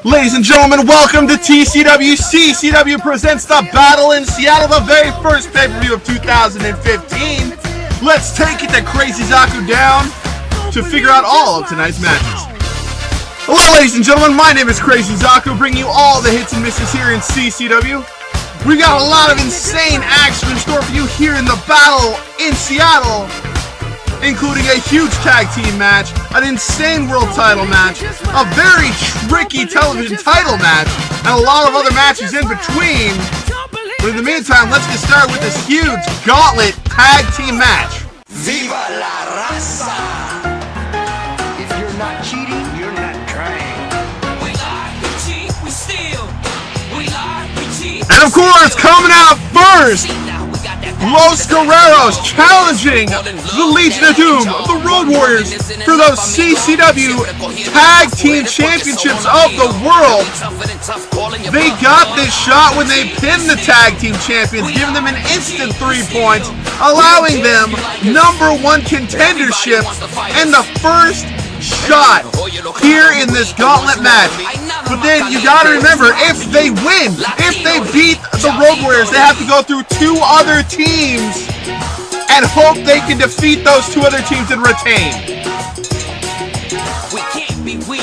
Ladies and gentlemen, welcome to T.C.W. C.C.W. presents the Battle in Seattle, the very first pay-per-view of 2015. Let's take it to Crazy Zaku down to figure out all of tonight's matches. Hello, ladies and gentlemen, my name is Crazy Zaku, bringing you all the hits and misses here in C.C.W. We've got a lot of insane action in store for you here in the Battle in Seattle, including a huge tag team match, an insane world title match, a very tricky television title match, and a lot of other matches in between. But in the meantime, let's get started with this huge gauntlet tag team match. Viva la raza! If you're not cheating, you're not trying. We lie, we cheat, we steal. We lie, we cheat. And of course, coming out first, Los Guerreros challenging the Legion of Doom, the Road Warriors, for those C.C.W. Tag Team Championships of the world. They got this shot when they pinned the Tag Team Champions, giving them an instant 3 points, allowing them #1 contendership and the first shot here in this gauntlet match. But then you gotta remember, if they win, if they beat the Road Warriors, they have to go through 2 other teams and hope they can defeat those 2 other teams and retain. We can't be weak.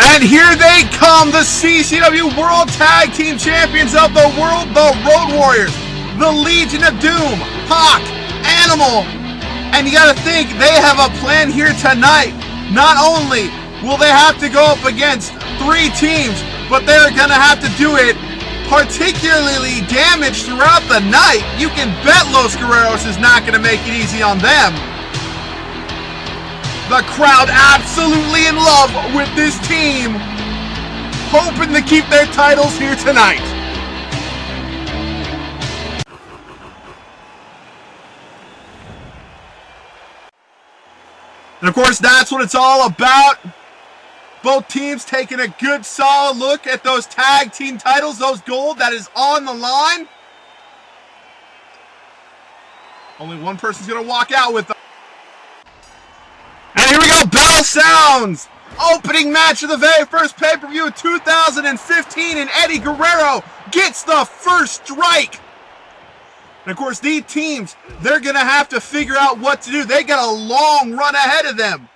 And here they come, the C.C.W. World Tag Team Champions of the world, the Road Warriors, the Legion of Doom, Hawk, Animal. And you gotta think, they have a plan here tonight. Not only will they have to go up against 3 teams, but they're gonna have to do it particularly damaged throughout the night. You can bet Los Guerreros is not gonna make it easy on them. The crowd absolutely in love with this team, hoping to keep their titles here tonight. And of course, that's what it's all about. Both teams taking a good solid look at those tag team titles, those gold that is on the line. Only one person's gonna walk out with them. And here we go, bell sounds! Opening match of the very first pay-per-view of 2015, and Eddie Guerrero gets the first strike. And of course, these teams, they're going to have to figure out what to do. They got a long run ahead of them.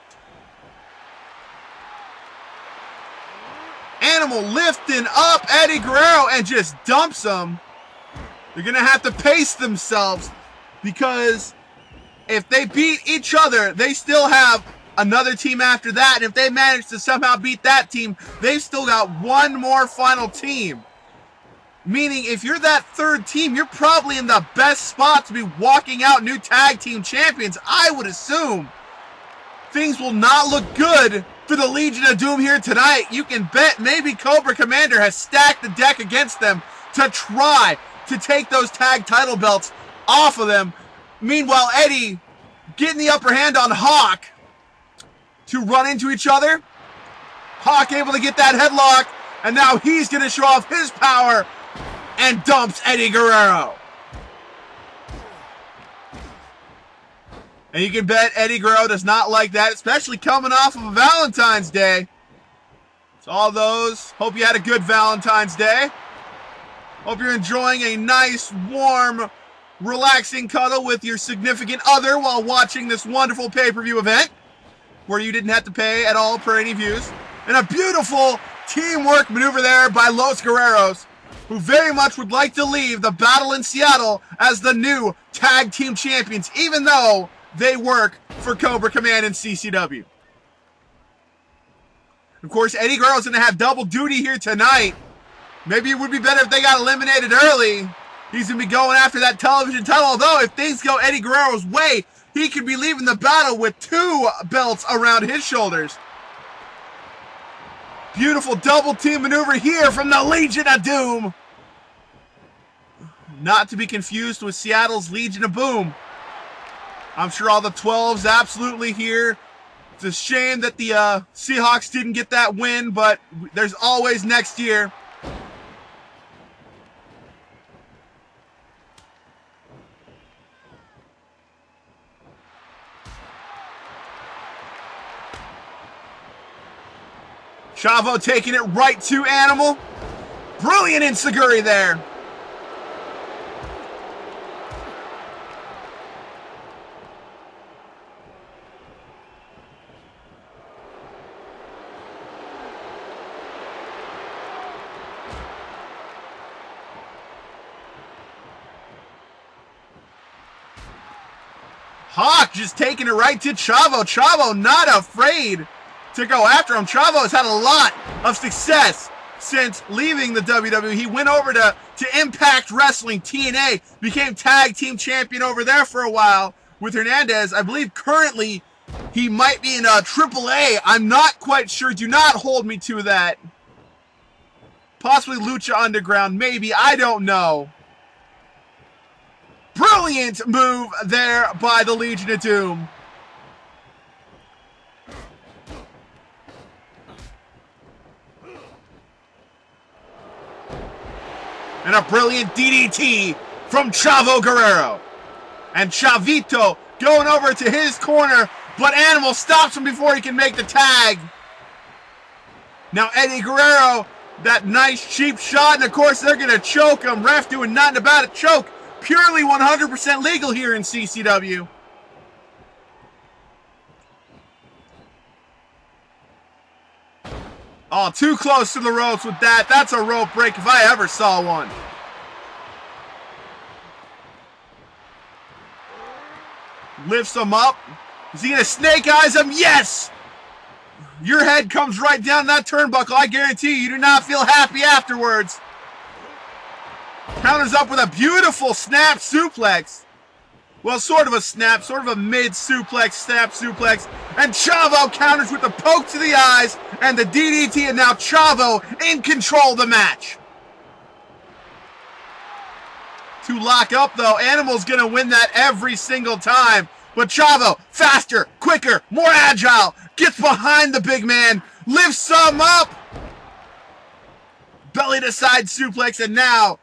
Animal lifting up Eddie Guerrero and just dumps him. They're going to have to pace themselves, because if they beat each other, they still have another team after that. And if they manage to somehow beat that team, they've still got one more final team. Meaning, if you're that third team, you're probably in the best spot to be walking out new tag team champions. I would assume things will not look good for the Legion of Doom here tonight. You can bet maybe Cobra Commander has stacked the deck against them to try to take those tag title belts off of them. Meanwhile, Eddie getting the upper hand on Hawk to run into each other. Hawk able to get that headlock, and now he's going to show off his power and dumps Eddie Guerrero. And you can bet Eddie Guerrero does not like that, especially coming off of a Valentine's Day. So all those, hope you had a good Valentine's Day. Hope you're enjoying a nice, warm, relaxing cuddle with your significant other while watching this wonderful pay-per-view event, where you didn't have to pay at all per any views. And a beautiful teamwork maneuver there by Los Guerreros, who very much would like to leave the Battle in Seattle as the new tag team champions, even though they work for Cobra Command and C.C.W. Of course, Eddie Guerrero's going to have double duty here tonight. Maybe it would be better if they got eliminated early. He's going to be going after that television title, although if things go Eddie Guerrero's way, he could be leaving the battle with 2 belts around his shoulders. Beautiful double team maneuver here from the Legion of Doom. Not to be confused with Seattle's Legion of Boom. I'm sure all the 12s absolutely here. It's a shame that the Seahawks didn't get that win, but there's always next year. Chavo taking it right to Animal. Brilliant enziguri there. Hawk just taking it right to Chavo. Chavo not afraid to go after him. Chavo has had a lot of success since leaving the WWE. He went over to Impact Wrestling, TNA, became tag team champion over there for a while with Hernandez. I believe currently he might be in AAA. I'm not quite sure. Do not hold me to that. Possibly Lucha Underground, maybe. I don't know. Brilliant move there by the Legion of Doom. And a brilliant DDT from Chavo Guerrero. And Chavito going over to his corner, but Animal stops him before he can make the tag. Now Eddie Guerrero, that nice cheap shot, and of course they're going to choke him. Ref doing nothing about it. Choke. Purely 100% legal here in C.C.W. Oh, too close to the ropes with that. That's a rope break if I ever saw one. Lifts him up. Is he going to snake eyes him? Yes! Your head comes right down that turnbuckle. I guarantee you do not feel happy afterwards. Counters up with a beautiful snap suplex. Well, sort of a snap, sort of a mid-suplex, snap suplex. And Chavo counters with the poke to the eyes and the DDT, and now Chavo in control of the match. To lock up, though, Animal's going to win that every single time. But Chavo, faster, quicker, more agile, gets behind the big man, lifts him up. Belly to side suplex, and now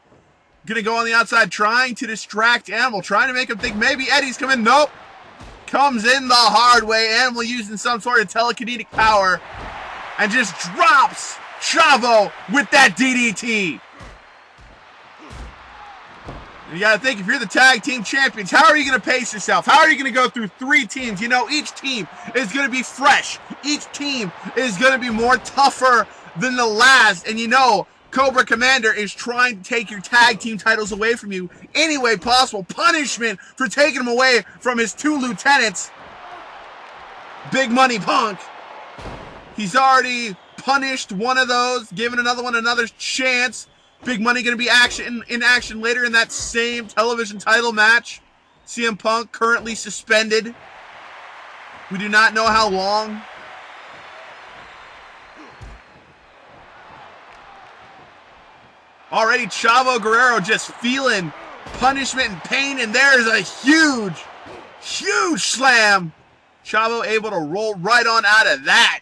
going to go on the outside, trying to distract Animal, trying to make him think maybe Eddie's coming. Nope. Comes in the hard way. Animal using some sort of telekinetic power and just drops Chavo with that DDT. You got to think, if you're the tag team champions, how are you going to pace yourself? How are you going to go through 3 teams? You know, each team is going to be fresh. Each team is going to be more tougher than the last. And you know, Cobra Commander is trying to take your tag team titles away from you any way possible. Punishment for taking them away from his 2 lieutenants. Big Money Punk. He's already punished one of those, given another one another chance. Big Money going to be in action later in that same television title match. CM Punk currently suspended. We do not know how long. Already Chavo Guerrero just feeling punishment and pain, and there's a huge, huge slam. Chavo able to roll right on out of that.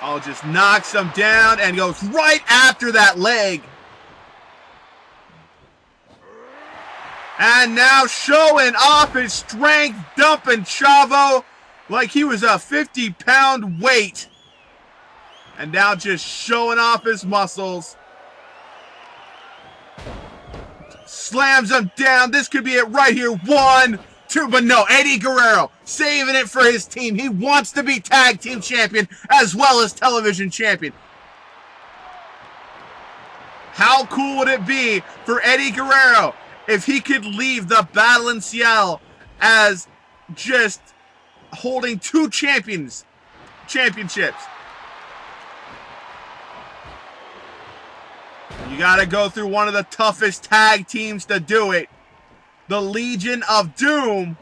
Oh, just knocks him down and goes right after that leg. And now showing off his strength, dumping Chavo like he was a 50-pound weight. And now just showing off his muscles. Slams him down. This could be it right here. 1, 2, but no, Eddie Guerrero saving it for his team. He wants to be tag team champion as well as television champion. How cool would it be for Eddie Guerrero if he could leave the Battle in Seattle as just holding 2 championships? You got to go through one of the toughest tag teams to do it. The Legion of Doom.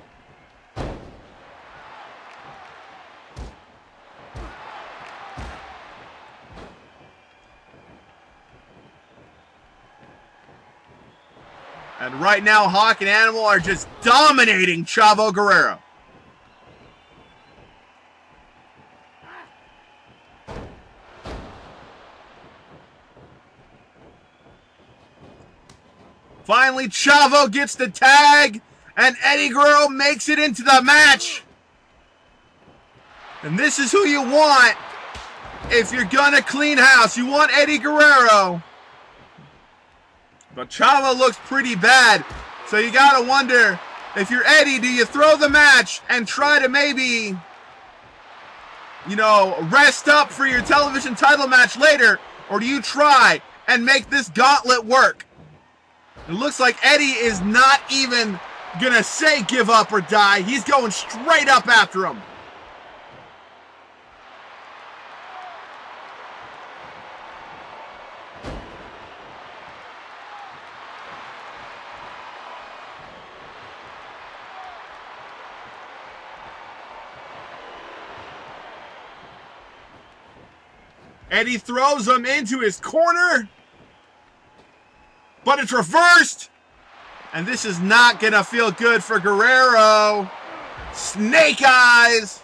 And right now, Hawk and Animal are just dominating Chavo Guerrero. Finally, Chavo gets the tag, And Eddie Guerrero makes it into the match. And this is who you want if you're gonna clean house. You want Eddie Guerrero. But Chavo looks pretty bad. So you gotta wonder, if you're Eddie, do you throw the match and try to maybe, you know, rest up for your television title match later? Or do you try and make this gauntlet work? It looks like Eddie is not even gonna say give up or die. He's going straight up after him. Eddie throws him into his corner, but it's reversed. And this is not going to feel good for Guerrero. Snake eyes.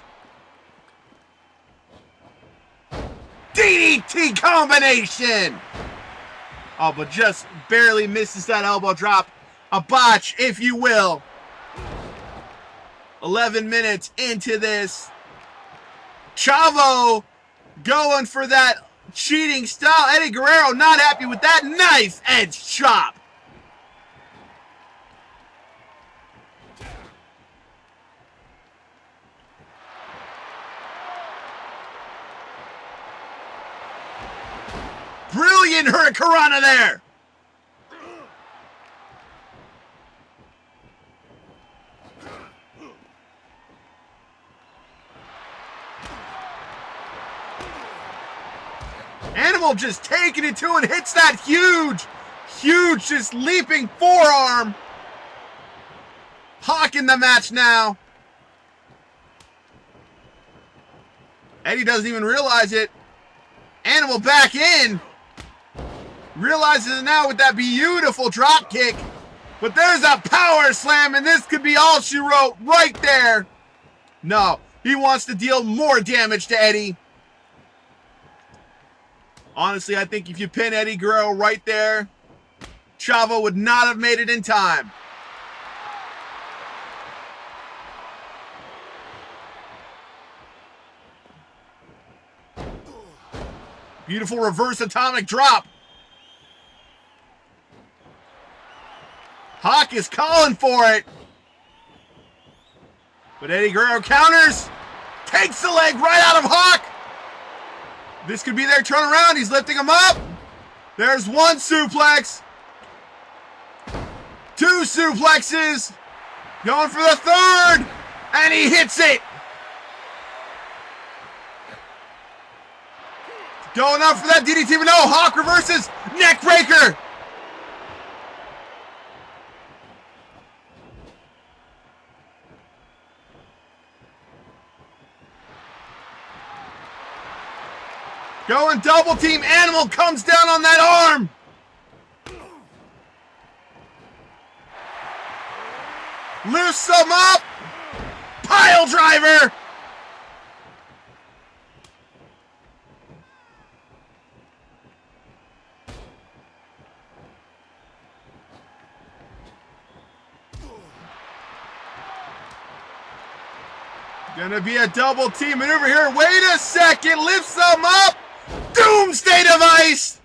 DDT combination. Oh, but just barely misses that elbow drop. A botch, if you will. 11 minutes into this. Chavo going for that cheating style. Eddie Guerrero not happy with that knife edge chop. Brilliant hurricanrana there. Animal just taking it to and hits that huge, just leaping forearm. Hawk in the match now. Eddie doesn't even realize it. Animal back in. Realizes it now with that beautiful drop kick. But there's a power slam, and this could be all she wrote right there. No, he wants to deal more damage to Eddie. Honestly, I think if you pin Eddie Guerrero right there, Chavo would not have made it in time. Beautiful reverse atomic drop. Hawk is calling for it. But Eddie Guerrero counters. Takes the leg right out of Hawk. This could be their turnaround. He's lifting him up. There's one suplex. Two suplexes. Going for the third. And he hits it. Going up for that DDT, but no. Hawk reverses. Neck breaker. Going double team. Animal comes down on that arm. Lifts him up. Pile driver. Gonna be a double team maneuver here. Wait a second. Lifts him up. Doomsday device.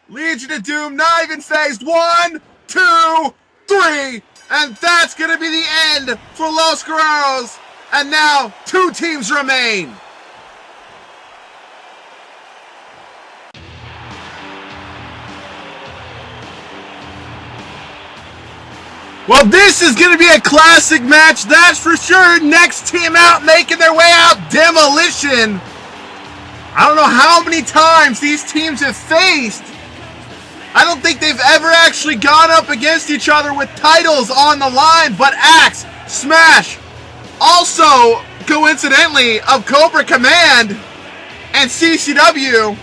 Legion of Doom, not even phased. 1, 2, 3. And that's going to be the end for Los Guerreros. And now 2 teams remain. Well, this is going to be a classic match, that's for sure. Next team out, making their way out, Demolition. I don't know how many times these teams have faced. I don't think they've ever actually gone up against each other with titles on the line, but Axe, Smash, also, coincidentally, of Cobra Command and C.C.W.,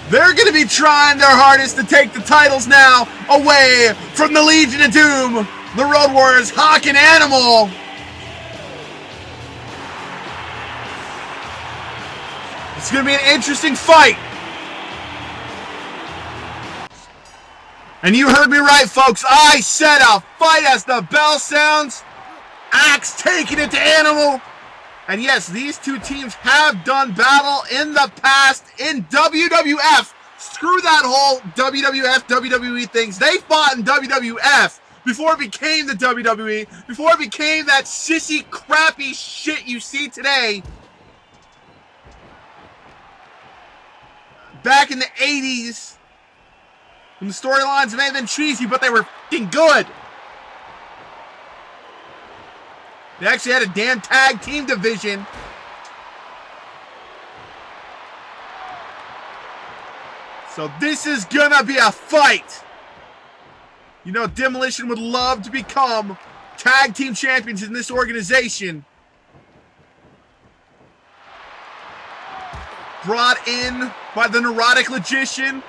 they're going to be trying their hardest to take the titles now away from the Legion of Doom, the Road Warriors, Hawk and Animal. It's going to be an interesting fight. And you heard me right, folks. I said a fight as the bell sounds. Axe taking it to Animal. And yes, these two teams have done battle in the past in WWF. Screw that whole WWF, WWE things. They fought in WWF before it became the WWE, before it became that sissy, crappy shit you see today. Back in the 80s, when the storylines may have been cheesy, but they were f***ing good. They actually had a damn tag team division. So this is gonna be a fight. You know, Demolition would love to become tag team champions in this organization. Brought in by the neurotic logician.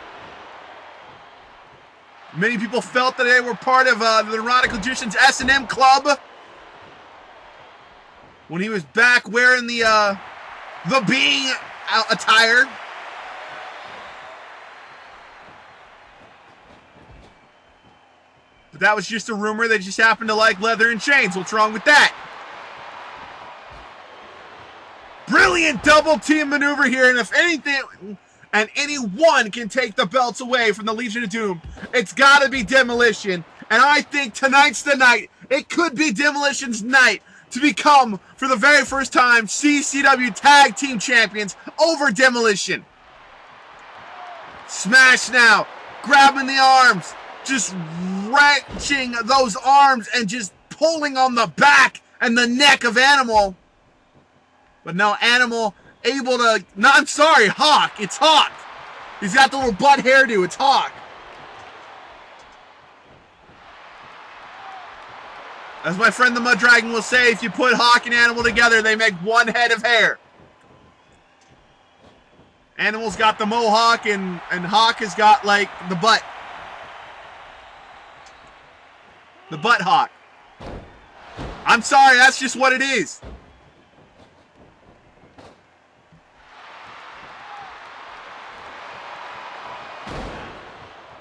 Many people felt that they were part of the neurotic logician's S&M club. When he was back wearing the Being attire. But that was just a rumor. They just happened to like leather and chains. What's wrong with that? Brilliant double team maneuver here. And if anything, and anyone can take the belts away from the Legion of Doom, it's got to be Demolition. And I think tonight's the night. It could be Demolition's night to become, for the very first time, C.C.W. Tag Team Champions over Demolition. Smash now. Grabbing the arms. Just wrenching those arms and just pulling on the back and the neck of Animal. But no, Animal able to... No, I'm sorry, Hawk. It's Hawk. He's got the little butt hairdo. It's Hawk. As my friend the Mud Dragon will say, if you put Hawk and Animal together, they make one head of hair. Animal's got the mohawk, and Hawk has got, like, the butt. The butt Hawk. I'm sorry, that's just what it is.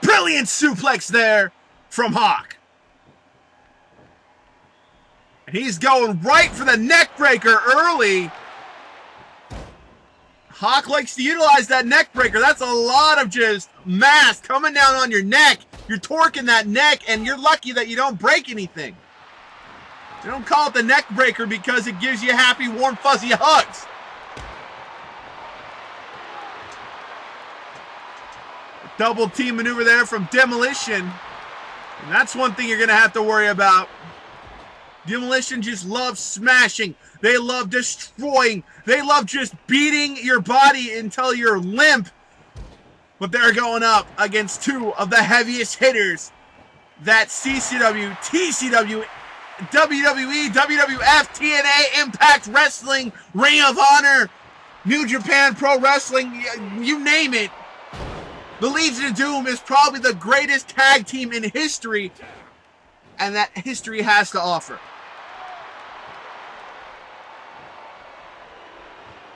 Brilliant suplex there from Hawk. And he's going right for the neck breaker early. Hawk likes to utilize that neck breaker. That's a lot of just mass coming down on your neck. You're torquing that neck, and you're lucky that you don't break anything. They don't call it the neck breaker because it gives you happy, warm, fuzzy hugs. Double team maneuver there from Demolition. And that's one thing you're going to have to worry about. Demolition just loves smashing. They love destroying. They love just beating your body until you're limp. But they're going up against two of the heaviest hitters that C.C.W, T.C.W, WWE, WWF, TNA, Impact Wrestling, Ring of Honor, New Japan Pro Wrestling, you name it. The Legion of Doom is probably the greatest tag team in history, and that history has to offer.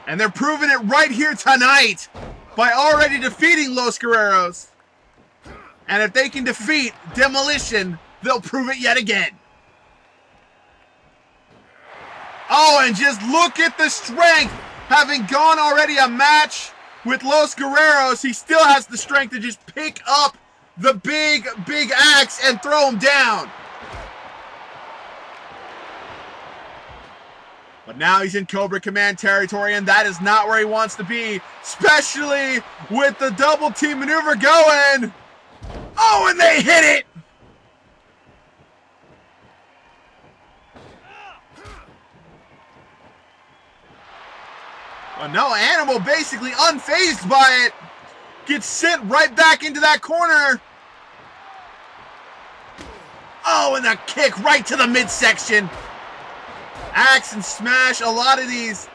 And they're proving it right here tonight by already defeating Los Guerreros. And if they can defeat Demolition, they'll prove it yet again. Oh, and just look at the strength. Having gone already a match with Los Guerreros, he still has the strength to just pick up the big axe and throw him down. But now he's in Cobra Command territory, and that is not where he wants to be, especially with the double team maneuver going. Oh, and they hit it. Well, no, Animal basically unfazed by it. Gets sent right back into that corner. Oh, and a kick right to the midsection. Axe and smash, a lot of these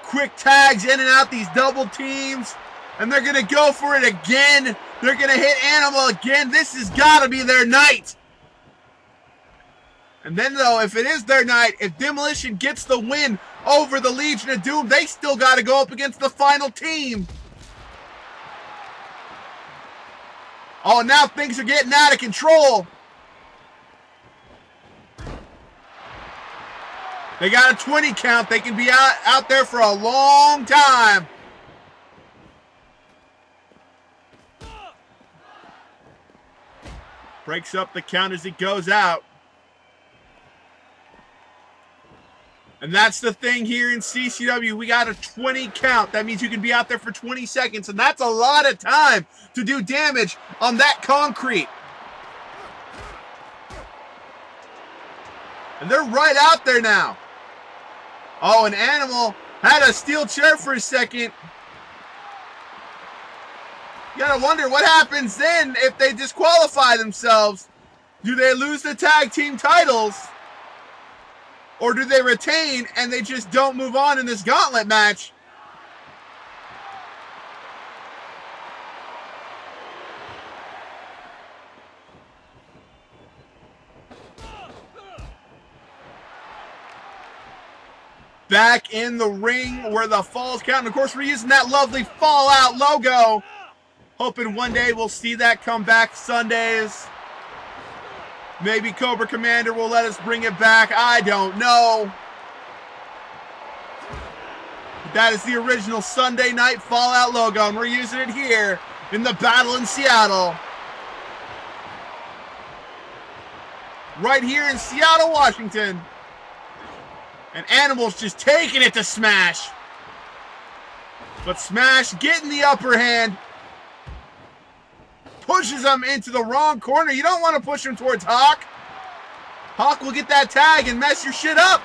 quick tags in and out, these double teams. And they're going to go for it again. They're going to hit Animal again. This has got to be their night. And then, though, if it is their night, if Demolition gets the win over the Legion of Doom, they still got to go up against the final team. Oh, now things are getting out of control. They got a 20 count. They can be out there for a long time. Breaks up the count as he goes out. And that's the thing here in C.C.W. We got a 20 count. That means you can be out there for 20 seconds. And that's a lot of time to do damage on that concrete. And they're right out there now. Oh, an animal had a steel chair for a second. You gotta wonder what happens then if they disqualify themselves. Do they lose the tag team titles? Or do they retain and they just don't move on in this gauntlet match? Back in the ring where the falls count. And of course, we're using that lovely Fallout logo. Hoping one day we'll see that come back Sundays. Maybe Cobra Commander will let us bring it back. I don't know. But that is the original Sunday Night Fallout logo, and we're using it here in the battle in Seattle. Right here in Seattle, Washington. And Animal's just taking it to Smash. But Smash getting the upper hand. Pushes him into the wrong corner. You don't want to push him towards Hawk. Hawk will get that tag and mess your shit up.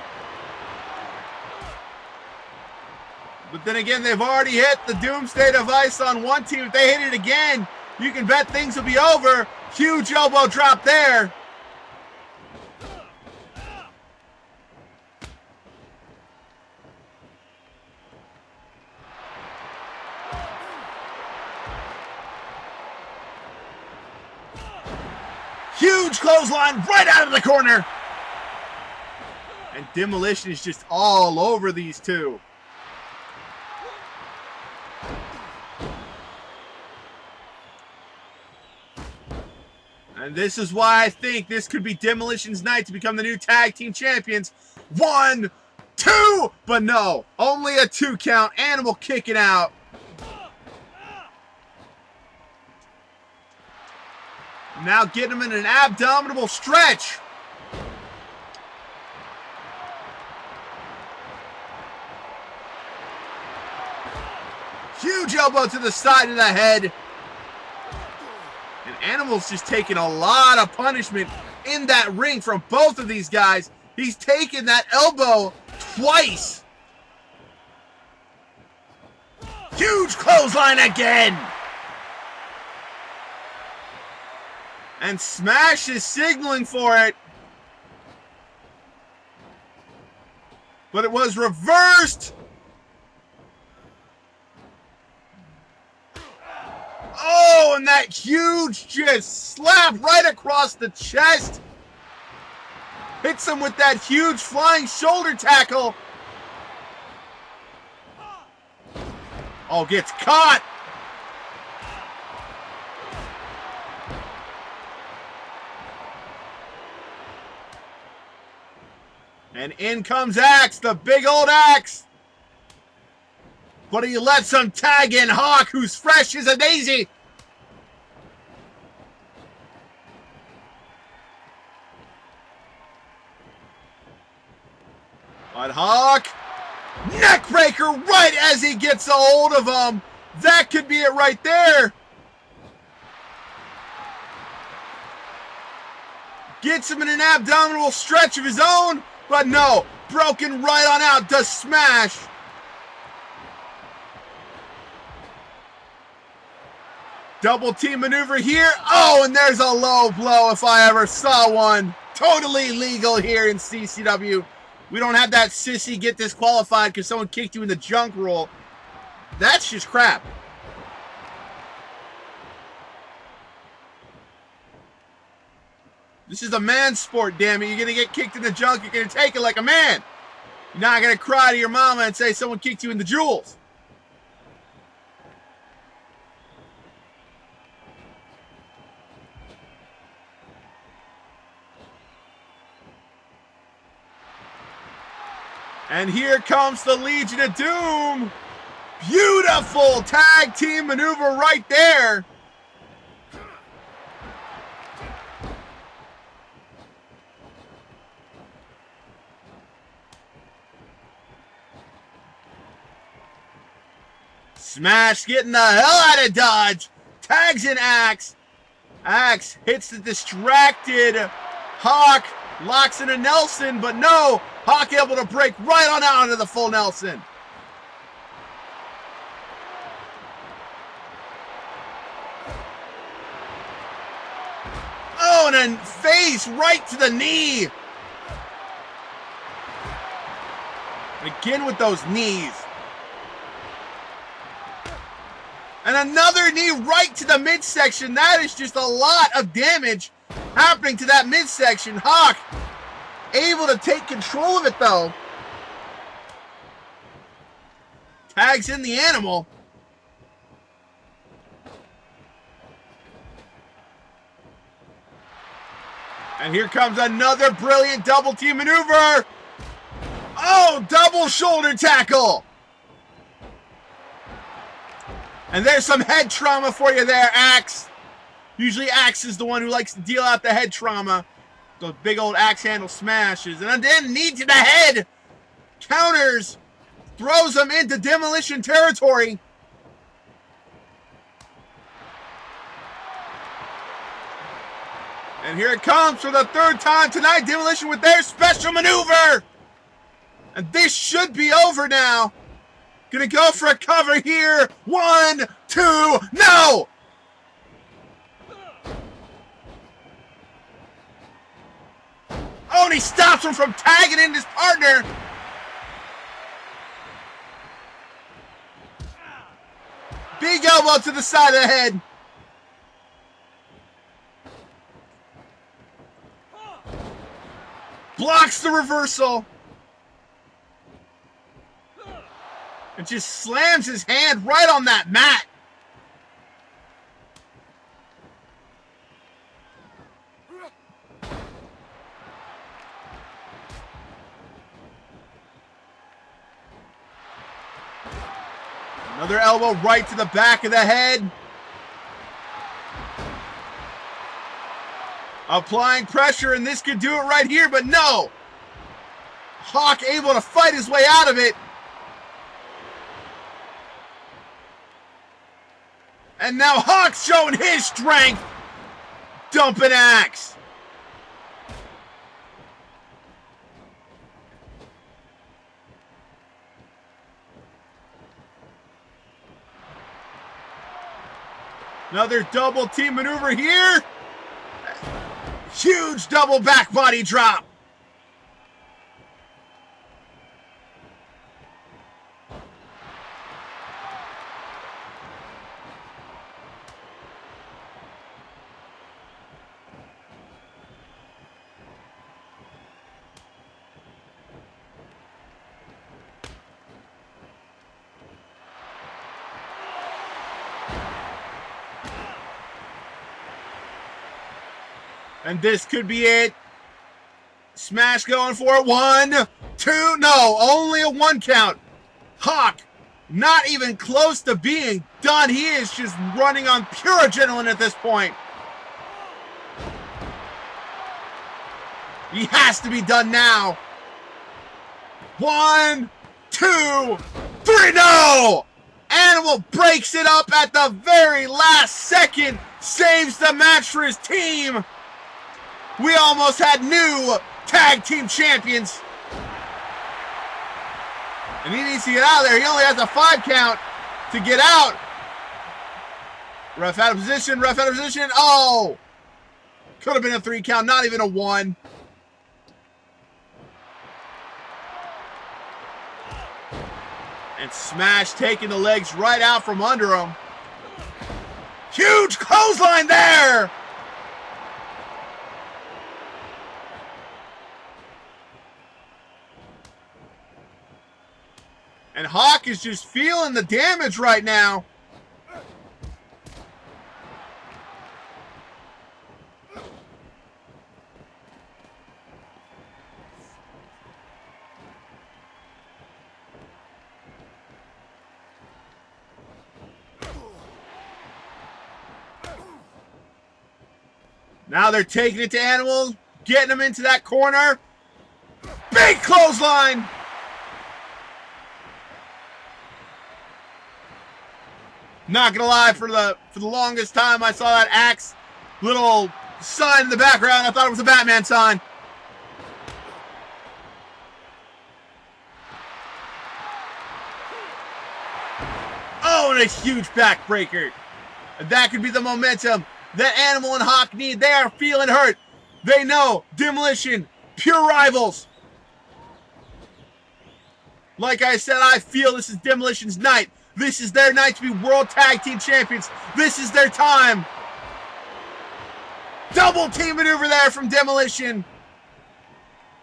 But then again, they've already hit the doomsday device on one team. If they hit it again, you can bet things will be over. Huge elbow drop there. Huge clothesline right out of the corner. And Demolition is just all over these two. And this is why I think this could be Demolition's night to become the new tag team champions. 1, 2, but no, only a 2 count. Animal kicking out. Now getting him in an abdominal stretch. Huge elbow to the side of the head. And Animal's just taking a lot of punishment in that ring from both of these guys. He's taken that elbow twice. Huge clothesline again. And Smash is signaling for it. But it was reversed. Oh, and that huge just slap right across the chest. Hits him with that huge flying shoulder tackle. Oh, gets caught. And in comes Axe, the big old Axe. But he lets him tag in Hawk, who's fresh as a daisy. But Hawk, neckbreaker right as he gets a hold of him. That could be it right there. Gets him in an abdominal stretch of his own. But no, broken right on out, does Smash. Double team maneuver here. Oh, and there's a low blow if I ever saw one. Totally legal here in C.C.W. We don't have that sissy get disqualified because someone kicked you in the junk roll. That's just crap. This is a man's sport, damn it. You're going to get kicked in the junk. You're going to take it like a man. You're not going to cry to your mama and say someone kicked you in the jewels. And here comes the Legion of Doom. Beautiful tag team maneuver right there. Smash getting the hell out of dodge. Tags in Axe. Axe hits the distracted Hawk. Locks in a Nelson, but no. Hawk able to break right on out of the full Nelson. Oh, and then face right to the knee. Again with those knees. And another knee right to the midsection. That is just a lot of damage happening to that midsection. Hawk able to take control of it though. Tags in the animal. And here comes another brilliant double team maneuver. Oh, double shoulder tackle. And there's some head trauma for you there, Axe. Usually Axe is the one who likes to deal out the head trauma. Those big old axe handle smashes. And then knee to the head. Counters. Throws them into demolition territory. And here it comes for the third time tonight. Demolition with their special maneuver. And this should be over now. Gonna go for a cover here. 1, 2, no! Oh, and he stops him from tagging in his partner. Big elbow to the side of the head. Blocks the reversal. And just slams his hand right on that mat. Another elbow right to the back of the head. Applying pressure, and this could do it right here, but no. Hawk able to fight his way out of it. And now Hawk's showing his strength. Dumping Axe. Another double team maneuver here. Huge double back body drop. And this could be it. Smash going for it. 1, 2, no, only a 1 count. Hawk, not even close to being done. He is just running on pure adrenaline at this point. He has to be done now. 1, 2, 3, no! Animal breaks it up at the very last second. Saves the match for his team. We almost had new tag team champions. And he needs to get out of there. He only has a 5 count to get out. Ref out of position, ref out of position. Oh! Could have been a 3 count, not even a 1. And Smash taking the legs right out from under him. Huge clothesline there! And Hawk is just feeling the damage right now. Now they're taking it to Animal, getting him into that corner. Big clothesline. Not gonna lie, for the longest time I saw that axe little sign in the background. I thought it was a Batman sign. Oh, and a huge backbreaker. That could be the momentum that Animal and Hawk need. They are feeling hurt. They know Demolition, pure rivals. Like I said, I feel this is Demolition's night. This is their night to be World Tag Team Champions. This is their time. Double team maneuver there from Demolition.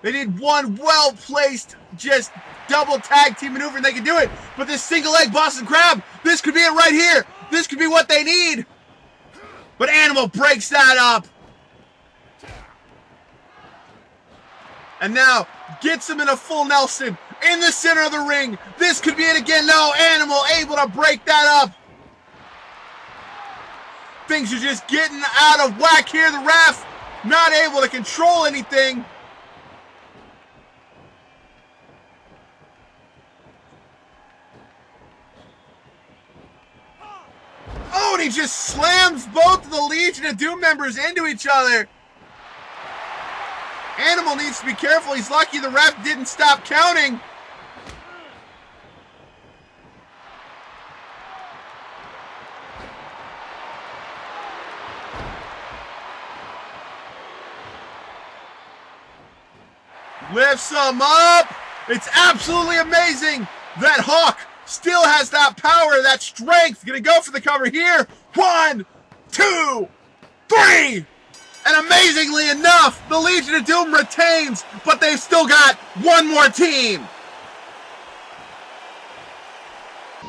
They need one well-placed, just double tag team maneuver and they can do it. But this single leg Boston Crab, this could be it right here. This could be what they need. But Animal breaks that up. And now gets him in a full Nelson in the center of the ring. This could be it again. No, Animal able to break that up. Things are just getting out of whack here. The ref not able to control anything. Oh, and he just slams both of the Legion of Doom members into each other. Animal needs to be careful. He's lucky the ref didn't stop counting. Lifts him up. It's absolutely amazing that Hawk still has that power, that strength. Gonna go for the cover here. 1, 2, 3. And amazingly enough, the Legion of Doom retains, but they've still got one more team.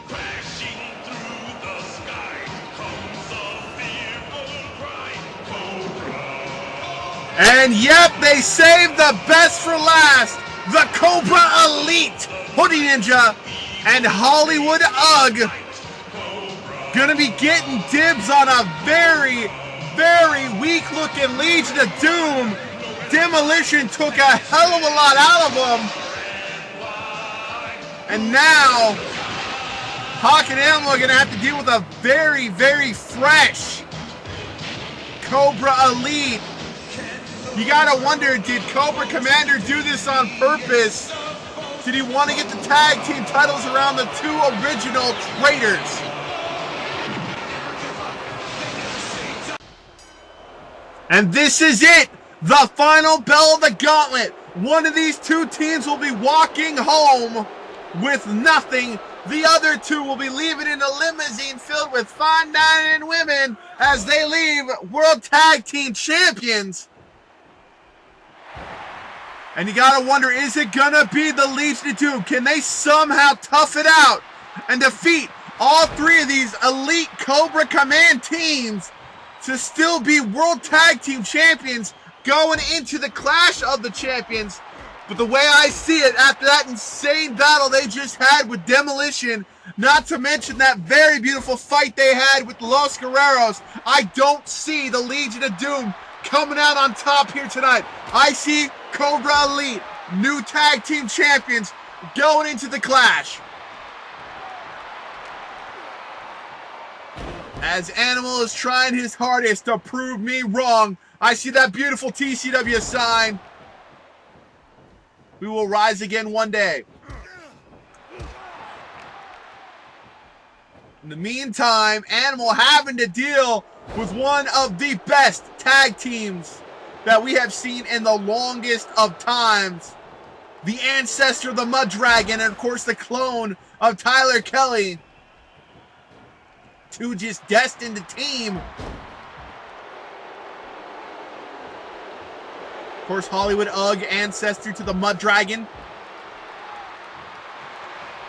Crashing through the sky comes a fearful cry, Cobra. And yep, they saved the best for last. The Cobra Elite, Hoodie Ninja, and Hollywood Ugg. Gonna be getting dibs on a very weak looking Legion of Doom. Demolition took a hell of a lot out of them. And now Hawk and Animal are gonna have to deal with a very fresh Cobra Elite. You gotta wonder, did Cobra Commander do this on purpose? Did he want to get the tag team titles around the two original traitors? And this is it, the final bell of the gauntlet. One of these two teams will be walking home with nothing. The other two will be leaving in a limousine filled with fine dining women as they leave World Tag Team Champions. And you gotta wonder, is it gonna be the Legion of Doom? Can they somehow tough it out and defeat all three of these elite Cobra Command teams to still be World Tag Team Champions going into the Clash of the Champions? But the way I see it, after that insane battle they just had with Demolition, not to mention that very beautiful fight they had with Los Guerreros, I don't see the Legion of Doom coming out on top here tonight. I see Cobra Elite, new tag team champions, going into the Clash. As Animal is trying his hardest to prove me wrong, I see that beautiful T.C.W. sign. We will rise again one day. In the meantime, Animal having to deal with one of the best tag teams that we have seen in the longest of times. The ancestor of the Mud Dragon, and of course the clone of Tyler Kelly. Two just destined to team. Of course, Hollywood Ugg, ancestor to the Mud Dragon.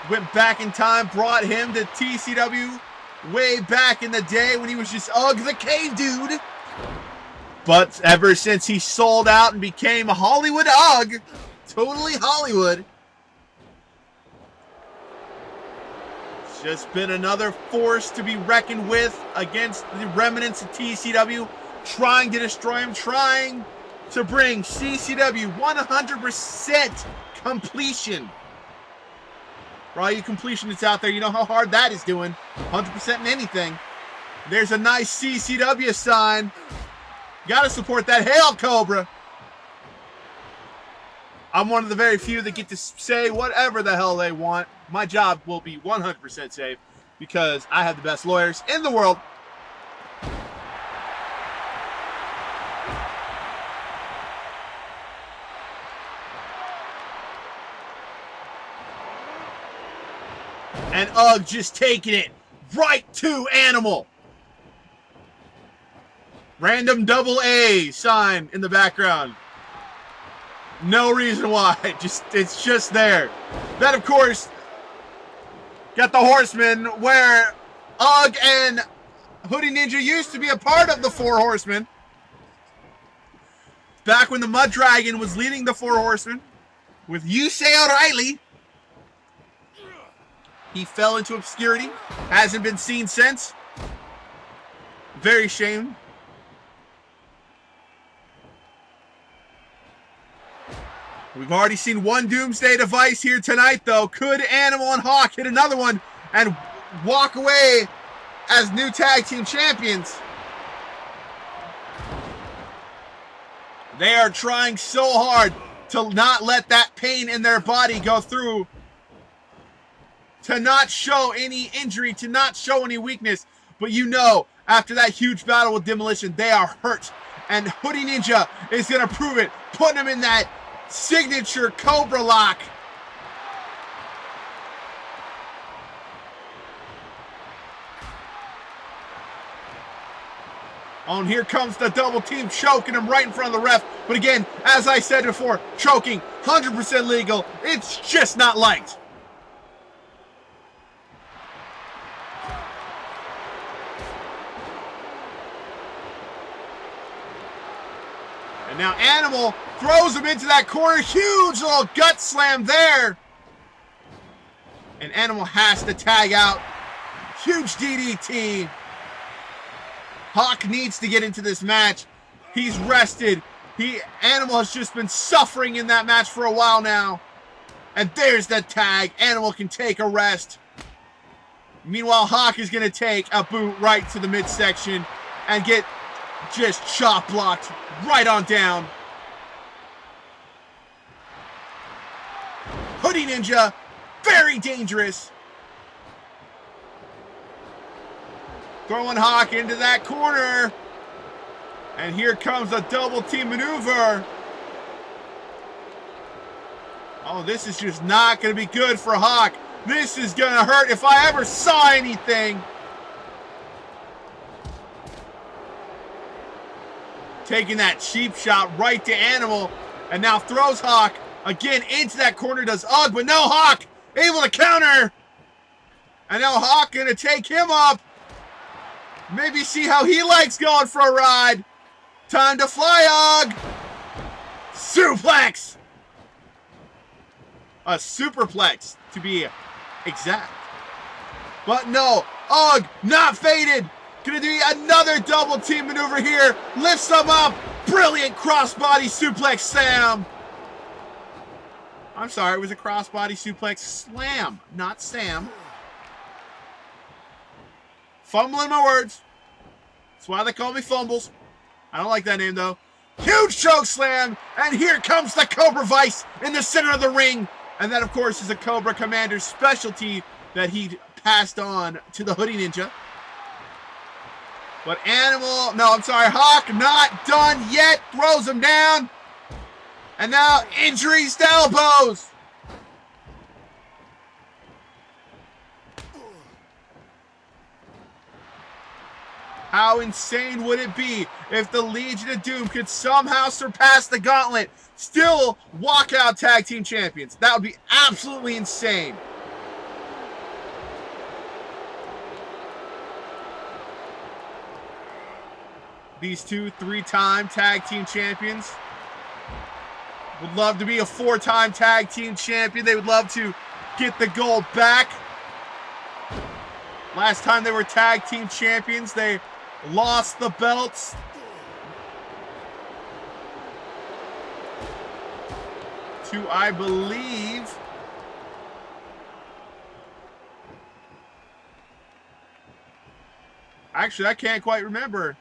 Went back in time, brought him to T.C.W. way back in the day when he was just Ugg the Cave Dude. But ever since he sold out and became Hollywood Ugg, totally Hollywood, it's just been another force to be reckoned with against the remnants of T.C.W. trying to destroy him, trying to bring C.C.W. 100% completion. For all you completionists out there, you know how hard that is doing. 100% in anything. There's a nice C.C.W. sign. Gotta support that. Hail, Cobra. I'm one of the very few that get to say whatever the hell they want. My job will be 100% safe because I have the best lawyers in the world. And Ugg just taking it right to Animal. Random double A sign in the background. No reason why. It's just there. Then, of course, got the Horsemen, where Ugg and Hoodie Ninja used to be a part of the Four Horsemen. Back when the Mud Dragon was leading the Four Horsemen with Yusei O'Reilly. He fell into obscurity. Hasn't been seen since. Very shame. We've already seen one Doomsday device here tonight, though. Could Animal and Hawk hit another one and walk away as new tag team champions? They are trying so hard to not let that pain in their body go through, to not show any injury, to not show any weakness. But you know, after that huge battle with Demolition, they are hurt. And Hoodie Ninja is going to prove it, putting him in that signature Cobra lock. Oh, and here comes the double team, choking him right in front of the ref. But again, as I said before, choking, 100% legal. It's just not liked. And now Animal throws him into that corner. Huge little gut slam there. And Animal has to tag out. Huge DDT. Hawk needs to get into this match. He's rested. Animal has just been suffering in that match for a while now. And there's the tag. Animal can take a rest. Meanwhile, Hawk is going to take a boot right to the midsection and get just chop blocked right on down. Hoodie Ninja, very dangerous. Throwing Hawk into that corner. And here comes a double team maneuver. Oh, this is just not going to be good for Hawk. This is going to hurt if I ever saw anything. Taking that cheap shot right to Animal. And now throws Hawk again into that corner. Does Ugg, but no, Hawk able to counter. And now Hawk going to take him up. Maybe see how he likes going for a ride. Time to fly, Ugg. Suplex. A superplex, to be exact. But no, Ugg not faded. Gonna do another double team maneuver here. Lifts him up. Brilliant crossbody suplex slam. I'm sorry, it was a crossbody suplex slam, not Sam. Fumbling my words. That's why they call me Fumbles. I don't like that name, though. Huge choke slam. And here comes the Cobra Vice in the center of the ring. And that, of course, is a Cobra Commander's specialty that he passed on to the Hoodie Ninja. But Hawk not done yet. Throws him down. And now injuries to elbows. How insane would it be if the Legion of Doom could somehow surpass the Gauntlet, still walk out tag team champions? That would be absolutely insane. These two 3-time tag team champions would love to be a 4-time tag team champion. They would love to get the gold back. Last time they were tag team champions, they lost the belts to, I believe, actually, I can't quite remember.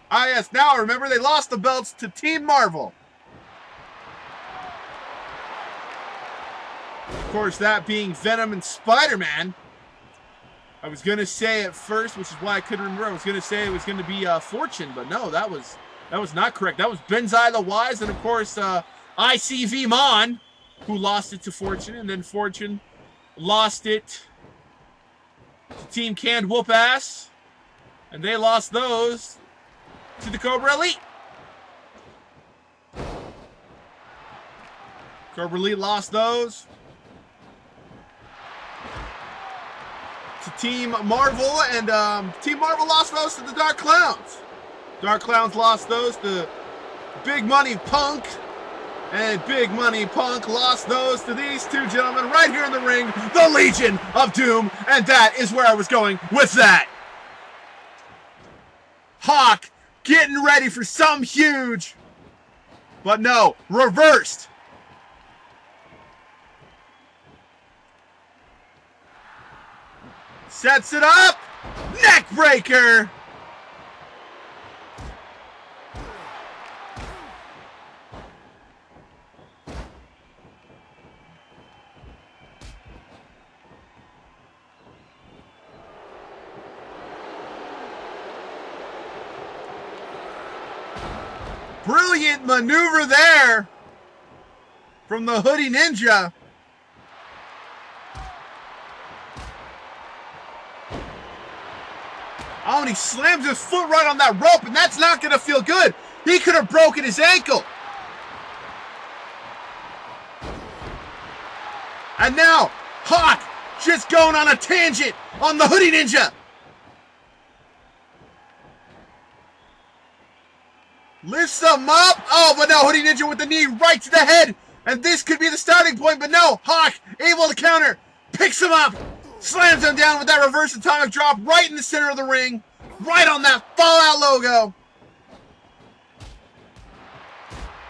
Ah, yes, now I remember. They lost the belts to Team Marvel. Of course, that being Venom and Spider-Man. I was going to say at first, which is why I couldn't remember, I was going to say it was going to be Fortune, but no, that was not correct. That was Benzai the Wise, and of course, ICV Mon, who lost it to Fortune, and then Fortune lost it to Team Canned Whoop Ass, and they lost those to the Cobra Elite. Cobra Elite lost those to Team Marvel, and Team Marvel lost those to the Dark Clowns. Dark Clowns lost those to Big Money Punk, and Big Money Punk lost those to these two gentlemen right here in the ring, the Legion of Doom, and that is where I was going with that. Hawk getting ready for something huge, but no, reversed. Sets it up, neck breaker. Brilliant maneuver there from the Hoodie Ninja. Oh, and he slams his foot right on that rope, and that's not going to feel good. He could have broken his ankle. And now, Hawk just going on a tangent on the Hoodie Ninja. Lifts him up. Oh, but no, Hoodie Ninja with the knee right to the head. And this could be the starting point, but no, Hawk able to counter. Picks him up. Slams him down with that reverse atomic drop right in the center of the ring. Right on that Fallout logo.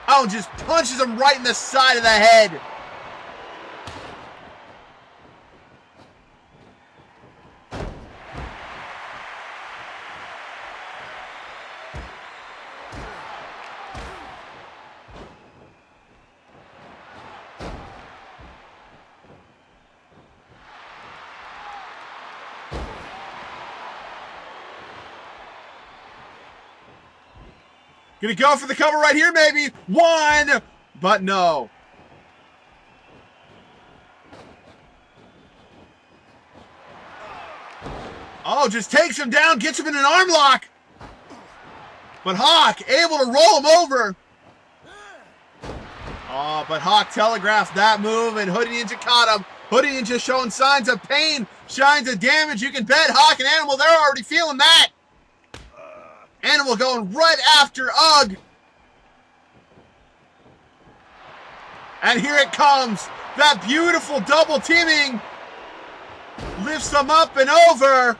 Oh, just punches him right in the side of the head. Gonna go for the cover right here, maybe. One, but no. Oh, just takes him down, gets him in an arm lock. But Hawk able to roll him over. Oh, but Hawk telegraphed that move, and Hoodie Ninja caught him. Hoodie Ninja showing signs of pain, signs of damage. You can bet Hawk and Animal, they're already feeling that. Animal going right after Ugg. And here it comes. That beautiful double teaming. Lifts them up and over.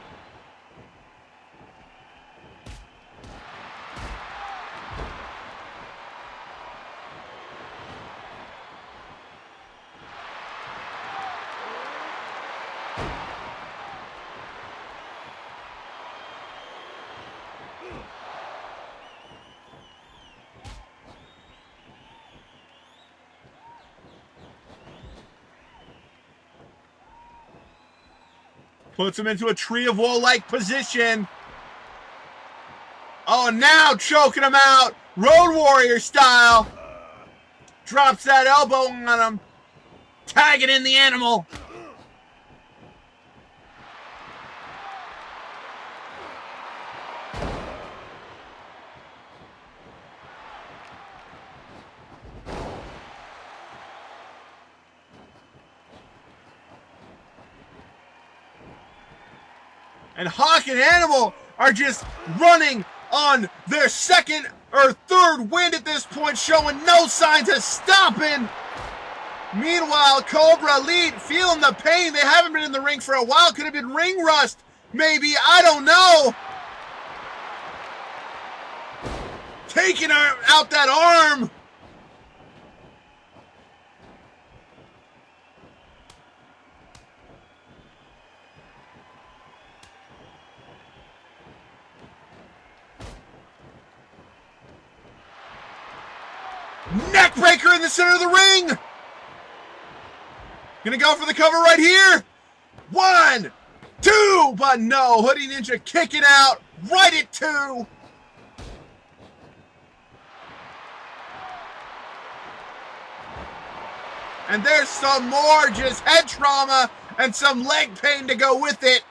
Puts him into a tree of woe-like position. Oh, now choking him out. Road Warrior style. Drops that elbow on him. Tagging in the Animal. And Hawk and Animal are just running on their second or third wind at this point, showing no signs of stopping. Meanwhile, Cobra Elite feeling the pain. They haven't been in the ring for a while. Could have been ring rust, maybe. I don't know. taking out that arm. Neckbreaker in the center of the ring. Gonna go for the cover right here. 1, 2, but no. Hoodie Ninja kicking out right at 2. And there's some more just head trauma and some leg pain to go with it.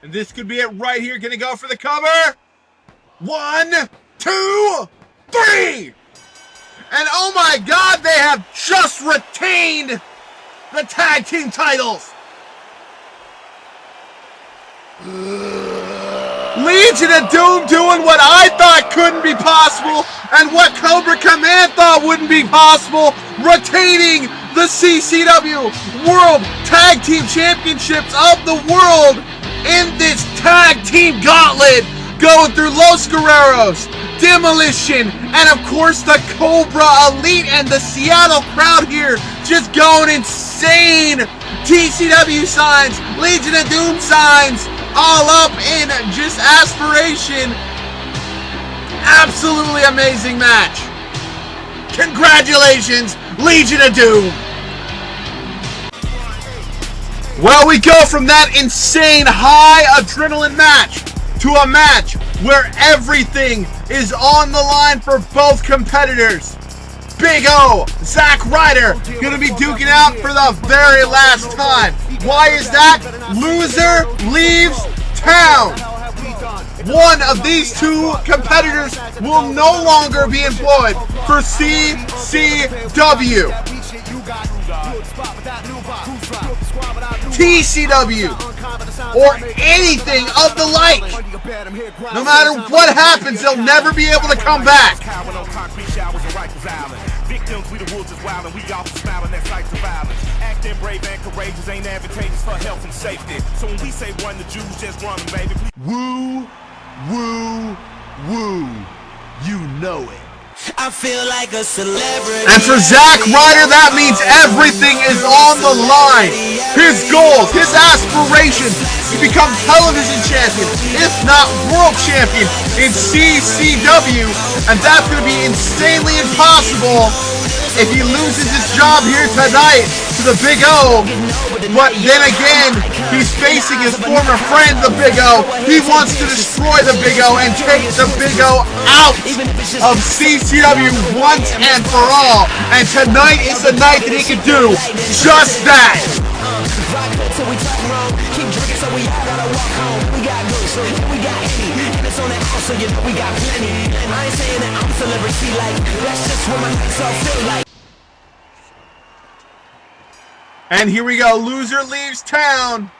And this could be it right here. Gonna go for the cover. 1, 2, 3. And oh my God, they have just retained the tag team titles. Legion of Doom doing what I thought couldn't be possible and what Cobra Command thought wouldn't be possible, retaining the C.C.W. World Tag Team Championships of the world in this Tag Team Gauntlet, going through Los Guerreros, Demolition, and of course the Cobra Elite and the Seattle crowd here just going insane. T.C.W. signs, Legion of Doom signs, all up in just aspiration. Absolutely amazing match. Congratulations, Legion of Doom. Well, we go from that insane high adrenaline match to a match where everything is on the line for both competitors. Big O, Zack Ryder, gonna be duking out for the very last time. Why is that? Loser leaves town. One of these two competitors will no longer be employed for C.C.W. T.C.W. or anything of the like. No matter what happens, they'll never be able to come back. Victims, we the wolves is wild and we all smiling at sights of violence. Acting brave and courageous ain't advantageous for health and safety. So when we say run, the Jews just run them, baby. Woo, woo, woo. You know it. I feel like a celebrity. And for Zack Ryder, that means everything is on the line. His goals, his aspirations to become television champion, if not world champion in C.C.W. And that's going to be insanely impossible if he loses his job here tonight to the Big O. But then again, he's facing his former friend, the Big O. He wants to destroy the Big O and take the Big O out of C.C.W. once and for all. And tonight is the night that he can do just that. And here we go. Loser leaves town.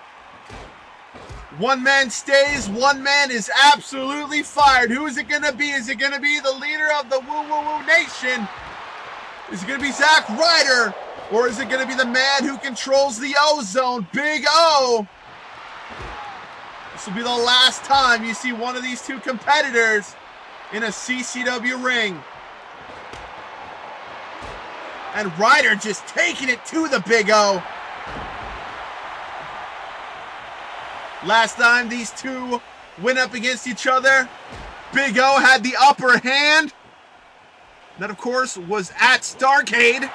One man stays. One man is absolutely fired. Who is it going to be? Is it going to be the leader of the Woo Woo Woo Nation? Is it going to be Zack Ryder? Or is it going to be the man who controls the O-Zone, Big O? This will be the last time you see one of these two competitors in a C.C.W. ring. And Ryder just taking it to the Big O. Last time these two went up against each other, Big O had the upper hand. That, of course, was at Starrcade.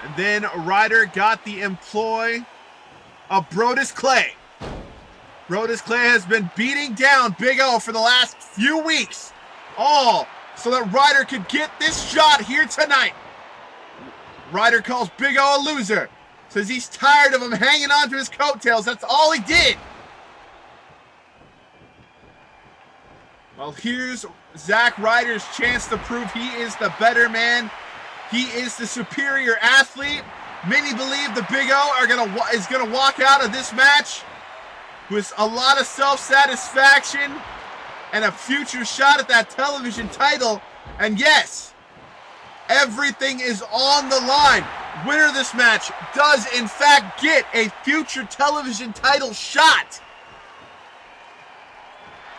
And then Ryder got the employ of Brodus Clay. Brodus Clay has been beating down Big O for the last few weeks. All so that Ryder could get this shot here tonight. Ryder calls Big O a loser. Says he's tired of him hanging on to his coattails. That's all he did. Well, here's Zack Ryder's chance to prove he is the better man. He is the superior athlete. Many believe the Big O is gonna walk out of this match with a lot of self-satisfaction and a future shot at that television title. And yes, everything is on the line. Winner of this match does in fact get a future television title shot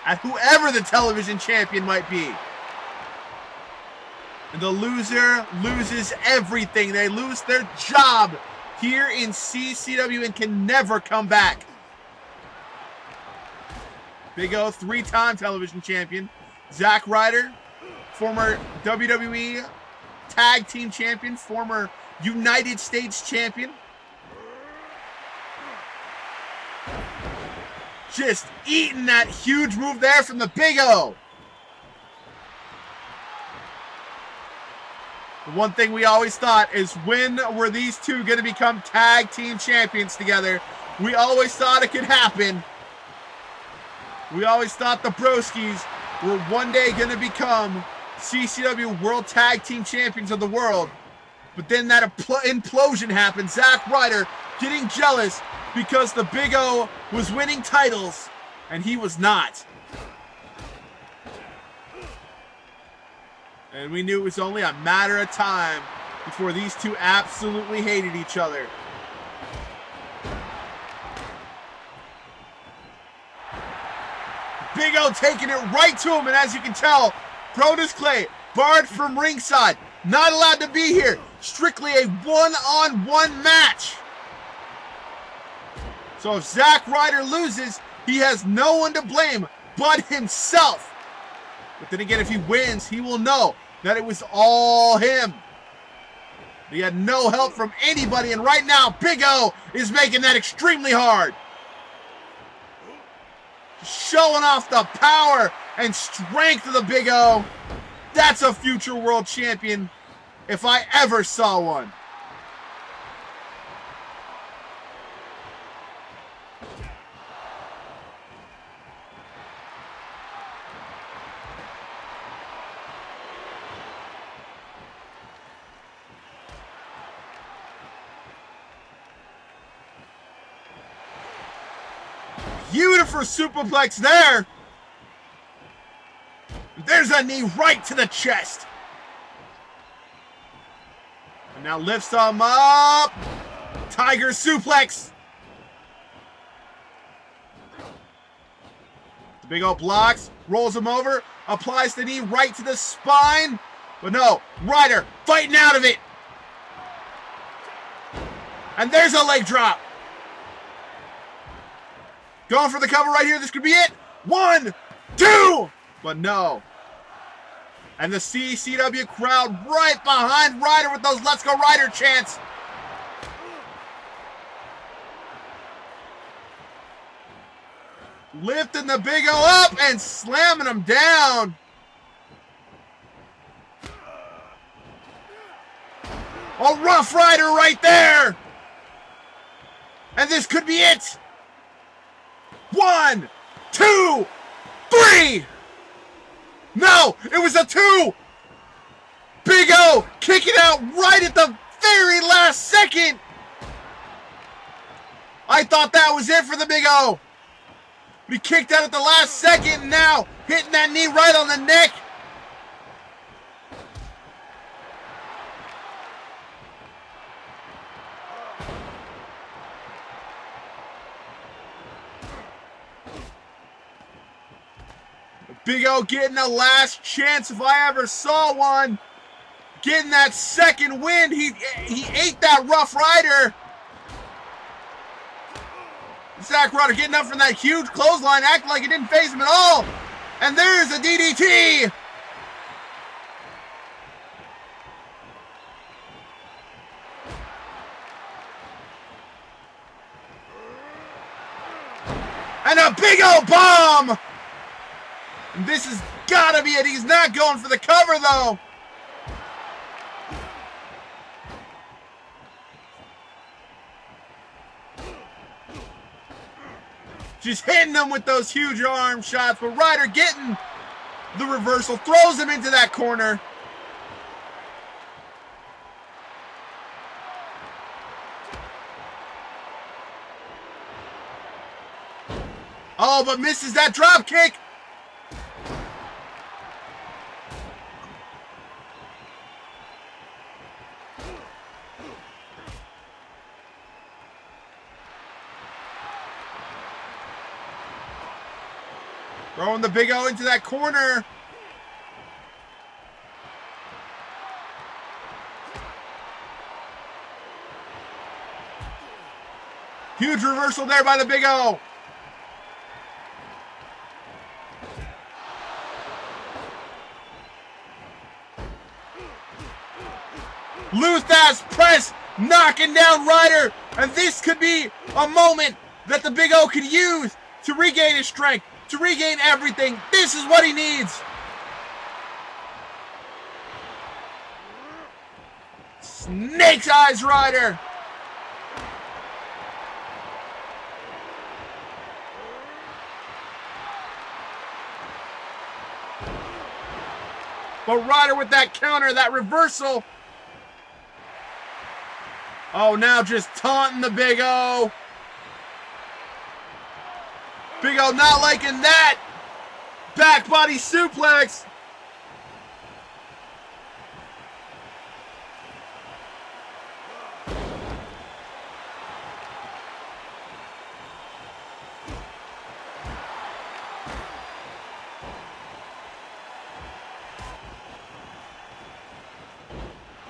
at whoever the television champion might be. And the loser loses everything. They lose their job here in C.C.W. and can never come back. Big O, 3-time television champion. Zack Ryder, former WWE Tag Team Champion, former United States Champion. Just eating that huge move there from the Big O. The one thing we always thought is, when were these two going to become tag team champions together? We always thought it could happen. We always thought the Broskis were one day going to become C.C.W. World Tag Team Champions of the world. But then that implosion happened. Zack Ryder getting jealous because the Big O was winning titles and he was not. And we knew it was only a matter of time before these two absolutely hated each other. Big O taking it right to him, and as you can tell, Brodus Clay barred from ringside, not allowed to be here. Strictly a one-on-one match. So if Zack Ryder loses, he has no one to blame but himself. But then again, if he wins, he will know that it was all him. He had no help from anybody, and right now, Big O is making that extremely hard. Showing off the power and strength of the Big O. That's a future world champion if I ever saw one. Beautiful superplex there. There's a knee right to the chest. And now lifts him up. Tiger suplex. The Big O blocks, rolls him over, applies the knee right to the spine. But no, Ryder fighting out of it. And there's a leg drop. Going for the cover right here. This could be it. 1, 2. But no. And the C.C.W. crowd right behind Ryder with those Let's Go Ryder chants. Lifting the Big O up and slamming him down. A Rough Ryder right there. And this could be it. 1, 2, 3. No, it was a 2. Big O kicking out right at the very last second. I thought that was it for the Big O. But he kicked out at the last second, and now hitting that knee right on the neck. Big O getting the last chance if I ever saw one. Getting that second win. He ate that Rough Ryder. Zack Ryder getting up from that huge clothesline, acting like it didn't faze him at all. And there's a DDT. And a Big O bomb. This has got to be it. He's not going for the cover, though. Just hitting them with those huge arm shots. But Ryder getting the reversal, throws him into that corner. Oh, but misses that drop kick. Throwing the Big O into that corner. Huge reversal there by the Big O. Lutha's press knocking down Ryder. And this could be a moment that the Big O could use to regain his strength, to regain everything. This is what he needs. Snake's Eyes Ryder. But Ryder with that counter, that reversal. Oh, now just taunting the Big O. Big O not liking that. Back body suplex.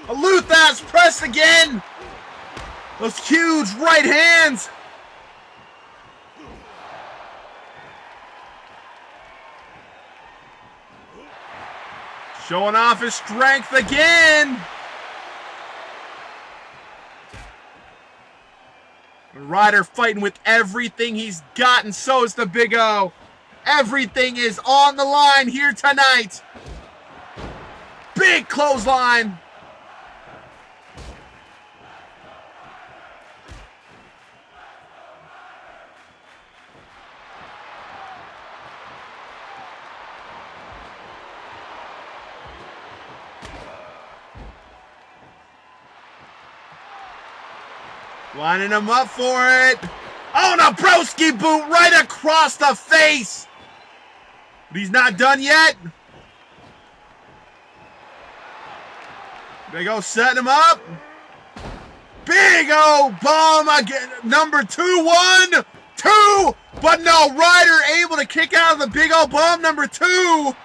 Lutha's press again. Those huge right hands. Showing off his strength again. Ryder fighting with everything he's got, and so is the Big O. Everything is on the line here tonight. Big clothesline. Lining him up for it. Oh, and a broski boot right across the face. But he's not done yet. Big O setting him up. Big O bomb again. Number 2, 1, 2. But no, Ryder able to kick out of the Big O bomb number 2.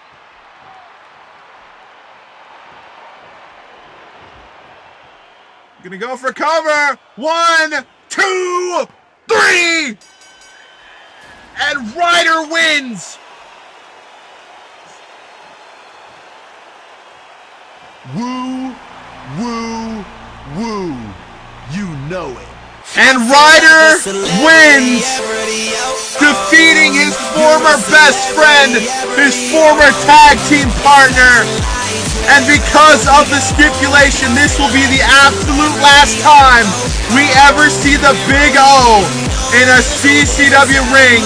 Gonna go for cover. 1, 2, 3. And Ryder wins. Woo, woo, woo. You know it. And Ryder wins, defeating his former best friend, his former tag team partner. And because of the stipulation, this will be the absolute last time we ever see the Big O in a C.C.W. ring.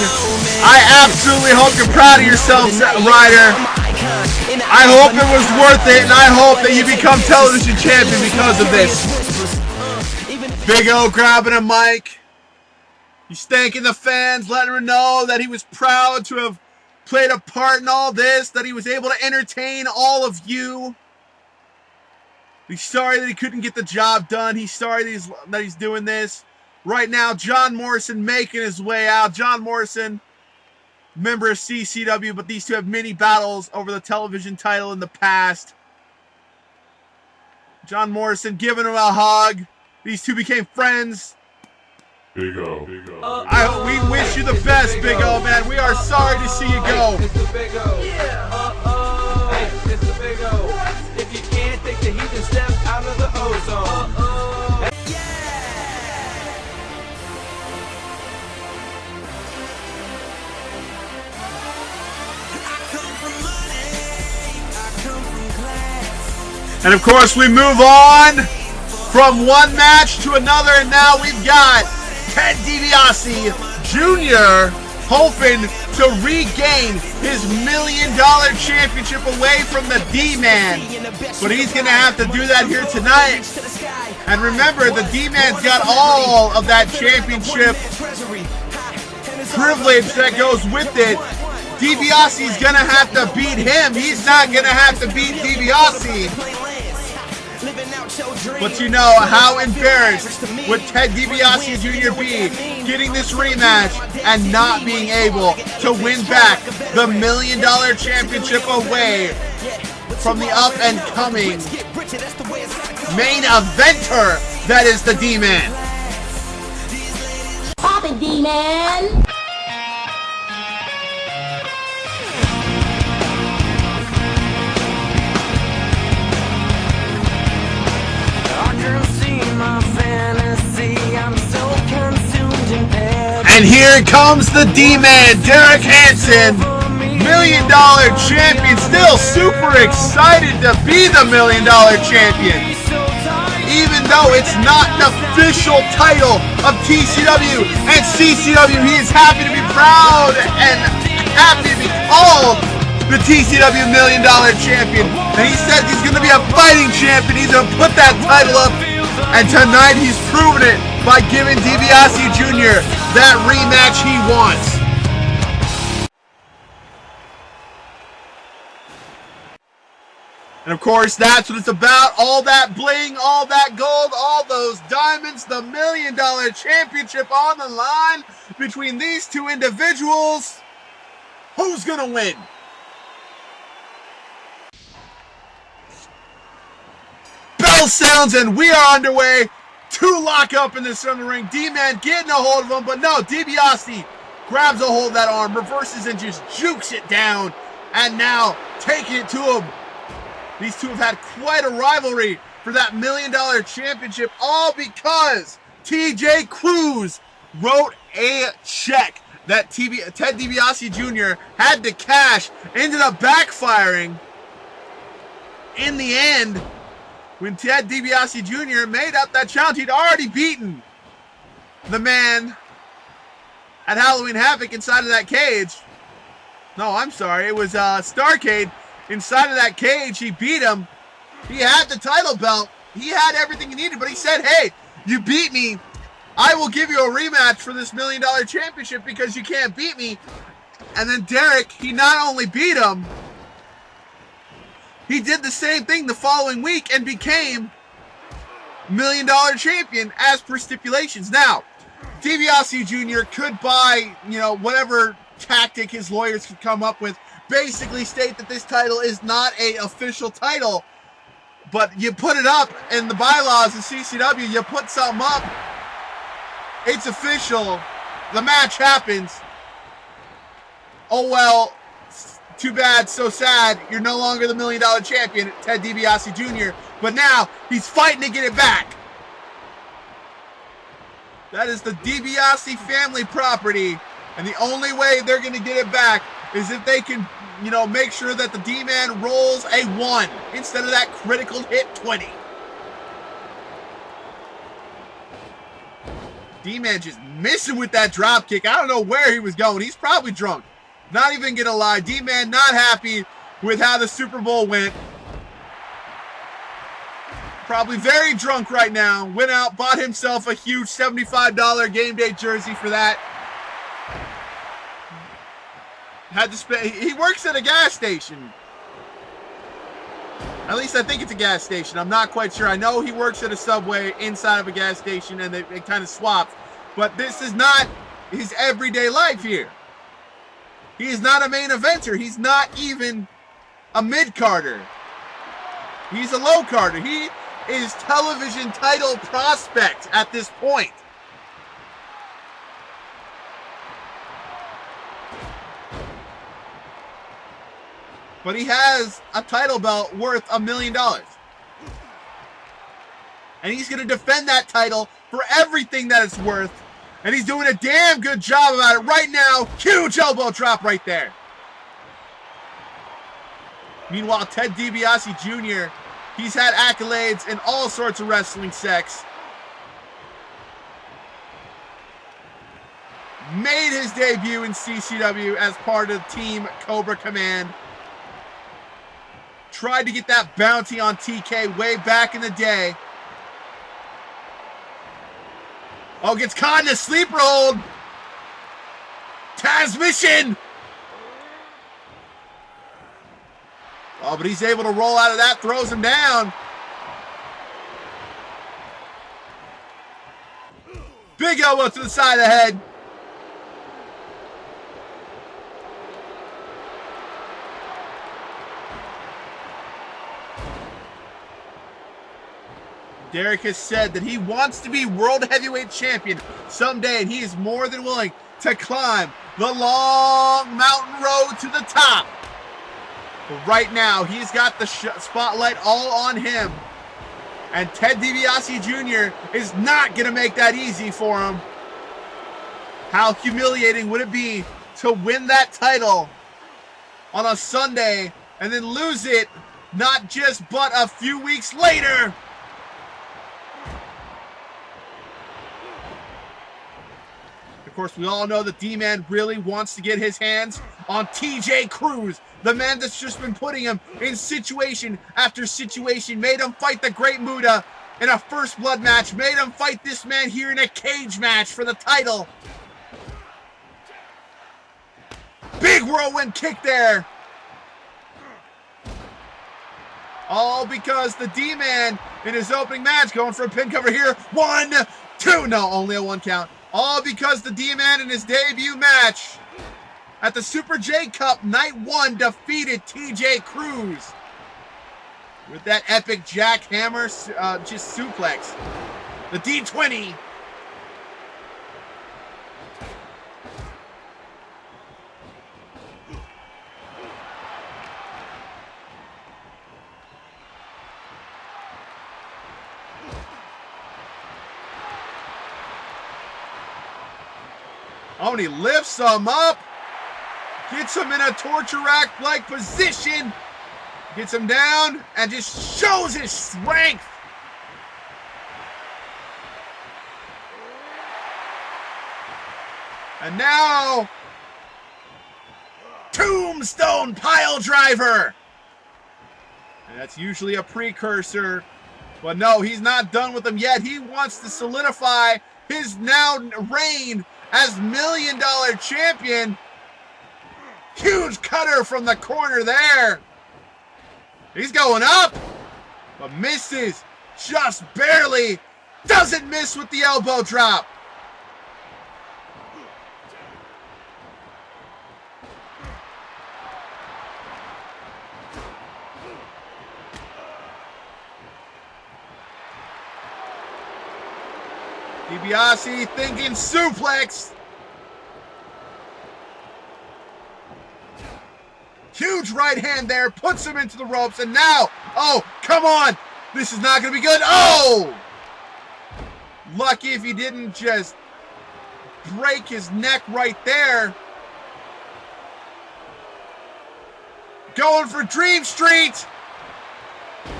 I absolutely hope you're proud of yourself, Ryder. I hope it was worth it, and I hope that you become television champion because of this. Big O grabbing a mic. He's thanking the fans, letting them know that he was proud to have played a part in all this, that he was able to entertain all of you. He's sorry that he couldn't get the job done. He's sorry that he's doing this. Right now, John Morrison making his way out. John Morrison, member of C.C.W, but these two have many battles over the television title in the past. John Morrison giving him a hug. These two became friends. Big O. We wish you the best, Big O, man. We are sorry to see you go. It's the Big O. Yeah. Hey, it's the Big O. If you can't take the heat, then step out of the ozone. And of course, we move on from one match to another, and now we've got Debiase Jr. hoping to regain his $1 million championship away from the D-Man. But he's going to have to do that here tonight. And remember, the D-Man's got all of that championship privilege that goes with it. Dibbiase's going to have to beat him. He's not going to have to beat Debiase. But you know, how embarrassed would Ted Dibiase Jr. be getting this rematch and not being able to win back the $1 million championship away from the up-and-coming main eventer that is the D-Man. Pop it, D-Man! And here comes the D-Man, Derek Hansen, $1 million champion, still super excited to be the $1 million champion. Even though it's not an official title of T.C.W. and C.C.W., he is happy to be proud and happy to be called the T.C.W. $1 million champion. And he says he's going to be a fighting champion. He's going to put that title up. And tonight he's proven it by giving Debiase Jr. that rematch he wants. And of course, that's what it's about. All that bling, all that gold, all those diamonds, the $1 million championship on the line between these two individuals. Who's going to win? Bell sounds and we are underway. Two lock up in the center ring. D-Man getting a hold of him, but no, Debiase grabs a hold of that arm, reverses and just jukes it down, and now taking it to him. These two have had quite a rivalry for that $1 million championship, all because T.J. Cruz wrote a check that Ted Dibiase Jr. had to cash, ended up backfiring in the end. When Ted Dibiase Jr. made up that challenge, he'd already beaten the man at Halloween Havoc inside of that cage. No, I'm sorry. It was Starrcade. Inside of that cage, he beat him. He had the title belt. He had everything he needed, but he said, hey, you beat me. I will give you a rematch for this $1 million championship because you can't beat me. And then Derek, he not only beat him, he did the same thing the following week and became $1 million champion as per stipulations. Now, Debiase Jr. could buy, whatever tactic his lawyers could come up with, basically state that this title is not an official title, but you put it up in the bylaws of C.C.W., you put something up, it's official, the match happens. Oh well, too bad, so sad, you're no longer the $1 million champion, Ted Dibiase Jr., but now he's fighting to get it back. That is the Debiase family property, and the only way they're going to get it back is if they can, make sure that the D-Man rolls a 1 instead of that critical hit 20. D-Man just missing with that drop kick. I don't know where he was going. He's probably drunk. Not even gonna lie, D-Man not happy with how the Super Bowl went. Probably very drunk right now. Went out, bought himself a huge $75 game day jersey for that. Had to spend. He works at a gas station. At least I think it's a gas station. I'm not quite sure. I know he works at a Subway inside of a gas station, and they kind of swap. But this is not his everyday life here. He is not a main eventer. He's not even a mid-carder. He's a low-carder. He is television title prospect at this point. But he has a title belt worth $1 million. And he's going to defend that title for everything that it's worth. And he's doing a damn good job about it right now. Huge elbow drop right there. Meanwhile, Ted Dibiase Jr., he's had accolades in all sorts of wrestling sects. made his debut in C.C.W. as part of Team Cobra Command. Tried to get that bounty on TK way back in the day. Oh, gets caught in a sleeper hold. Transmission. Oh, but he's able to roll out of that, throws him down. Big elbow to the side of the head. Derek has said that he wants to be World Heavyweight Champion someday, and he is more than willing to climb the long mountain road to the top. But right now, he's got the spotlight all on him. And Ted Debiase Jr. is not going to make that easy for him. How humiliating would it be to win that title on a Sunday and then lose it not just but a few weeks later? Of course, we all know that D-Man really wants to get his hands on TJ Cruz, the man that's just been putting him in situation after situation, made him fight the Great Muta in a first blood match, made him fight this man here in a cage match for the title. Big whirlwind kick there. All because the D-Man in his opening match going for a pin cover here. 1, 2, no, only a 1 count. All because the D-Man in his debut match at the Super J Cup Night 1 defeated TJ Cruz with that epic jackhammer just suplex. The D20. Oh, and he lifts him up. Gets him in a torture rack-like position. Gets him down and just shows his strength. And now, Tombstone Pile Driver. And that's usually a precursor. But no, he's not done with him yet. He wants to solidify his now reign as $1 Million Champion. Huge cutter from the corner there. He's going up, but misses just barely. Doesn't miss with the elbow drop. Debiase thinking suplex. Huge right hand there, puts him into the ropes, and now, oh, come on. This is not going to be good. Oh! Lucky if he didn't just break his neck right there. Going for Dream Street.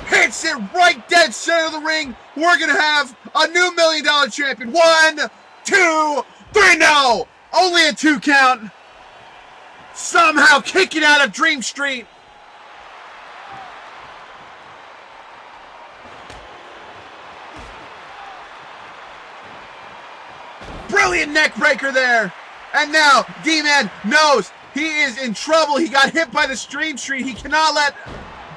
Hits it right dead center of the ring. We're going to have a new $1 Million Champion. 1, 2, 3, no! Only a 2 count. Somehow kicking out of Dream Street. Brilliant neck breaker there. And now D-Man knows he is in trouble. He got hit by the Dream Street. He cannot let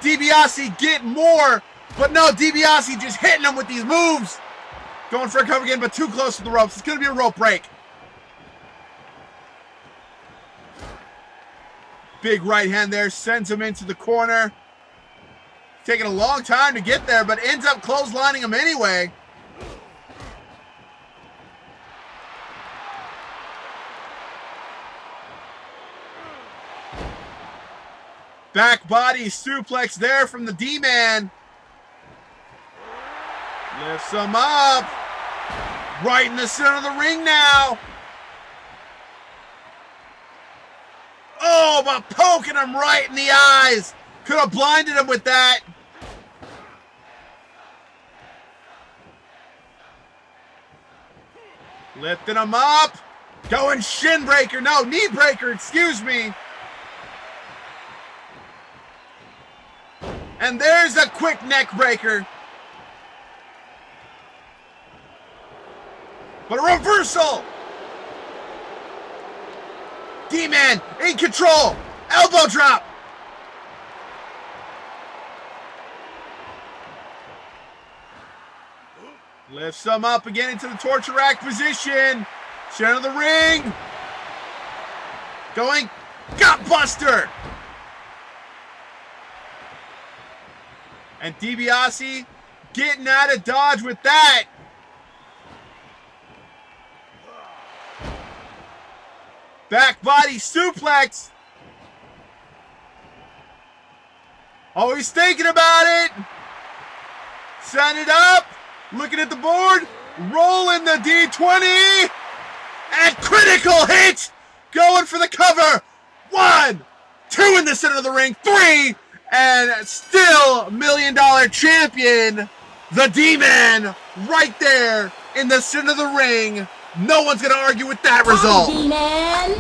Debiase get more. But no, Debiase just hitting him with these moves. Going for a cover again, but too close to the ropes. It's going to be a rope break. Big right hand there, sends him into the corner. Taking a long time to get there, but ends up clotheslining him anyway. Back body suplex there from the D-Man. Lifts him up. Right in the center of the ring now. Oh, but poking him right in the eyes. Could have blinded him with that. Lifting him up. Going shin breaker. No, knee breaker. Excuse me. And there's a quick neck breaker. But a reversal. D-Man in control. Elbow drop. Lifts him up again into the torture rack position. Center of the ring. Going gut buster. And Debiase getting out of dodge with that. Back body suplex. Oh, he's thinking about it. Set it up. Looking at the board. Rolling the D20. And critical hit. Going for the cover. 1, 2 in the center of the ring. 3. And still $1 million champion. The D-Man right there in the center of the ring. No one's going to argue with that result. D-Man.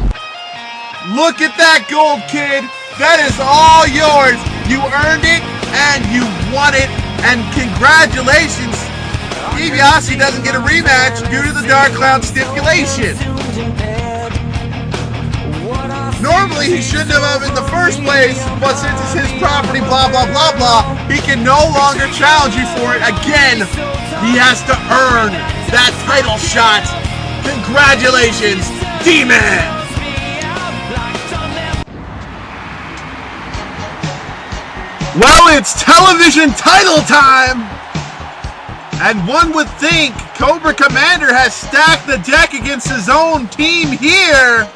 Look at that gold, kid. That is all yours. You earned it and you won it. And congratulations. Debiase doesn't get a rematch due to the Dark Cloud stipulation. Normally he shouldn't have in the first place, but since it's his property, blah, blah, blah, blah, he can no longer challenge you for it. Again, he has to earn that title shot. Congratulations, D-Man! Well, it's television title time! And one would think Cobra Commander has stacked the deck against his own team here.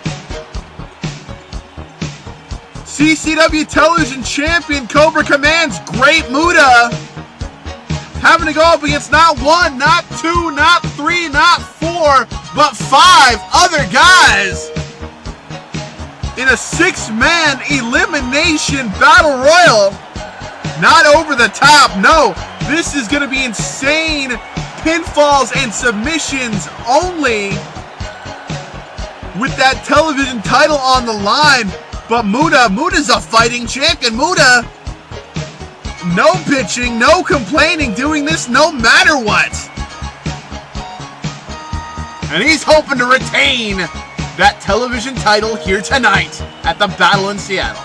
C.C.W. Television Champion Cobra Command's Great Muta having to go up against not 1, not 2, not 3, not 4, but 5 other guys in a 6-man elimination battle royal. Not over the top, no. This is going to be insane pinfalls and submissions only with that television title on the line. But Muta's a fighting champion. Muta, no bitching, no complaining, doing this no matter what. And he's hoping to retain that television title here tonight at the Battle in Seattle.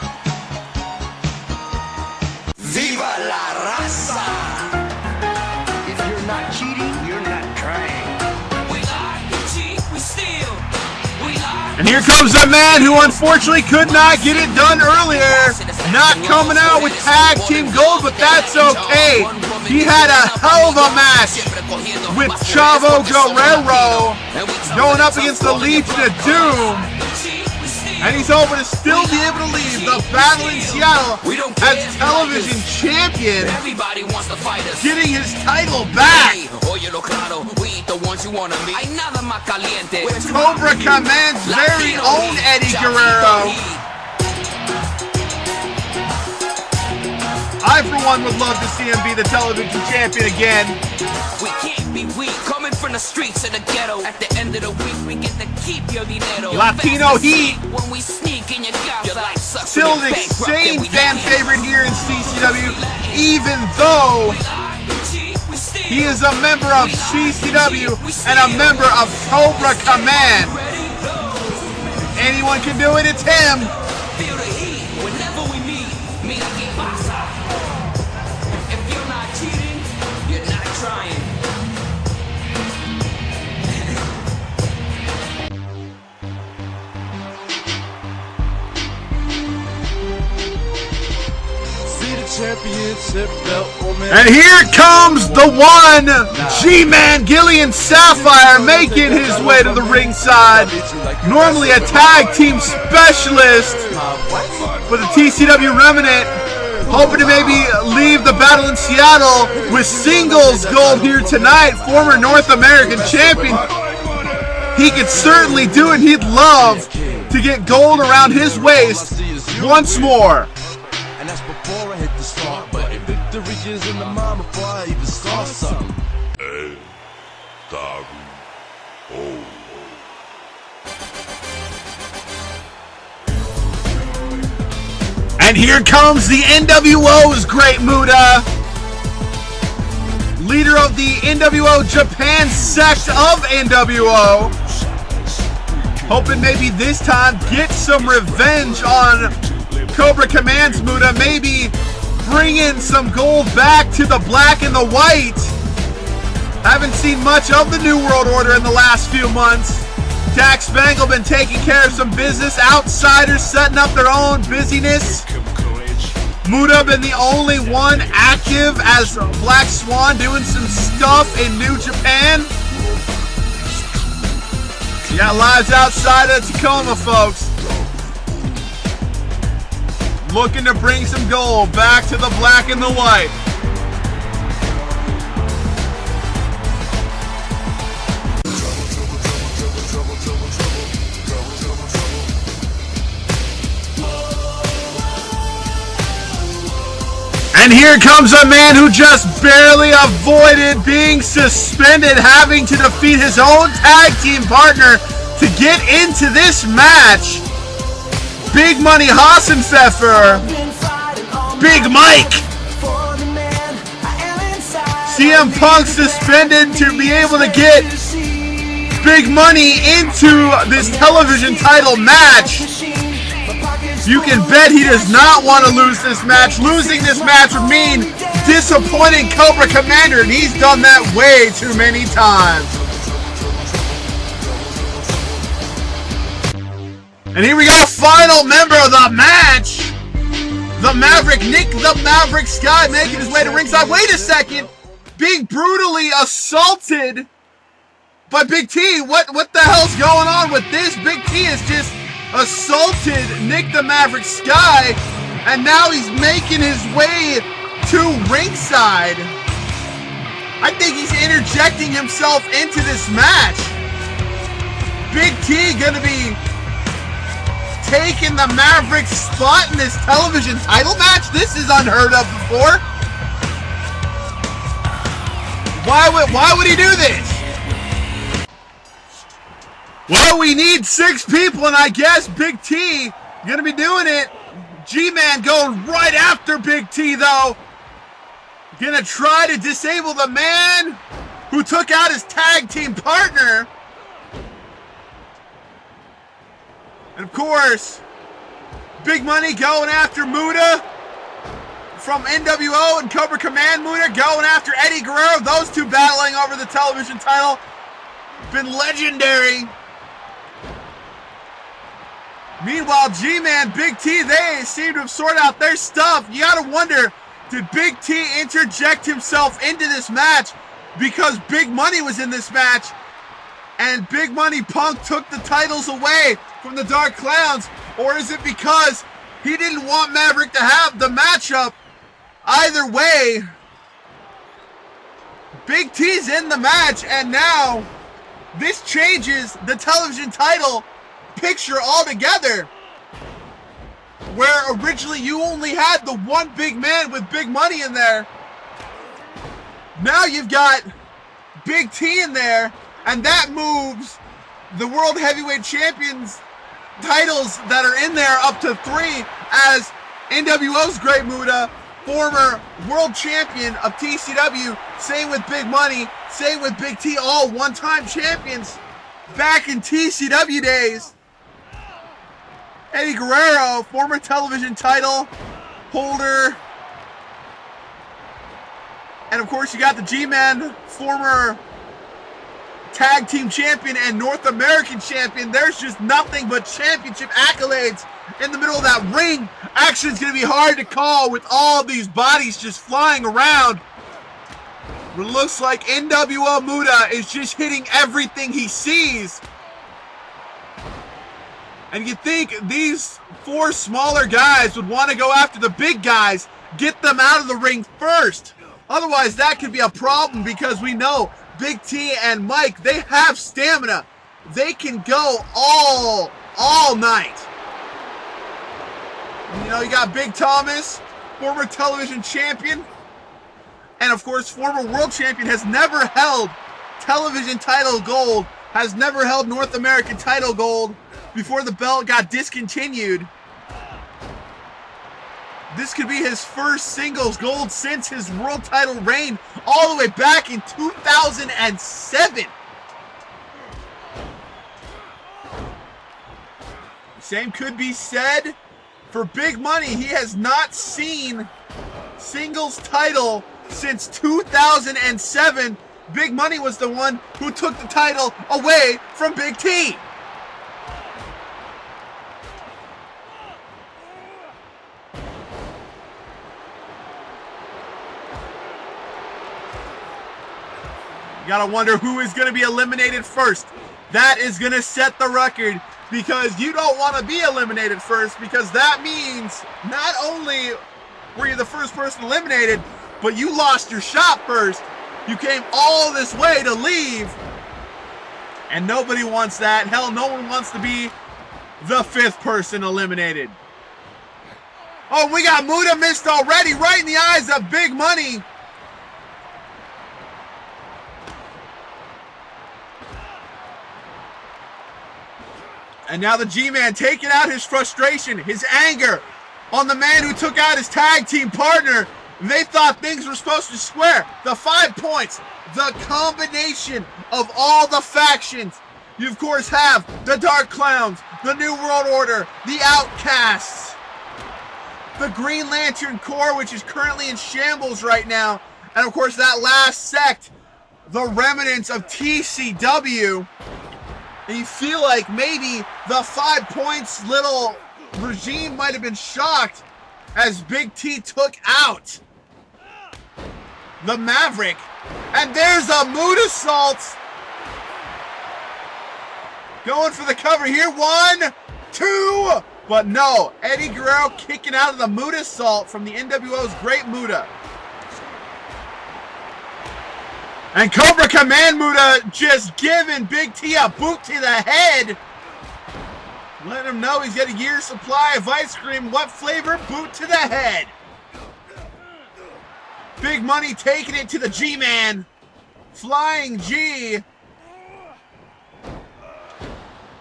Viva la raza! If you're not cheating, you're not trying. We lie, we cheat, we steal. We lie. And here comes the man who unfortunately could not get it done earlier. Not coming out with tag team gold, but that's okay. He had a hell of a match with Chavo Guerrero going up against the Legion of Doom. And he's hoping to still be able to leave the Battle in Seattle as television champion, getting his title back. Cobra Command's very own Eddie Guerrero. I, for one, would love to see him be the television champion again. We can't be weak, coming from the streets of the ghetto. At the end of the week, we get to keep your dinero. Latino Heat. When we sneak in your casa. Still an insane fan favorite here in C.C.W, even though he is a member of C.C.W and a member of Cobra Command. If anyone can do it, it's him. Feel the heat whenever we meet. Mira que pasa. If you're not cheating, you're not trying. And here comes the one, G-Man Gillian Sapphire making his way to the ringside. Normally a tag team specialist with a T.C.W. remnant, hoping to maybe leave the Battle in Seattle with singles gold here tonight. Former North American champion. He could certainly do it. He'd love to get gold around his waist once more. And that's before I hit the start button. Victory is in the mind before I even start something. El Tagu. Oh. And here comes the NWO's Great Muta, leader of the NWO Japan sect of NWO. Hoping maybe this time get some revenge on Cobra Command's Muta. Maybe bring in some gold back to the black and the white. Haven't seen much of the New World Order in the last few months. Dak Spangle been taking care of some business. Outsiders setting up their own busyness. Muta been the only one active as Black Swan doing some stuff in New Japan. You got lives outside of Tacoma, folks. Looking to bring some gold back to the black and the white. And here comes a man who just barely avoided being suspended, having to defeat his own tag team partner to get into this match. Big Money Hassenpfeffer, Big Mike. CM Punk suspended to be able to get Big Money into this television title match. You can bet he does not want to lose this match. Losing this match would mean disappointing Cobra Commander, and he's done that way too many times. And here we go, final member of the match. The Maverick, Nick the Maverick Sky, making his way to ringside. Wait a second. Being brutally assaulted by Big T. What the hell's going on with this? Big T is just assaulted Nick the Maverick Sky, and now he's making his way to ringside. I think he's interjecting himself into this match. Big T gonna be taking the Maverick's spot in this television title match? This is unheard of before. Why would he do this? Well, we need 6 people, and I guess Big T gonna be doing it. G-Man going right after Big T, though. Gonna try to disable the man who took out his tag team partner. And of course, Big Money going after Muta from NWO, and Cobra Command Muta going after Eddie Guerrero. Those two battling over the television title. Been legendary. Meanwhile, G-Man, Big T, they seem to have sorted out their stuff. You gotta wonder, did Big T interject himself into this match because Big Money was in this match and Big Money Punk took the titles away from the Dark Clowns? Or is it because he didn't want Maverick to have the matchup? Either way, Big T's in the match, and now this changes the television title picture altogether, where originally you only had the one big man with Big Money in there. Now you've got Big T in there, and that moves the World Heavyweight Champions titles that are in there up to 3, as NWO's Great Muta, former World Champion of T.C.W, same with Big Money, same with Big T, all one-time champions back in T.C.W days. Eddie Guerrero, former television title holder. And of course you got the G-Man, former tag team champion and North American champion. There's just nothing but championship accolades in the middle of that ring. Action's going to be hard to call with all these bodies just flying around. It looks like NWO Muta is just hitting everything he sees. And you think these 4 smaller guys would want to go after the big guys, get them out of the ring first. Otherwise, that could be a problem, because we know Big T and Mike, they have stamina. They can go all night. You know, you got Big Thomas, former television champion, and of course, former world champion, has never held television title gold, has never held North American title gold before the belt got discontinued. This could be his first singles gold since his world title reign all the way back in 2007. Same could be said for Big Money. He has not seen singles title since 2007. Big Money was the one who took the title away from Big T. You gotta wonder who is gonna be eliminated first. That is gonna set the record, because you don't want to be eliminated first, because that means not only were you the first person eliminated, but you lost your shot first. You came all this way to leave, and nobody wants that. Hell, no one wants to be the 5th person eliminated. Oh, we got Muta missed already, right in the eyes of Big Money. And now the G-Man taking out his frustration, his anger on the man who took out his tag team partner. They thought things were supposed to square. The 5 points, the combination of all the factions. You, of course, have the Dark Clowns, the New World Order, the Outcasts, the Green Lantern Corps, which is currently in shambles right now, and, of course, that last sect, the remnants of T.C.W., and you feel like maybe the 5 points little regime might have been shocked as Big T took out the Maverick. And there's a mood assault. Going for the cover here. 1, 2. But no, Eddie Guerrero kicking out of the mood assault from the NWO's Great Muta. And Cobra Command Muta just giving Big T a boot to the head. Letting him know he's got a year's supply of ice cream. What flavor? Boot to the head. Big Money taking it to the G-Man. Flying G.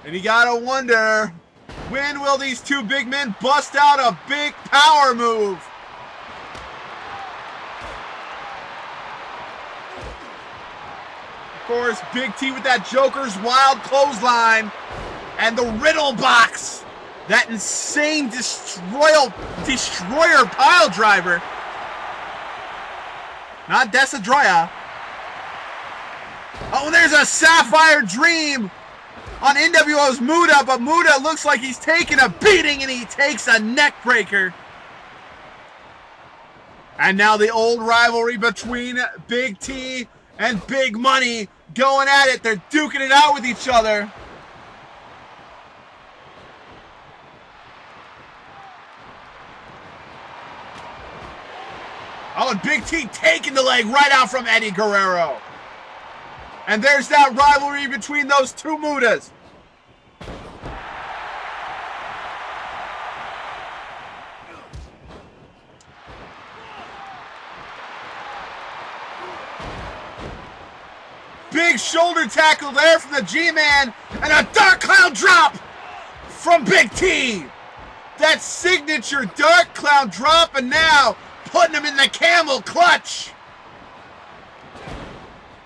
And you gotta wonder, when will these two big men bust out a big power move? Of course, Big T with that Joker's wild clothesline. And the Riddle Box. That insane destroyer pile driver. Not Desadroya. Oh, there's a Sapphire Dream on NWO's Muta, but Muta looks like he's taking a beating, and he takes a neck breaker. And now the old rivalry between Big T and Big Money going at it. They're duking it out with each other. Oh, and Big T taking the leg right out from Eddie Guerrero. And there's that rivalry between those two Mutas. Big shoulder tackle there from the G-Man. And a Dark Clown drop from Big T. That signature Dark Clown drop, and now putting him in the camel clutch.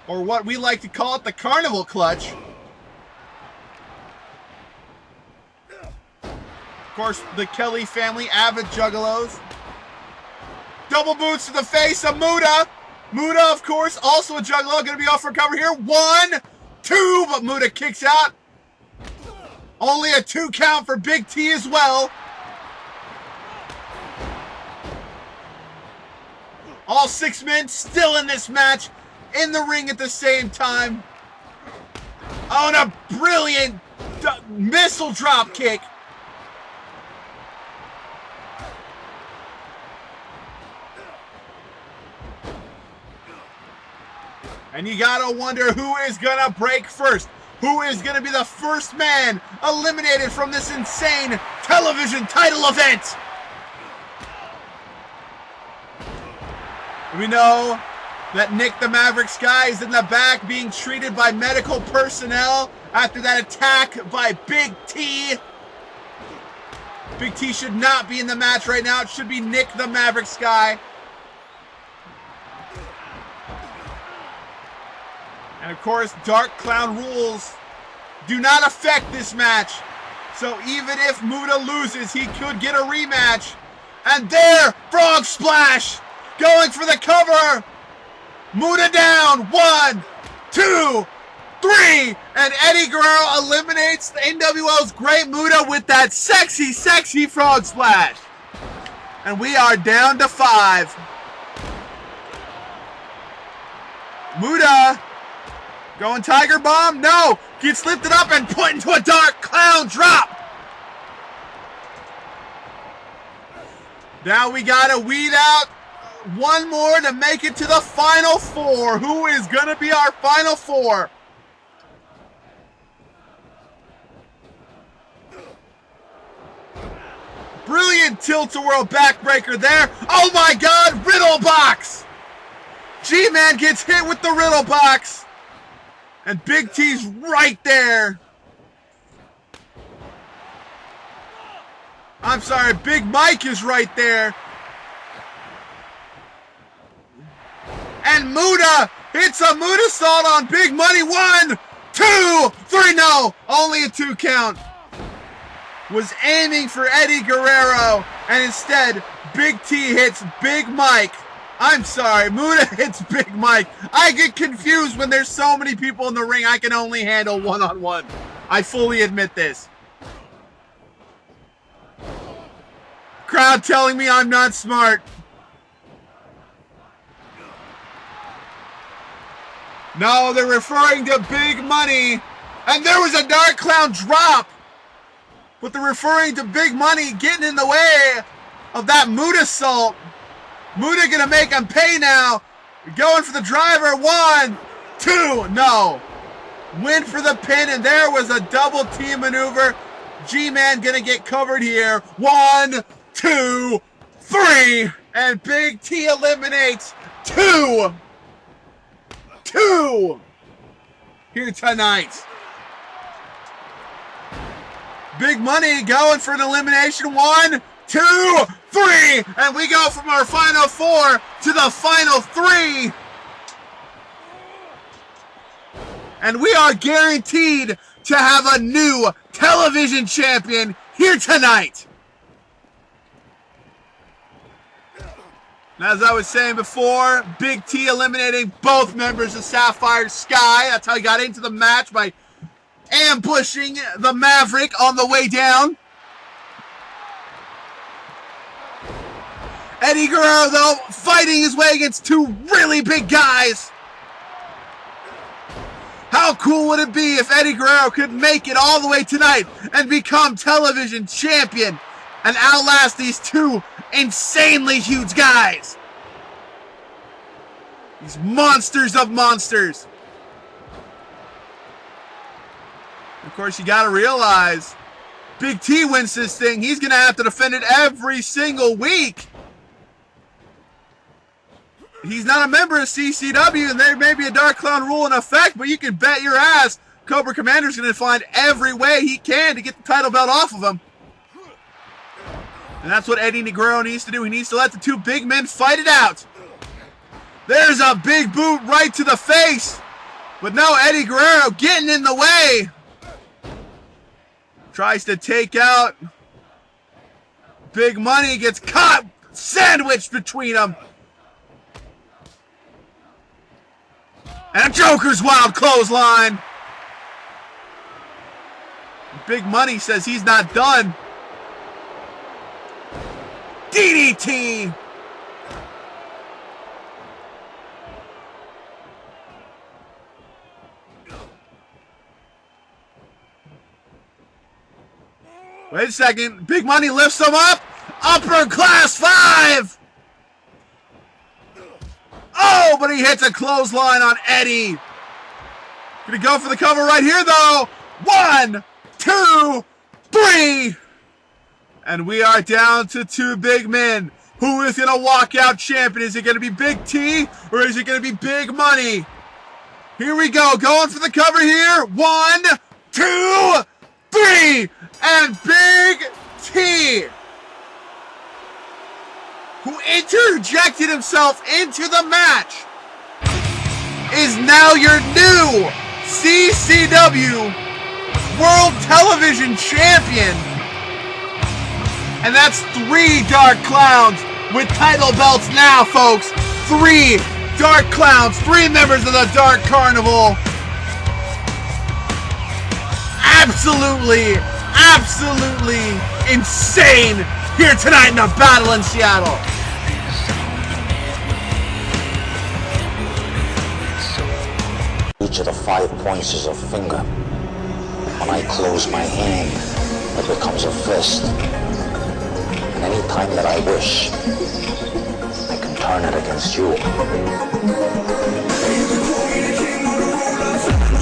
Or what we like to call it, the carnival clutch. Of course, the Kelly family, avid juggalos. Double boots to the face of Muta. Muta, of course, also a juggalo, going to be off for cover here. 1, 2, but Muta kicks out. Only a 2 count for Big T as well. All 6 men still in this match, in the ring at the same time. Oh, and a brilliant missile drop kick. And you gotta wonder who is gonna break first. Who is gonna be the first man eliminated from this insane television title event? We know that Nick the Maverick Sky is in the back being treated by medical personnel after that attack by Big T. Big T should not be in the match right now. It should be Nick the Maverick Sky. And of course, Dark Clown rules do not affect this match. So even if Muta loses, he could get a rematch. And there, Frog Splash, going for the cover. Muta down, 1, 2, 3. And Eddie Guerrero eliminates the NWO's Great Muta with that sexy, sexy Frog Splash. And we are down to 5. Muta going Tiger Bomb. No, gets lifted up and put into a Dark Clown drop. Now we gotta weed out one more to make it to the final 4. Who is gonna be our final 4? Brilliant tilt-a-whirl backbreaker there. Oh my God, Riddle Box. G-Man gets hit with the Riddle Box. And Big T's right there. I'm sorry, Big Mike is right there. And Muta hits a Muta Salt on Big Money. 1, 2, 3. No, only a 2 count. Was aiming for Eddie Guerrero, and instead, Big T hits Big Mike. I'm sorry, Muta hits Big Mike. I get confused when there's so many people in the ring. I can only handle one-on-one. I fully admit this. Crowd telling me I'm not smart. No, they're referring to Big Money. And there was a Dark Clown drop. But they're referring to Big Money getting in the way of that Muta Salt. Muta gonna make him pay now. Going for the driver. 1, 2. No. Went for the pin, and there was a double team maneuver. G-Man gonna get covered here. 1, 2, 3. And Big T eliminates 2 here tonight. Big Money going for an elimination. 1, 2, 3. And we go from our final 4 to the final 3. And we are guaranteed to have a new television champion here tonight. And as I was saying before, Big T eliminating both members of Sapphire Sky. That's how he got into the match, by ambushing the Maverick on the way down. Eddie Guerrero, though, fighting his way against 2 really big guys. How cool would it be if Eddie Guerrero could make it all the way tonight and become television champion and outlast these 2 insanely huge guys? These monsters of monsters. Of course, you got to realize, Big T wins this thing. He's going to have to defend it every single week. He's not a member of C.C.W, and there may be a Dark Clown rule in effect, but you can bet your ass Cobra Commander's going to find every way he can to get the title belt off of him. And that's what Eddie Guerrero needs to do. He needs to let the 2 big men fight it out. There's a big boot right to the face. But no, Eddie Guerrero getting in the way. Tries to take out Big Money, gets caught, sandwiched between them. And a Joker's wild clothesline. Big Money says he's not done. DDT. Wait a second. Big Money lifts him up. Upper class 5. Oh, but he hits a clothesline on Eddie. Gonna go for the cover right here, though. 1, 2, 3. And we are down to 2 big men. Who is gonna walk out champion? Is it gonna be Big T or is it gonna be Big Money? Here we go. Going for the cover here. 1, 2, 3. And Big T, who interjected himself into the match, is now your new C.C.W. World Television Champion. And that's 3 Dark Clowns with title belts now, folks. 3 Dark Clowns, 3 members of the Dark Carnival. Absolutely insane here tonight in a battle in Seattle. Each of the 5 points is a finger. When I close my hand, it becomes a fist. And any time that I wish, I can turn it against you.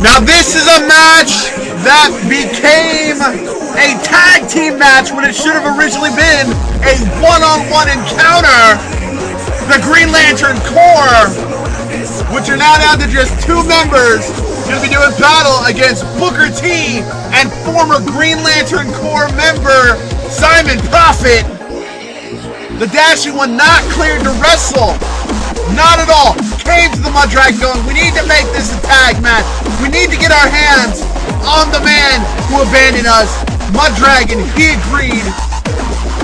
Now this is a match that became a tag team match when it should have originally been a one-on-one encounter. The Green Lantern Corps, which are now down to just 2 members, going to be doing battle against Booker T and former Green Lantern Corps member Simon Prophet. The Dashing One not cleared to wrestle. Not at all. Came to the Mud Dragon going, we need to make this a tag match. We need to get our hands on the man who abandoned us. Mud Dragon, he agreed.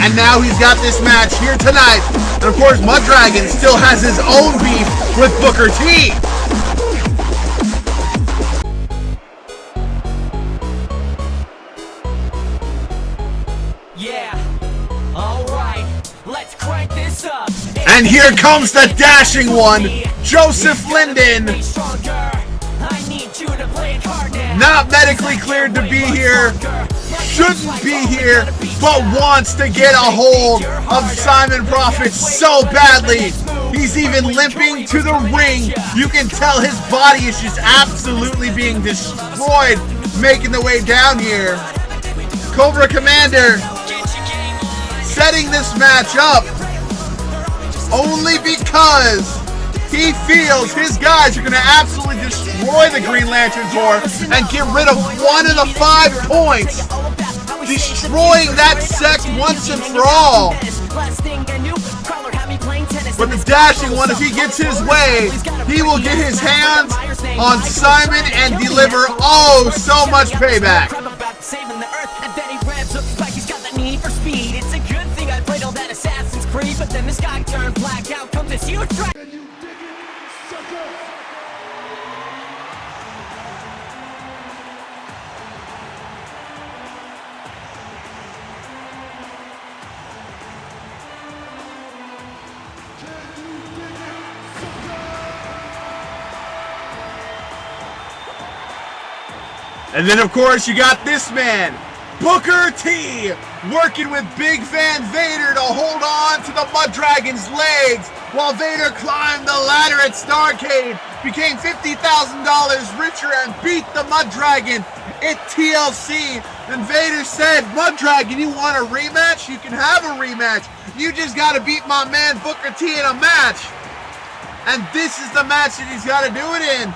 And now he's got this match here tonight. And of course, Mud Dragon still has his own beef with Booker T. Yeah, alright, let's crank this up. And here comes the Dashing One, Joseph Linden. Not medically cleared to be here, shouldn't be here, but wants to get a hold of Simon Prophet so badly. He's even limping to the ring. You can tell his body is just absolutely being destroyed, making the way down here. Cobra Commander setting this match up only because he feels his guys are going to absolutely destroy the Green Lantern Corps and get rid of 1 of the 5 points, destroying that sect once and for all. But the Dashing One, if he gets his way, he will get his hands on Simon and deliver oh so much payback. It's a good thing I played all that Assassin's Creed, but then the sky turned black. Out comes this huge track. And then, of course, you got this man, Booker T, working with Big Van Vader to hold on to the Mud Dragon's legs while Vader climbed the ladder at Starrcade, became $50,000 richer, and beat the Mud Dragon at TLC. And Vader said, Mud Dragon, you want a rematch? You can have a rematch. You just got to beat my man Booker T in a match. And this is the match that he's got to do it in.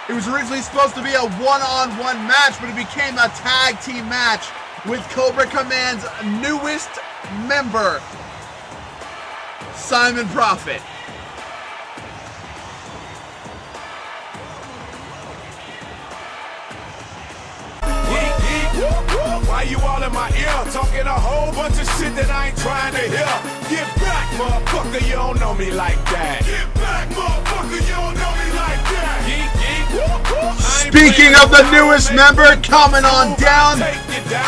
It was originally supposed to be a one-on-one match, but it became a tag team match with Cobra Command's newest member, Simon Prophet. Why you all in my ear? Talking a whole bunch of shit that I ain't trying to hear. Get back, motherfucker, you don't know me like that. Get back, motherfucker, you don't know me like that. Speaking of the newest member coming on down,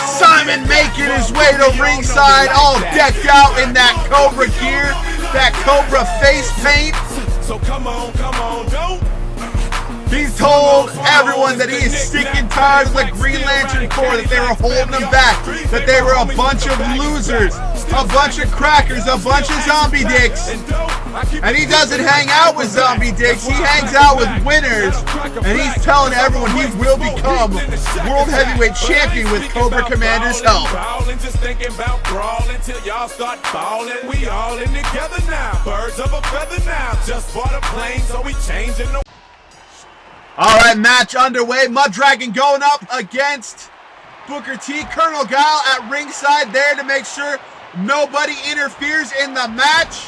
Simon making his way to ringside, all decked out in that Cobra gear, that Cobra face paint. So come on, don't. He's told everyone that he is sick and tired of the Green Lantern Corps, that they were holding him back, that they were a bunch of losers, a bunch of crackers, a bunch of zombie dicks. And he doesn't hang out with zombie dicks, he hangs out with winners. And he's telling everyone he will become World Heavyweight Champion with Cobra Commander's help. Just thinking about brawling till y'all start balling. We all in together now, birds of a feather now. Just bought a plane, so we changing the. Alright, match underway. Mud Dragon going up against Booker T, Colonel Guile at ringside there to make sure nobody interferes in the match.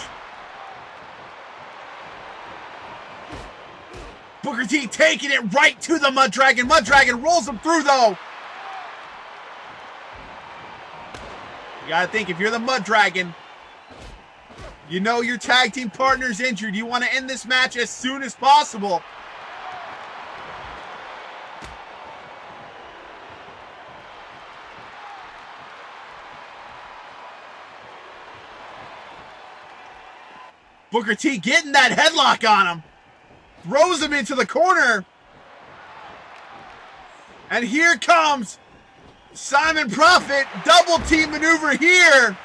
Booker T taking it right to the Mud Dragon. Mud Dragon rolls him through though. You gotta think, if you're the Mud Dragon, you know your tag team partner's injured. You want to end this match as soon as possible. Booker T getting that headlock on him. Throws him into the corner. And here comes Simon Prophet. Double team maneuver here.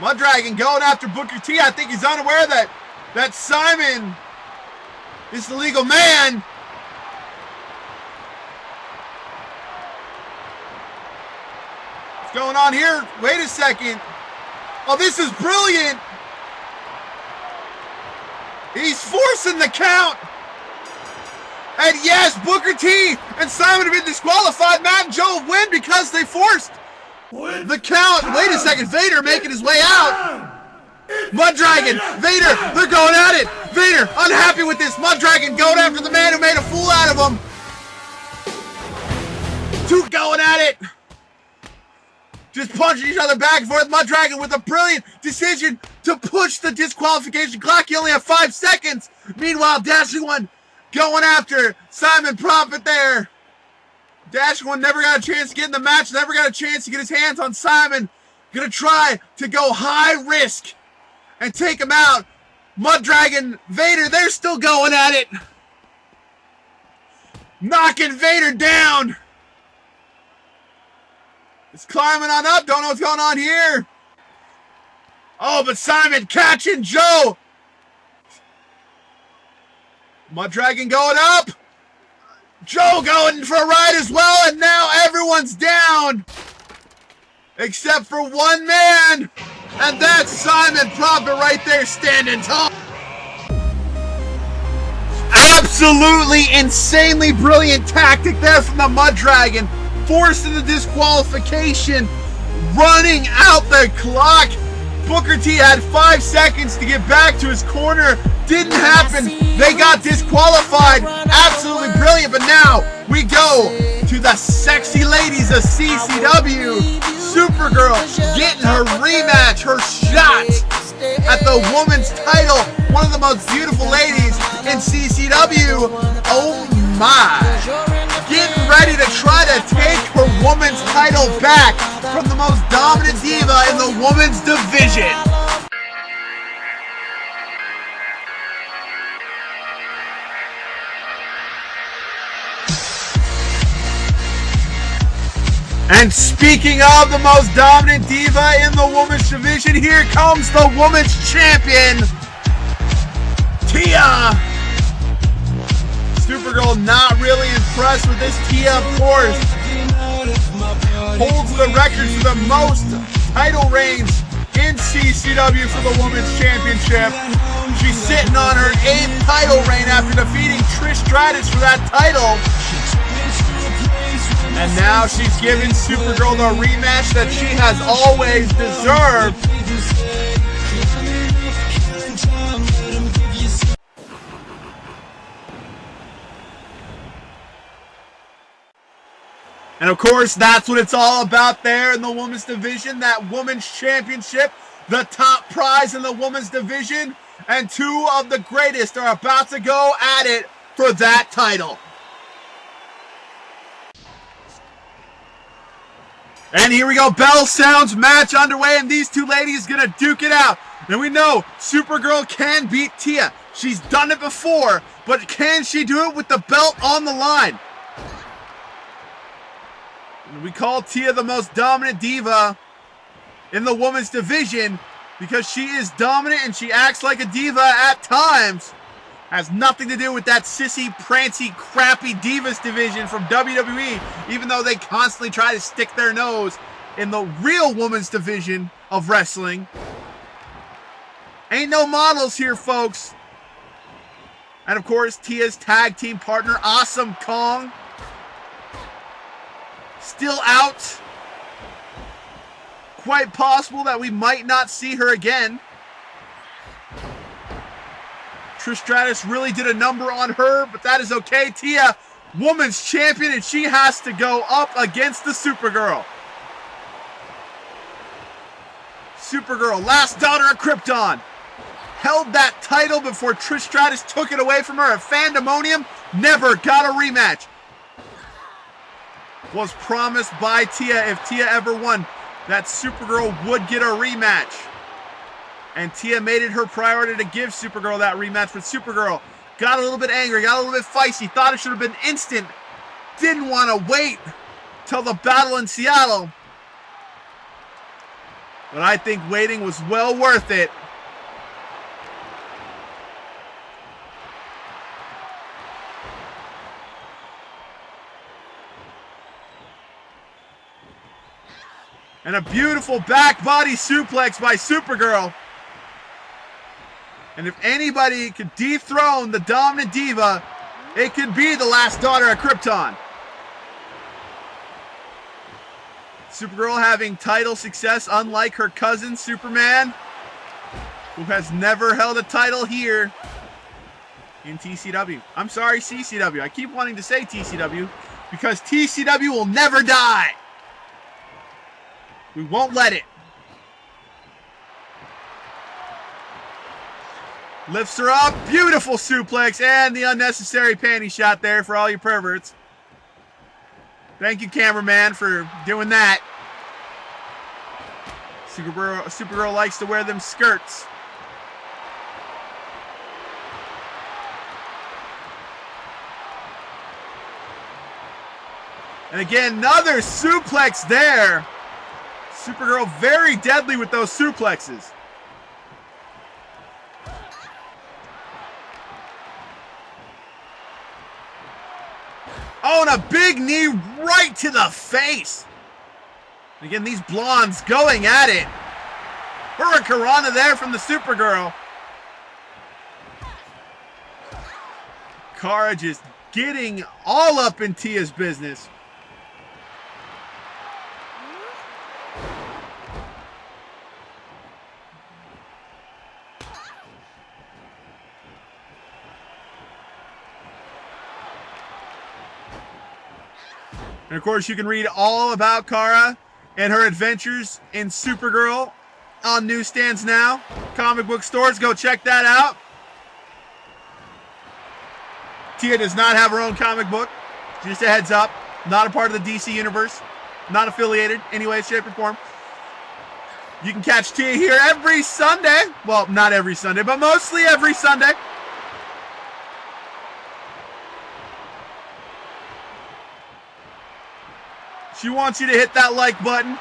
Mud Dragon going after Booker T. I think he's unaware that Simon is the legal man. What's going on here? Wait a second. Oh, this is brilliant. He's forcing the count. And yes, Booker T and Simon have been disqualified. Matt and Joe win because they forced the count. Wait a second. Vader making his way out. Mud Dragon, Vader, they're going at it. Vader, unhappy with this. Mud Dragon going after the man who made a fool out of him. Two going at it. Just punching each other back and forth. Mud Dragon with a brilliant decision to push the disqualification clock. You only have 5 seconds. Meanwhile, Dashing One going after Simon Prophet there. Dashing One never got a chance to get in the match. Never got a chance to get his hands on Simon. Gonna try to go high risk and take him out. Mud Dragon, Vader, they're still going at it. Knocking Vader down. It's climbing on up. Don't know what's going on here. Oh, but Simon catching Joe. Mud Dragon going up. Joe going for a ride as well. And now everyone's down. Except for one man. And that's Simon Prophet right there standing tall. Absolutely insanely brilliant tactic there from the Mud Dragon. Forcing the disqualification, running out the clock. Booker T had 5 seconds to get back to his corner. Didn't happen. They got disqualified. Absolutely brilliant. But now we go to the sexy ladies of C.C.W. Supergirl getting her rematch, her shot at the women's title. One of the most beautiful ladies in C.C.W. Oh my. Getting ready to try to take her woman's title back from the most dominant diva in the women's division. And speaking of the most dominant diva in the women's division, here comes the women's champion, Tia. Supergirl not really impressed with this. Tia, of course, holds the record for the most title reigns in C.C.W. for the Women's Championship. She's sitting on her 8th title reign after defeating Trish Stratus for that title. And now she's giving Supergirl the rematch that she has always deserved. And of course, that's what it's all about there in the women's division. That women's championship, the top prize in the women's division. And two of the greatest are about to go at it for that title. And here we go. Bell sounds, match underway, and these two ladies gonna duke it out. And we know Supergirl can beat Tia. She's done it before, but can she do it with the belt on the line? We call Tia the most dominant diva in the women's division because she is dominant and she acts like a diva at times. Has nothing to do with that sissy, prancy, crappy divas division from WWE, even though they constantly try to stick their nose in the real women's division of wrestling. Ain't no models here, folks. And of course, Tia's tag team partner, Awesome Kong, still out. Quite possible that we might not see her again. Trish Stratus really did a number on her, but that is okay. Tia, women's champion, and she has to go up against the Supergirl. Supergirl, last daughter of Krypton, held that title before Trish Stratus took it away from her at Fandemonium. Never got a rematch. Was promised by Tia if Tia ever won that Supergirl would get a rematch. And Tia made it her priority to give Supergirl that rematch, but Supergirl got a little bit angry, got a little bit feisty, thought it should have been instant, didn't want to wait till the battle in Seattle. But I think waiting was well worth it. And a beautiful back body suplex by Supergirl. And if anybody could dethrone the dominant diva, it could be the last daughter of Krypton. Supergirl having title success, unlike her cousin Superman, who has never held a title here in T.C.W. I'm sorry, C.C.W. I keep wanting to say T.C.W. because T.C.W. will never die. We won't let it. Lifts her up. Beautiful suplex and the unnecessary panty shot there for all you perverts. Thank you, cameraman, for doing that. Supergirl likes to wear them skirts. And again, another suplex there. Supergirl very deadly with those suplexes. Oh, and a big knee right to the face. Again, these blondes going at it. Hurricanrana there from the Supergirl. Kara just getting all up in Tia's business. And of course, you can read all about Kara and her adventures in Supergirl on newsstands now. Comic book stores, go check that out. Tia does not have her own comic book. Just a heads up. Not a part of the DC universe. Not affiliated any way, shape, or form. You can catch Tia here every Sunday. Well, not every Sunday, but mostly every Sunday. She wants you to hit that like button.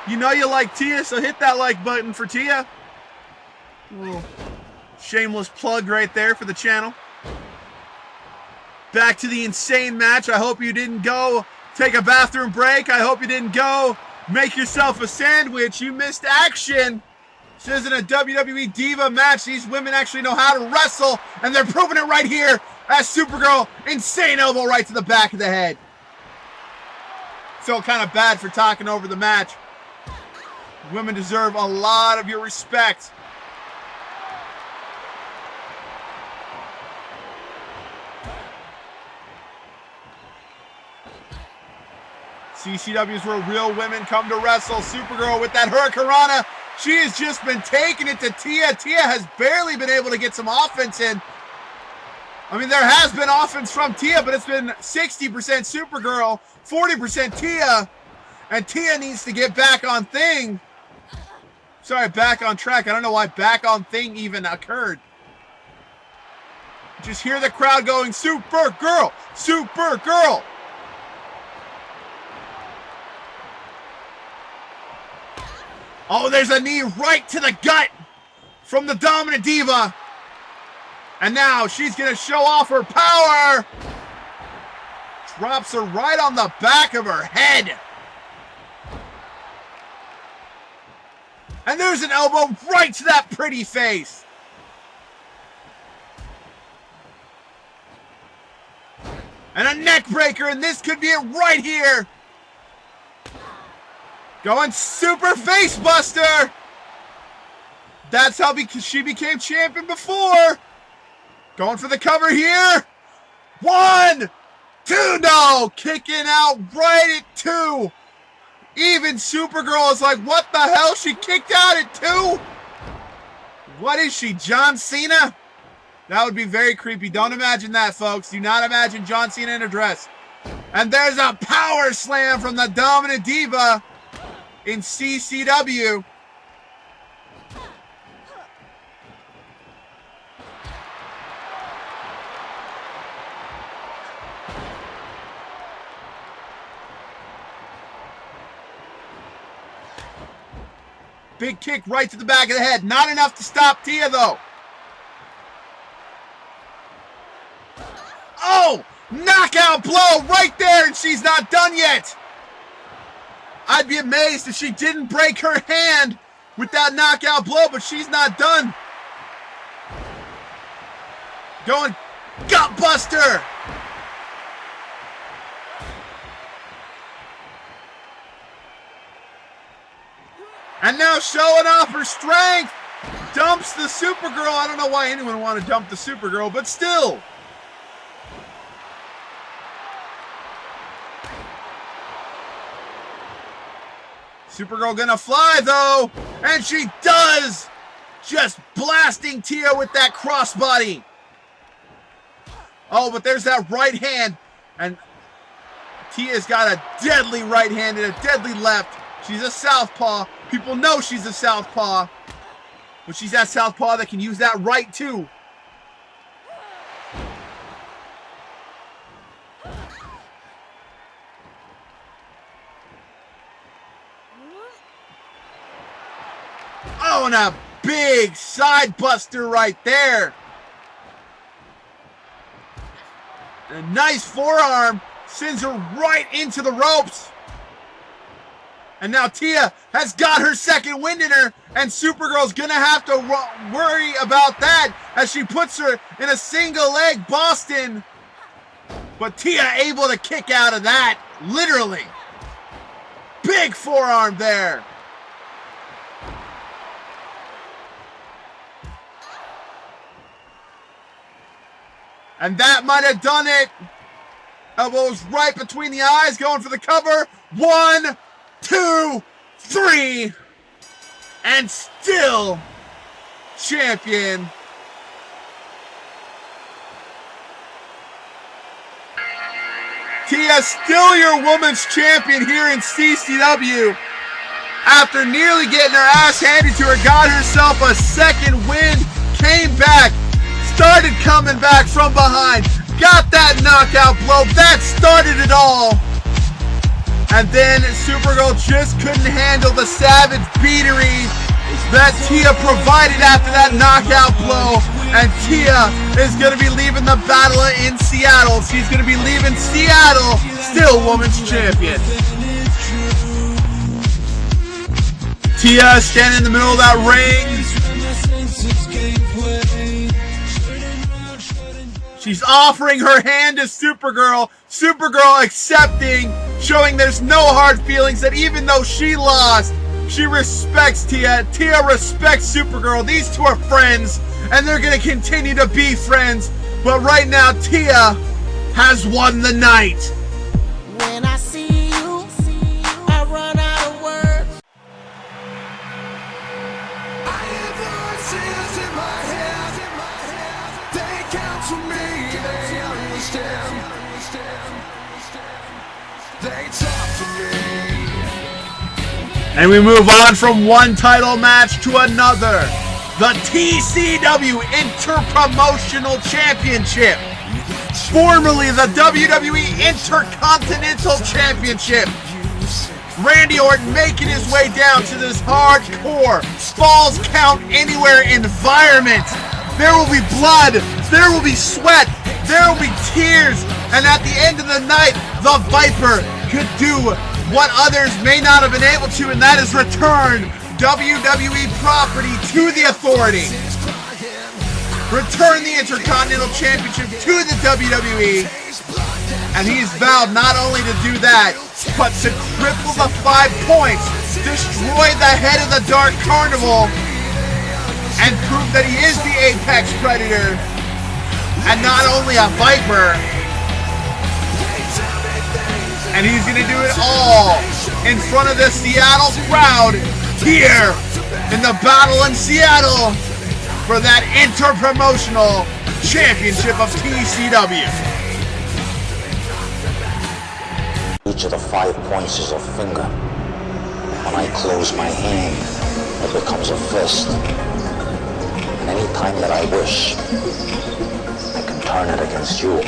You know you like Tia, so hit that like button for Tia. A little shameless plug right there for the channel. Back to the insane match. I hope you didn't go take a bathroom break. I hope you didn't go make yourself a sandwich. You missed action. This isn't a WWE Diva match. These women actually know how to wrestle, and they're proving it right here as Supergirl. Insane elbow right to the back of the head. Felt kind of bad for talking over the match. Women deserve a lot of your respect. C.C.W is where real women come to wrestle. Supergirl with that Hurricanrana. She has just been taking it to Tia. Tia has barely been able to get some offense in. I mean, there has been offense from Tia, but it's been 60% Supergirl, 40% Tia. And Tia needs to get back on thing. Sorry, back on track. I don't know why back on thing even occurred. Just hear the crowd going, Supergirl, Supergirl. Oh, there's a knee right to the gut from the dominant diva. And now she's going to show off her power. Drops her right on the back of her head. And there's an elbow right to that pretty face. And a neck breaker, and this could be it right here. Going super face buster. That's how she became champion before. Going for the cover here. 1, 2, no. Kicking out right at 2. Even Supergirl is like, what the hell? She kicked out at 2? What is she, John Cena? That would be very creepy. Don't imagine that, folks. Do not imagine John Cena in a dress. And there's a power slam from the dominant diva in C.C.W. Big kick right to the back of the head. Not enough to stop Tia, though. Oh! Knockout blow right there, and she's not done yet. I'd be amazed if she didn't break her hand with that knockout blow, but she's not done. Going gut buster. And now showing off her strength. Dumps the Supergirl. I don't know why anyone would want to dump the Supergirl, but still. Supergirl gonna fly though. And she does. Just blasting Tia with that crossbody. Oh, but there's that right hand. And Tia's got a deadly right hand and a deadly left. She's a southpaw. People know she's a southpaw. But she's that southpaw that can use that right too. Oh, and a big side buster right there. A nice forearm sends her right into the ropes. And now Tia has got her second wind in her, and Supergirl's gonna have to worry about that as she puts her in a single leg Boston. But Tia able to kick out of that, literally. Big forearm there. And that might have done it. Elbows right between the eyes, going for the cover. 1, 2, 3. And still champion. Tia still your women's champion here in C.C.W. After nearly getting her ass handed to her, got herself a second win, came back, started coming back from behind, got that knockout blow, that started it all. And then Supergirl just couldn't handle the savage beatery that Tia provided after that knockout blow. And Tia is going to be leaving the battle in Seattle. She's going to be leaving Seattle, still women's champion. Tia standing in the middle of that ring. She's offering her hand to Supergirl. Supergirl accepting, showing there's no hard feelings, that even though she lost, she respects Tia. Tia respects Supergirl. These two are friends, and they're going to continue to be friends. But right now, Tia has won the night. When I see you, I run out of words. I hear voices in my head. They counsel me, they understand. They talk to me. And we move on from one title match to another. The T.C.W. Interpromotional Championship. Formerly the WWE Intercontinental Championship. Randy Orton making his way down to this hardcore Falls Count Anywhere environment. There will be blood, there will be sweat, there will be tears, and at the end of the night, the Viper could do what others may not have been able to, and that is return WWE property to the Authority. return the Intercontinental Championship to the WWE. And he's vowed not only to do that, but to cripple the 5 points, destroy the head of the Dark Carnival, and prove that he is the Apex Predator, and not only a Viper. And he's going to do it all in front of the Seattle crowd here in the battle in Seattle for that Interpromotional Championship of T.C.W. Each of the 5 points is a finger. When I close my hand, it becomes a fist. And any time that I wish, I can turn it against you.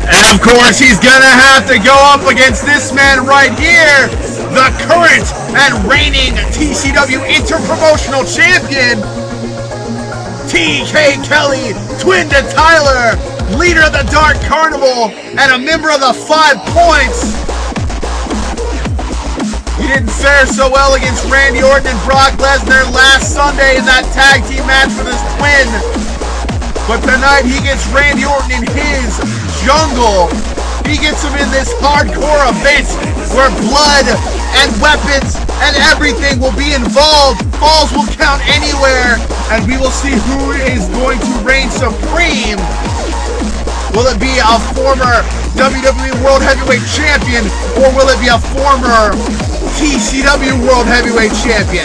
And of course, he's gonna have to go up against this man right here, the current and reigning T.C.W. Interpromotional Champion, T.K. Kelly, twin to Tyler, leader of the Dark Carnival, and a member of the 5 points. He didn't fare so well against Randy Orton and Brock Lesnar last Sunday in that tag team match with his twin. But tonight he gets Randy Orton in his jungle. He gets him in this hardcore event where blood and weapons and everything will be involved. Falls will count anywhere, and we will see who is going to reign supreme. Will it be a former WWE World Heavyweight Champion, or will it be a former T.C.W. World Heavyweight Champion?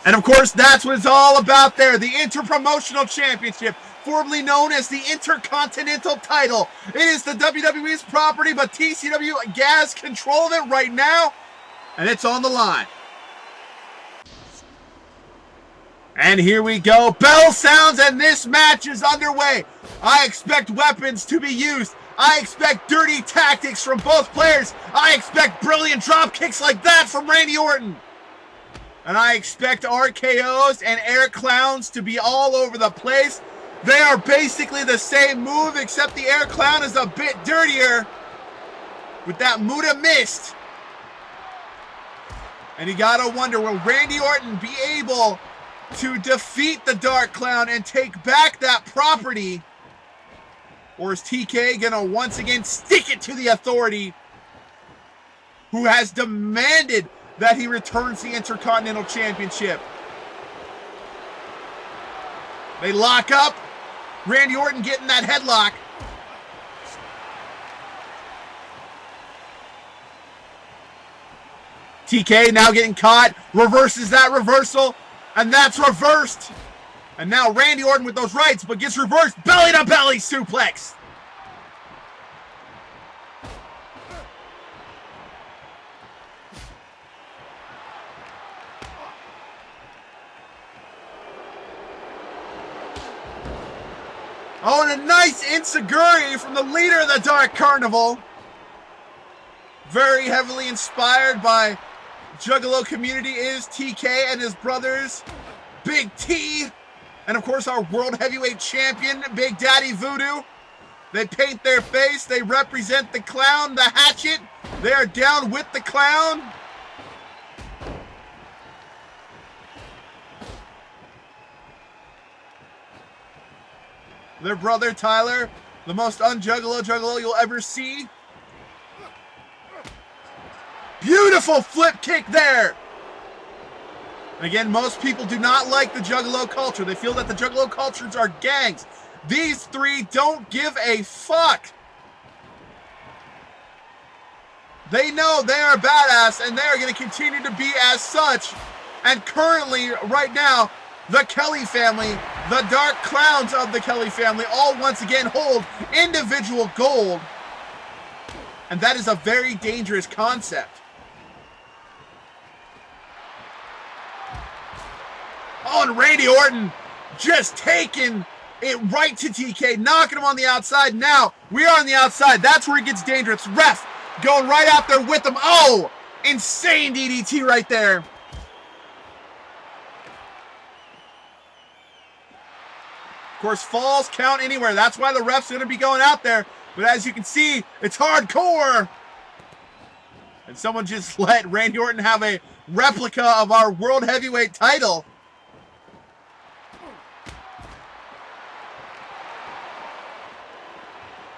And of course, that's what it's all about there. The Interpromotional Championship, formerly known as the Intercontinental title. It is the WWE's property, but T.C.W. has control of it right now, and it's on the line. And here we go. Bell sounds, and this match is underway. I expect weapons to be used. I expect dirty tactics from both players. I expect brilliant drop kicks like that from Randy Orton. And I expect RKOs and air clowns to be all over the place. They are basically the same move, except the air clown is a bit dirtier with that Muda Mist. And you gotta wonder, will Randy Orton be able to defeat the Dark Clown and take back that property? Or is TK gonna once again stick it to the Authority, who has demanded that he returns the Intercontinental Championship? They lock up. Randy Orton getting that headlock. TK now getting caught. Reverses that reversal. And that's reversed. And now Randy Orton with those rights, but gets reversed. Belly to belly suplex. Oh, and a nice enziguri from the leader of the Dark Carnival. Very heavily inspired by Juggalo community is TK and his brothers, Big T, and of course our World Heavyweight Champion, Big Daddy Voodoo. They paint their face, they represent the clown, the hatchet. They are down with the clown. Their brother Tyler, the most unjuggalo you'll ever see. Beautiful flip kick there. And again, most people do not like the Juggalo culture. They feel that the Juggalo cultures are gangs. These three don't give a fuck. They know they are badass, and they are going to continue to be as such. And currently, right now, the Kelly family, the Dark Clowns of the Kelly family, all once again hold individual gold. And that is a very dangerous concept. Oh, and Randy Orton just taking it right to TK, knocking him on the outside. Now, we are on the outside. That's where it gets dangerous. Ref going right out there with him. Oh, insane DDT right there. Of course, falls count anywhere. That's why the ref's going to be going out there. But as you can see, it's hardcore. And someone just let Randy Orton have a replica of our World Heavyweight title.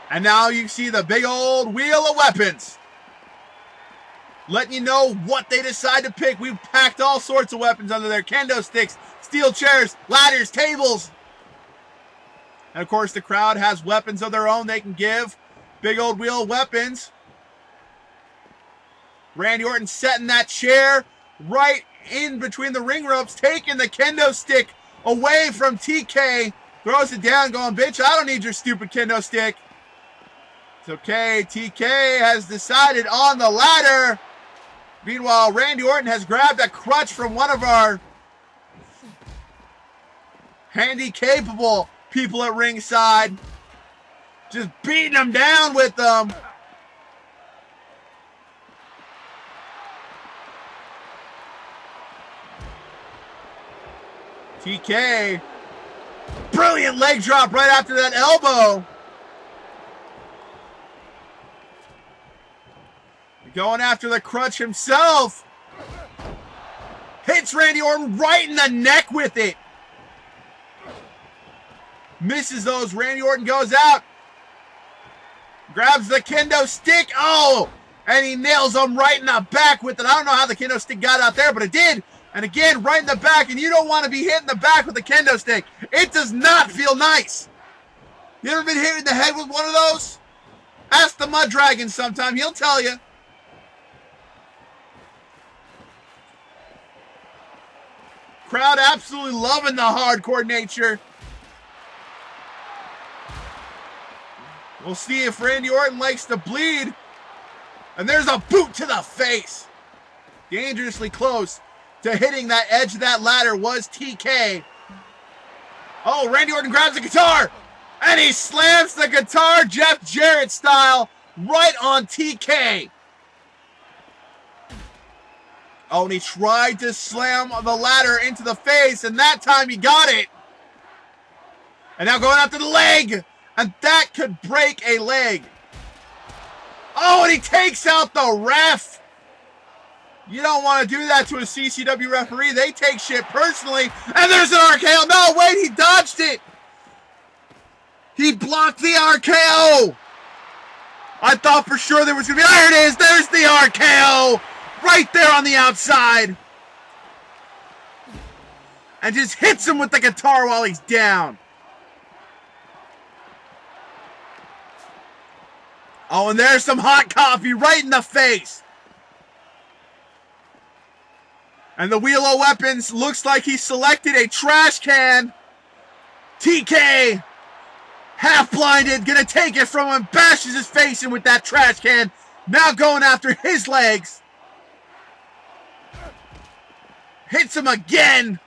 And now you see the big old wheel of weapons, letting you know what they decide to pick. We've packed all sorts of weapons under there. Kendo sticks, steel chairs, ladders, tables. And of course, the crowd has weapons of their own they can give. Big old wheel of weapons. Randy Orton setting that chair right in between the ring ropes, taking the kendo stick away from TK. Throws it down, going, bitch, I don't need your stupid kendo stick. It's okay, TK has decided on the ladder. Meanwhile, Randy Orton has grabbed a crutch from one of our handy-capable people at ringside. Just beating them down with them. TK. Brilliant leg drop right after that elbow. Going after the crutch himself. Hits Randy Orton right in the neck with it. Misses those. Randy Orton goes out. Grabs the kendo stick. Oh! And he nails him right in the back with it. I don't know how the kendo stick got out there, but it did. And again, right in the back. And you don't want to be hit in the back with a kendo stick. It does not feel nice. You ever been hit in the head with one of those? Ask the Mud Dragon sometime. He'll tell you. Crowd absolutely loving the hardcore nature. We'll see if Randy Orton likes to bleed. And there's a boot to the face. Dangerously close to hitting that edge of that ladder was TK. Oh, Randy Orton grabs the guitar. And he slams the guitar Jeff Jarrett style right on TK. Oh, and he tried to slam the ladder into the face, and that time he got it. And now going after the leg, and that could break a leg. Oh, and he takes out the ref. You don't want to do that to a C.C.W. referee. They take shit personally, and there's an RKO. No, wait, he dodged it. He blocked the RKO. I thought for sure there was going to be, there it is, there's the RKO. Right there on the outside. And just hits him with the guitar while he's down. Oh, and there's some hot coffee right in the face. And the wheel of weapons looks like he selected a trash can. TK, half blinded, gonna take it from him, bashes his face in with that trash can. Now going after his legs. Hits him again.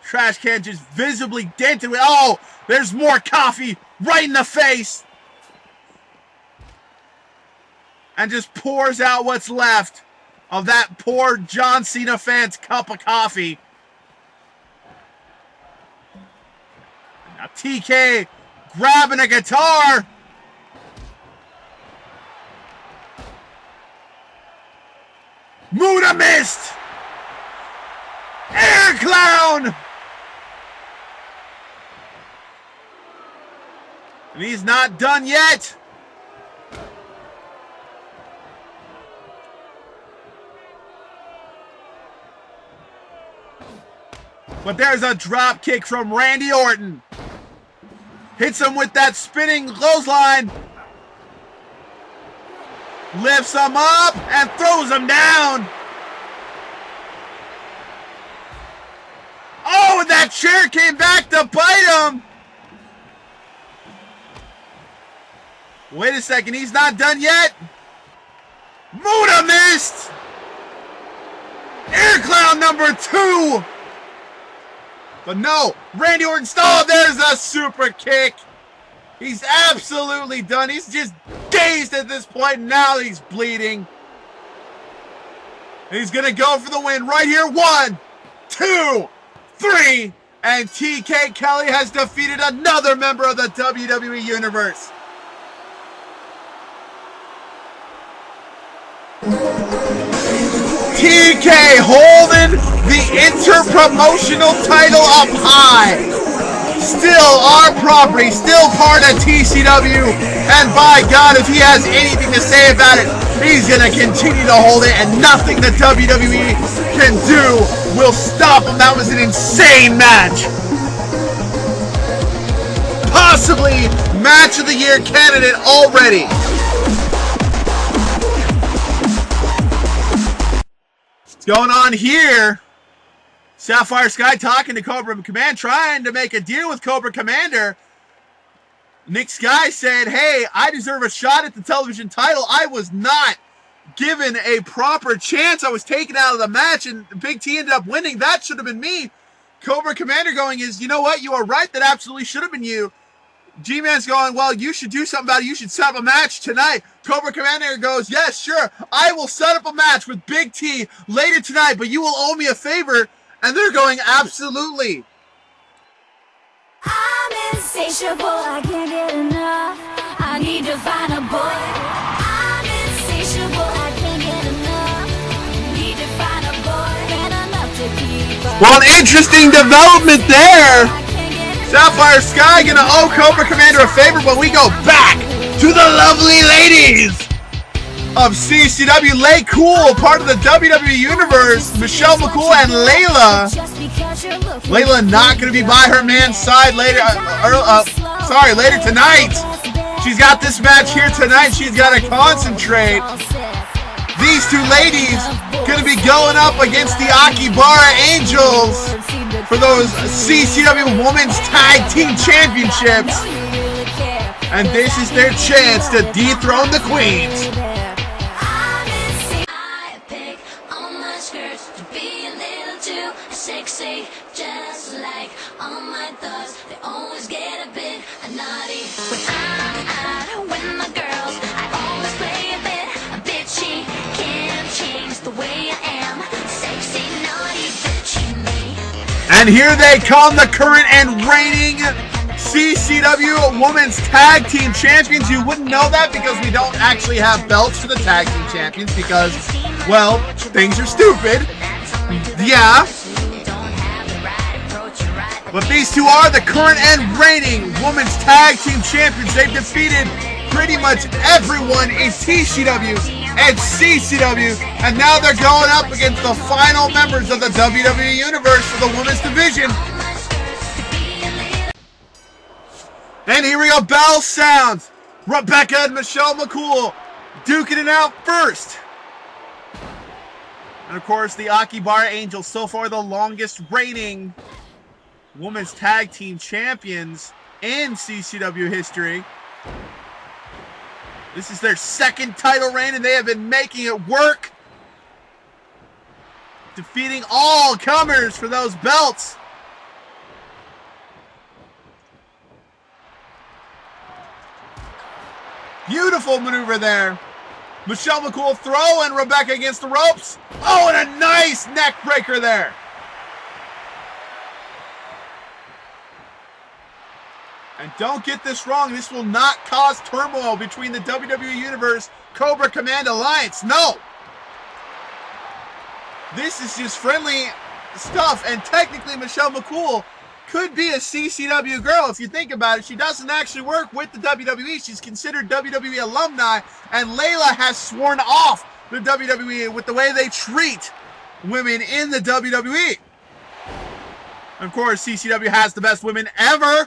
Trash can just visibly dented with, oh, there's more coffee right in the face. And just pours out what's left of that poor John Cena fan's cup of coffee. Now TK grabbing a guitar. Muda missed! Air Clown! And he's not done yet. But there's a drop kick from Randy Orton. Hits him with that spinning clothesline. Lifts him up and throws him down. Oh, and that chair came back to bite him. Wait a second, he's not done yet. Muda missed. Air Clown number 2. But no, Randy Orton stalled. There's a super kick. He's absolutely done. He's just dazed at this point. Now he's bleeding. And he's going to go for the win right here. 1, 2, 3. And TK Kelly has defeated another member of the WWE Universe. TK holding the interpromotional title up high. Still our property, still part of T.C.W. And by God, if he has anything to say about it, he's going to continue to hold it, and nothing the WWE can do will stop him. That was an insane match. Possibly Match of the Year candidate already. What's going on here? Sapphire Sky talking to Cobra Command, trying to make a deal with Cobra Commander. Nick Sky said, hey, I deserve a shot at the television title. I was not given a proper chance. I was taken out of the match, and Big T ended up winning. That should have been me. Cobra Commander going is, you know what? You are right. That absolutely should have been you. G-Man's going, well, you should do something about it. You should set up a match tonight. Cobra Commander goes, yes, sure. I will set up a match with Big T later tonight, but you will owe me a favor. And they're going, absolutely. I'm insatiable, I can't get enough. I need to find a boy. I'm insatiable, I can't get enough. Need to find a boy and enough to keep up. Well, an interesting development there. Sapphire Sky gonna owe Cobra Commander a favor, but we go back to the lovely ladies of C.C.W. Lay Cool, part of the WWE Universe, Michelle McCool and Layla. Layla not going to be by her man's side later tonight. She's got this match here tonight. She's got to concentrate. These two ladies going to be going up against the Akibara Angels for those C.C.W. Women's Tag Team Championships. And this is their chance to dethrone the Queens. Sexy, just like all my thoughts. They always get a bit naughty. When I'm out with my girls, I always play a bit bitchy. Can't change the way I am. Sexy, naughty, bitchy me. And here they come, the current and reigning C.C.W. Women's Tag Team Champions. You wouldn't know that because we don't actually have belts for the Tag Team Champions because, well, things are stupid. Yeah. But these two are the current and reigning Women's Tag Team Champions. They've defeated pretty much everyone in T.C.W. and C.C.W. And now they're going up against the final members of the WWE Universe for the Women's Division. And here we go, bell sounds. Rebecca and Michelle McCool duking it out first. And of course, the Akibara Angels, so far the longest reigning Women's Tag Team Champions in C.C.W. history. This is their second title reign, and they have been making it work. Defeating all comers for those belts. Beautiful maneuver there. Michelle McCool throwing Rebecca against the ropes. Oh, and a nice neck breaker there. And don't get this wrong, this will not cause turmoil between the WWE Universe Cobra Command Alliance. No! This is just friendly stuff, and technically Michelle McCool could be a C.C.W. girl. If you think about it, she doesn't actually work with the WWE. She's considered WWE alumni, and Layla has sworn off the WWE with the way they treat women in the WWE. Of course, C.C.W. has the best women ever.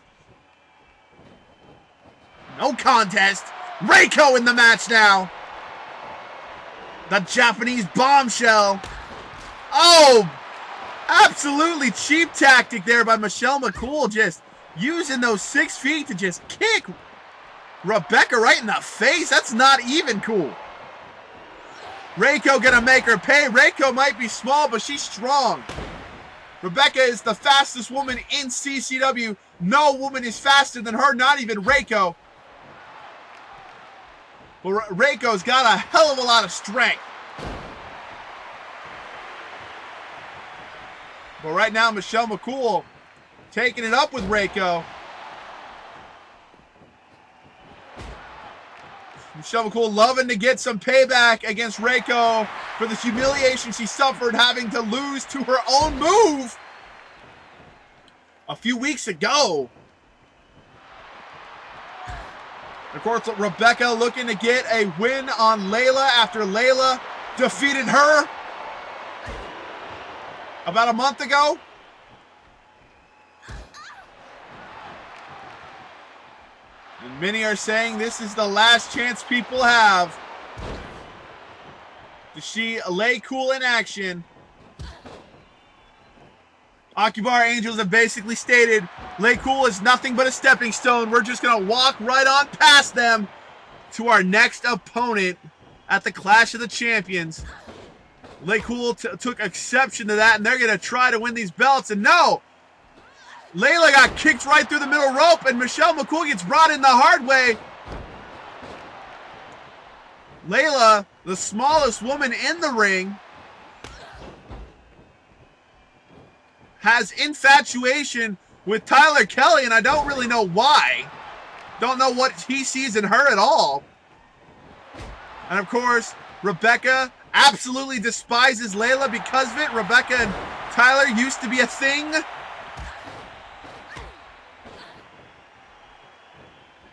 No contest. Reiko in the match now. The Japanese bombshell. Oh, absolutely cheap tactic there by Michelle McCool. Just using those 6 feet to just kick Rebecca right in the face. That's not even cool. Reiko gonna make her pay. Reiko might be small, but she's strong. Rebecca is the fastest woman in C.C.W. No woman is faster than her, not even Reiko. But Reiko's got a hell of a lot of strength. But right now, Michelle McCool taking it up with Reiko. Michelle McCool loving to get some payback against Reiko for the humiliation she suffered having to lose to her own move a few weeks ago. Of course, Rebecca looking to get a win on Layla after Layla defeated her about a month ago. And many are saying this is the last chance people have to see Lay Cool in action. Akibar Angels have basically stated Lay Cool is nothing but a stepping stone. We're just going to walk right on past them to our next opponent at the Clash of the Champions. Lay Cool took exception to that, and they're going to try to win these belts. And no! Layla got kicked right through the middle rope, and Michelle McCool gets brought in the hard way. Layla, the smallest woman in the ring, has infatuation with Tyler Kelly, and I don't really know why. Don't know what he sees in her at all. And of course, Rebecca absolutely despises Layla because of it. Rebecca and Tyler used to be a thing.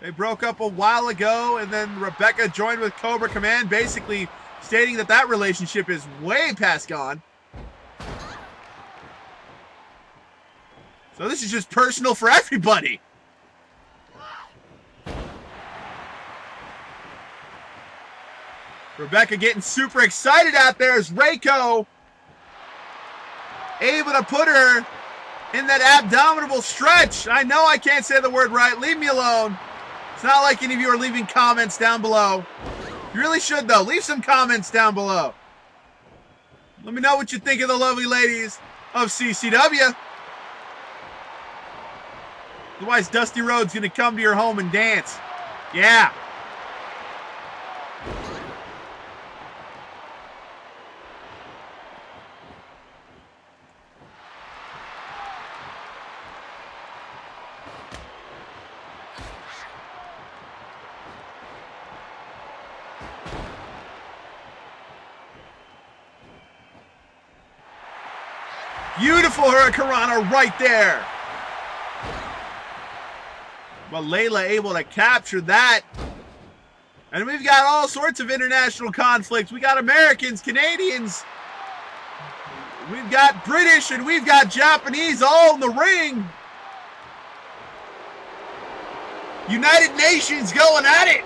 They broke up a while ago, and then Rebecca joined with Cobra Command, basically stating that that relationship is way past gone. So this is just personal for everybody. Rebecca getting super excited out there as Reiko able to put her in that abdominal stretch. I know I can't say the word right. Leave me alone. It's not like any of you are leaving comments down below. You really should, though. Leave some comments down below. Let me know what you think of the lovely ladies of C.C.W. Otherwise, Dusty Rhodes going to come to your home and dance. Yeah. Beautiful Hurricanrana right there. Well, Layla able to capture that. And we've got all sorts of international conflicts. We got Americans, Canadians. We've got British and we've got Japanese all in the ring. United Nations going at it.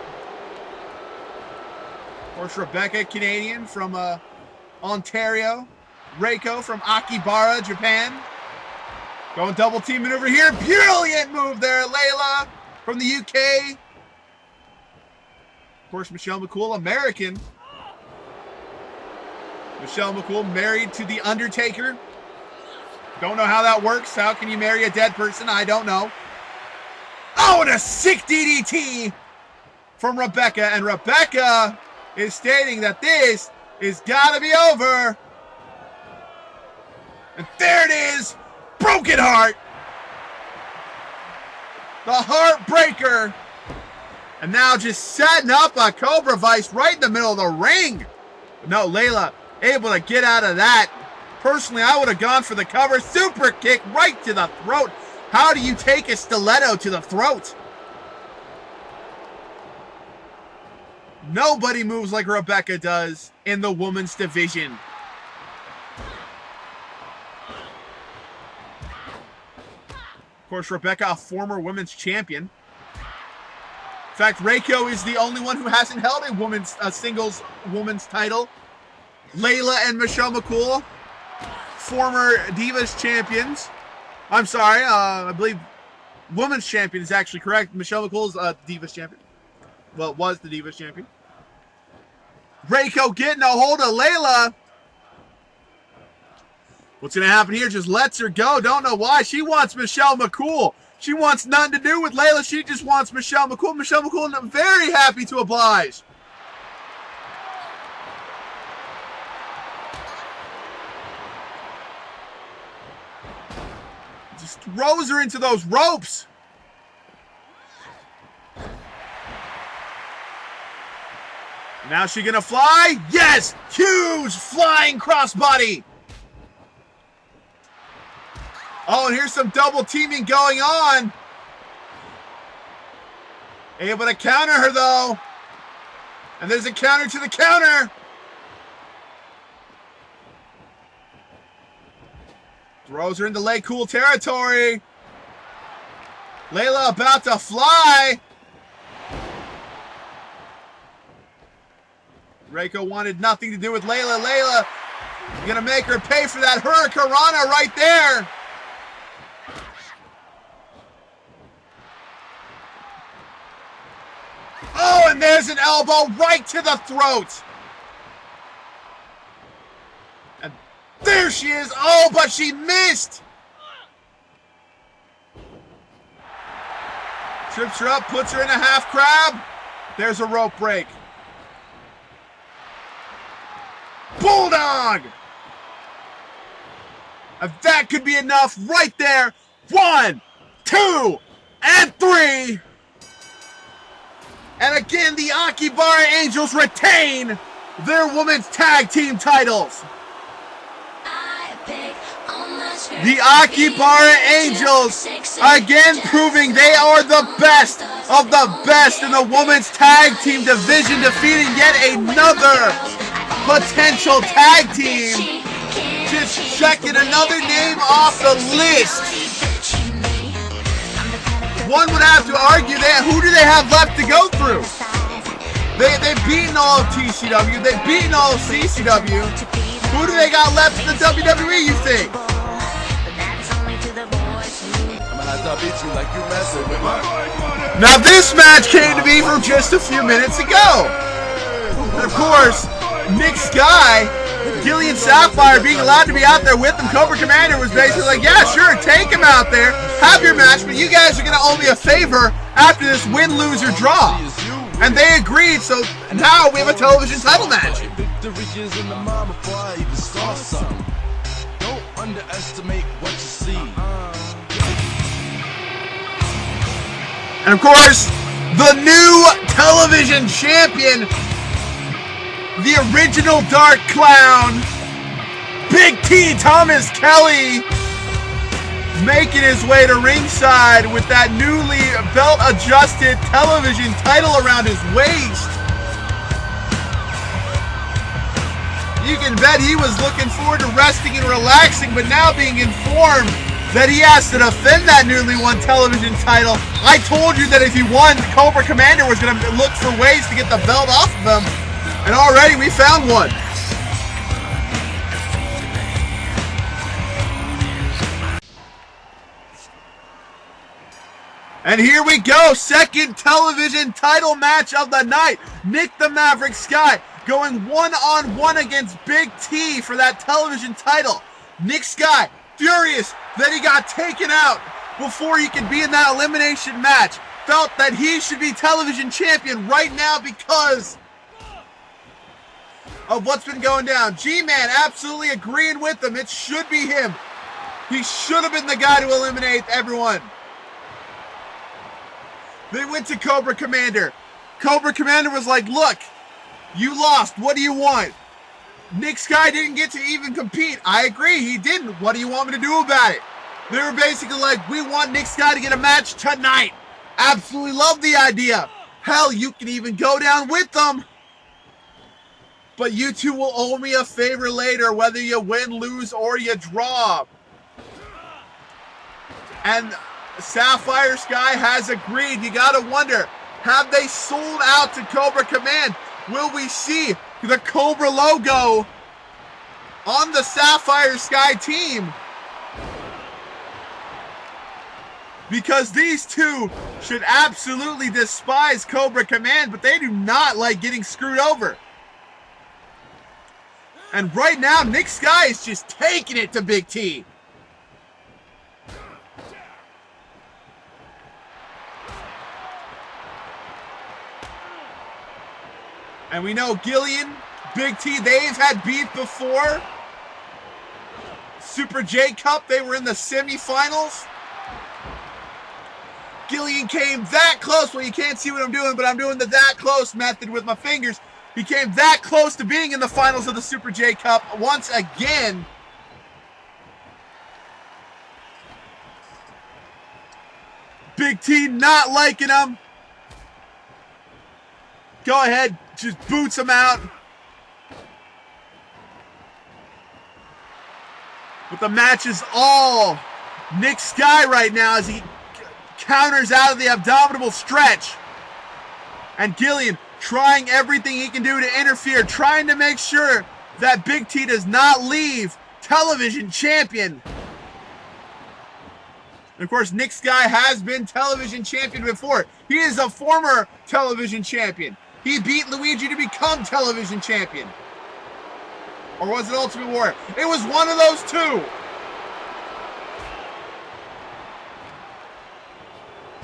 Of course, Rebecca, Canadian from Ontario. Reiko from Akibara, Japan. Going double team maneuver here. Brilliant move there. Layla from the UK. Of course, Michelle McCool, American. Michelle McCool married to The Undertaker. Don't know how that works. How can you marry a dead person? I don't know. Oh, and a sick DDT from Rebecca. And Rebecca is stating that this is gotta be over. And there it is. Broken Heart. The Heartbreaker. And now just setting up a Cobra Vice right in the middle of the ring. But no, Layla able to get out of that. Personally, I would have gone for the cover. Super kick right to the throat. How do you take a stiletto to the throat? Nobody moves like Rebecca does in the women's division. Of course, Rebecca, a former women's champion. In fact, Reiko is the only one who hasn't held a singles women's title. Layla and Michelle McCool, former Divas champions. I'm sorry, I believe women's champion is actually correct. Michelle McCool is Divas champion. Well, was the Divas champion. Reiko getting a hold of Layla. What's going to happen here? Just lets her go. Don't know why. She wants Michelle McCool. She wants nothing to do with Layla. She just wants Michelle McCool. Michelle McCool very happy to oblige. Just throws her into those ropes. Now she gonna fly? Yes! Huge flying crossbody! Oh, and here's some double teaming going on. Able to counter her though. And there's a counter to the counter. Throws her into lay cool territory. Layla about to fly. Reiko wanted nothing to do with Layla. Layla gonna make her pay for that Hurricanrana right there. Oh, and there's an elbow right to the throat. And there she is. Oh, but she missed. Trips her up, puts her in a half crab. There's a rope break. Bulldog! If that could be enough right there. 1, 2, and 3. And again, the Akibara Angels retain their women's tag team titles. The Akibara Angels again proving they are the best of the best in the women's tag team division, defeating yet another potential tag team. Just checking another name off the list. One would have to argue that who do they have left to go through? They've beaten all of T.C.W. They've beaten all of C.C.W. Who do they got left in the WWE, you think? Now this match came to me from just a few minutes ago. And of course, Nick Sky, Gillian Sapphire being allowed to be out there with them. Cobra Commander was basically like, yeah, sure, take him out there, have your match, but you guys are going to owe me a favor after this win, lose, or draw. And they agreed, so now we have a television title match. Don't underestimate what you see. And of course, the new television champion, the original Dark Clown, Big T Thomas Kelly, making his way to ringside with that newly belt-adjusted television title around his waist. You can bet he was looking forward to resting and relaxing, but now being informed that he has to defend that newly won television title. I told you that if he won, Cobra Commander was going to look for ways to get the belt off of him. And already we found one. And here we go. Second television title match of the night. Nick the Maverick Sky going one-on-one against Big T for that television title. Nick Sky, furious that he got taken out before he could be in that elimination match. Felt that he should be television champion right now because of what's been going down. G-Man absolutely agreeing with him. It should be him. He should have been the guy to eliminate everyone. They went to Cobra Commander. Cobra Commander was like, look, you lost. What do you want? Nick Sky didn't get to even compete. I agree, he didn't. What do you want me to do about it? They were basically like, we want Nick Sky to get a match tonight. Absolutely love the idea. Hell, you can even go down with them. But you two will owe me a favor later, whether you win, lose, or you draw. And Sapphire Sky has agreed. You gotta wonder, have they sold out to Cobra Command? Will we see the Cobra logo on the Sapphire Sky team? Because these two should absolutely despise Cobra Command, but they do not like getting screwed over. And right now, Nick Sky is just taking it to Big T. And we know Gillian, Big T, they've had beef before. Super J Cup, they were in the semifinals. Gillian came that close. Well, you can't see what I'm doing, but I'm doing the that close method with my fingers. He came that close to being in the finals of the Super J Cup once again. Big T not liking him. Go ahead, just boots him out. But the match is all Nick Sky right now as he counters out of the abdominal stretch. And Gillian trying everything he can do to interfere, trying to make sure that Big T does not leave television champion. And of course, Nick Sky has been television champion before. He is a former television champion. He beat Luigi to become television champion. Or was it Ultimate Warrior? It was one of those two.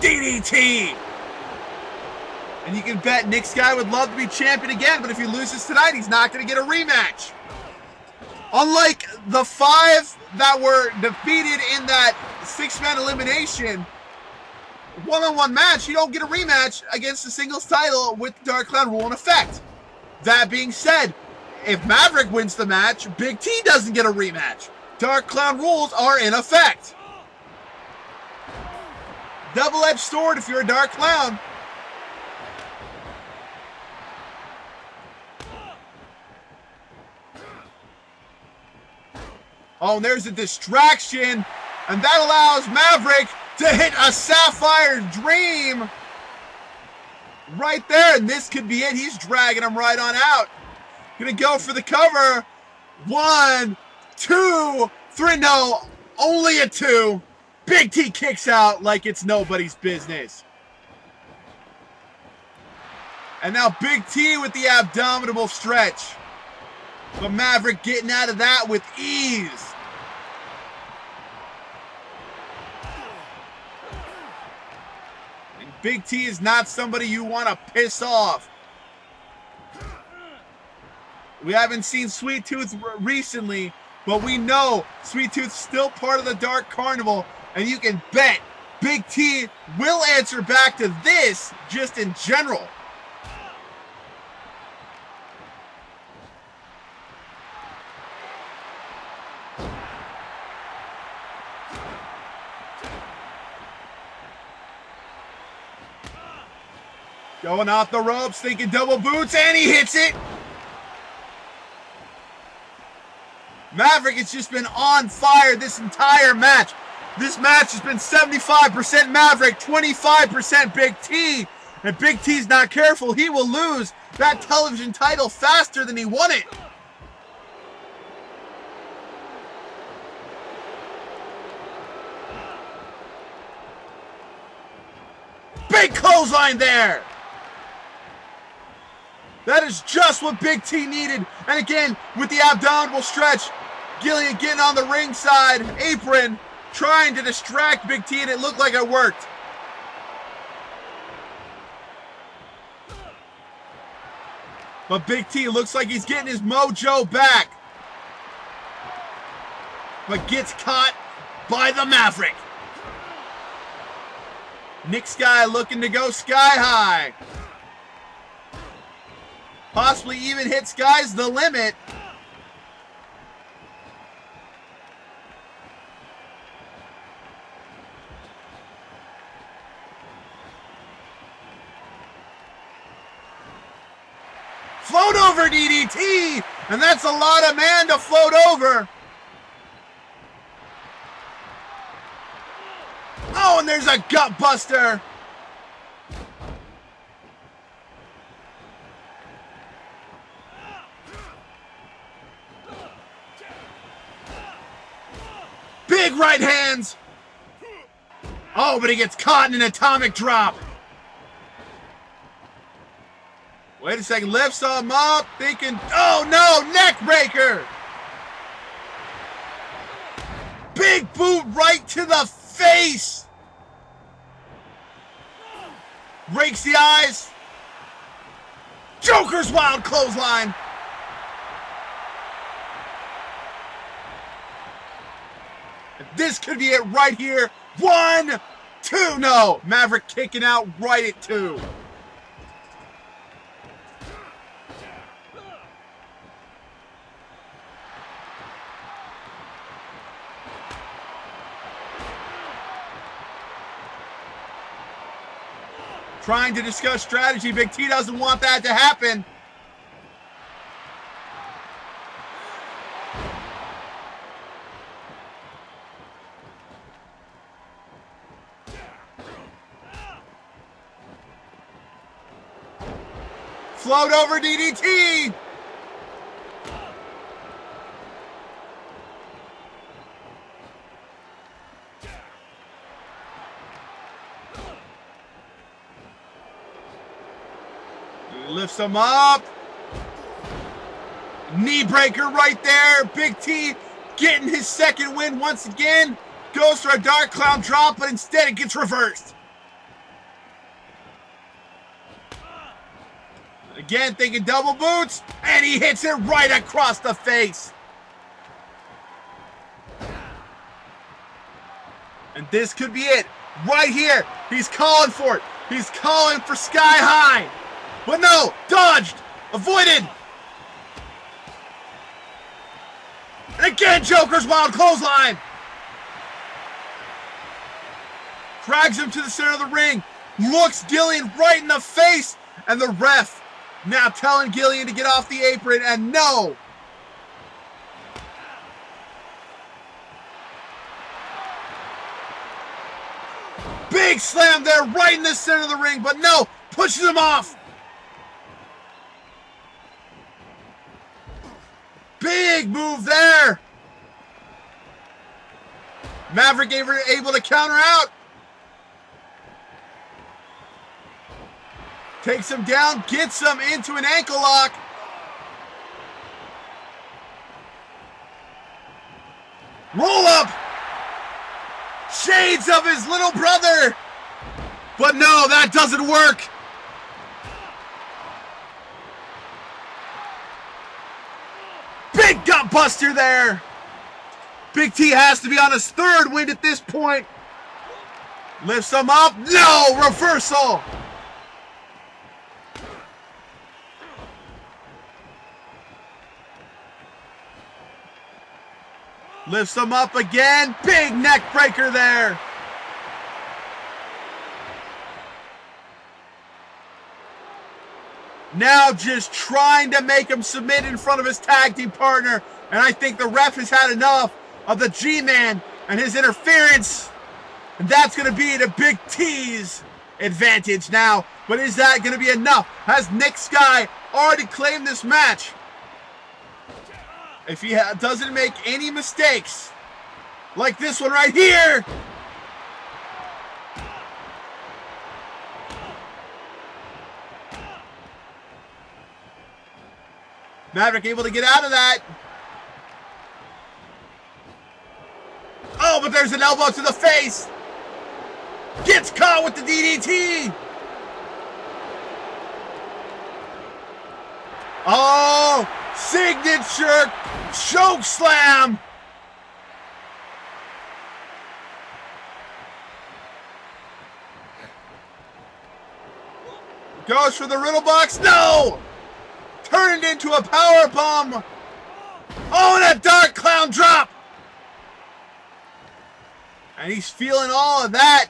DDT. And you can bet Nick Sky would love to be champion again, but if he loses tonight, he's not going to get a rematch. Unlike the 5 that were defeated in that 6-man elimination one-on-one match, you don't get a rematch against the singles title with the Dark Clown rule in effect. That being said, if Maverick wins the match, Big T doesn't get a rematch. Dark Clown rules are in effect. Double-edged sword if you're a Dark Clown. Oh, and there's a distraction, and that allows Maverick to hit a Sapphire Dream right there, and this could be it. He's dragging him right on out. Gonna go for the cover. 1, 2, 3. No, only a 2. Big T kicks out like it's nobody's business. And now Big T with the abdominal stretch. But Maverick getting out of that with ease. And Big T is not somebody you want to piss off. We haven't seen Sweet Tooth recently, but we know Sweet Tooth's still part of the Dark Carnival, and you can bet Big T will answer back to this just in general. Going off the ropes, thinking double boots, and he hits it. Maverick has just been on fire this entire match. This match has been 75% Maverick, 25% Big T. And Big T's not careful, he will lose that television title faster than he won it. Big clothesline there. That is just what Big T needed. And again, with the abdominal stretch, Gillian getting on the ringside apron, trying to distract Big T, and it looked like it worked. But Big T looks like he's getting his mojo back. But gets caught by the Maverick. Nick Sky looking to go sky high. Possibly even hit Sky's the limit. Float over DDT, and that's a lot of man to float over. Oh, and there's a gut buster. Big right hands. Oh, but he gets caught in an atomic drop. Wait a second, lifts him up, thinking, oh no, neck breaker. Big boot right to the face. Rakes the eyes. Joker's wild clothesline. This could be it right here. 1, 2. No, Maverick kicking out right at 2. Trying to discuss strategy. Big T doesn't want that to happen. Float over DDT. Lifts him up. Knee breaker right there. Big T getting his second win once again. Goes for a Dark Clown drop, but instead it gets reversed. Again, thinking double boots, and he hits it right across the face. And this could be it. Right here. He's calling for it. He's calling for Sky High. But no, dodged, avoided. And again, Joker's wild clothesline. Drags him to the center of the ring. Looks Gillian right in the face. And the ref now telling Gillian to get off the apron. And no. Big slam there right in the center of the ring. But no, pushes him off. Big move there. Maverick able to counter out. Takes him down, gets him into an ankle lock. Roll up. Shades of his little brother. But no, that doesn't work. Big gut buster there. Big T has to be on his third win at this point. Lifts him up. No, reversal. Lifts him up again. Big neck breaker there. Now just trying to make him submit in front of his tag team partner. And I think the ref has had enough of the G-Man and his interference. And that's going to be the Big T's advantage now. But is that going to be enough? Has Nick Sky already claimed this match? If he doesn't make any mistakes, like this one right here. Maverick able to get out of that. Oh, but there's an elbow to the face. Gets caught with the DDT. Oh, signature choke slam. Goes for the riddle box. No. Turned into a power bomb. Oh, and a Dark Clown drop. And he's feeling all of that.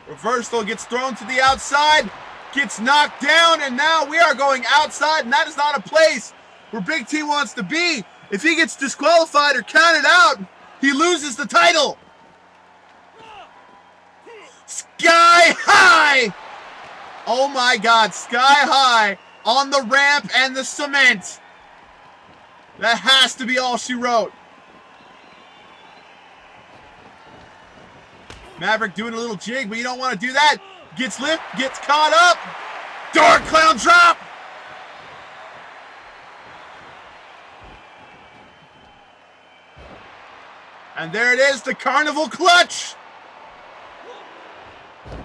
Reversal gets thrown to the outside, gets knocked down, and now we are going outside, and that is not a place where Big T wants to be. If he gets disqualified or counted out, he loses the title. Sky High! Oh my God, Sky High on the ramp and the cement. That has to be all she wrote. Maverick doing a little jig, but you don't want to do that. Gets lift, gets caught up. Dark Clown drop. And there it is, the Carnival Clutch.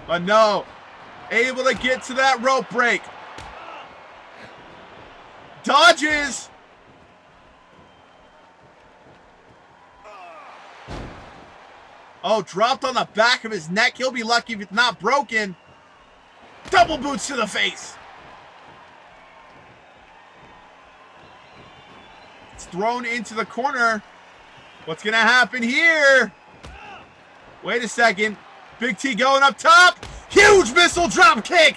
But no, able to get to that rope break. Dodges. Oh, dropped on the back of his neck. He'll be lucky if it's not broken. Double boots to the face. It's thrown into the corner. What's going to happen here? Wait a second. Big T going up top. Huge missile drop kick.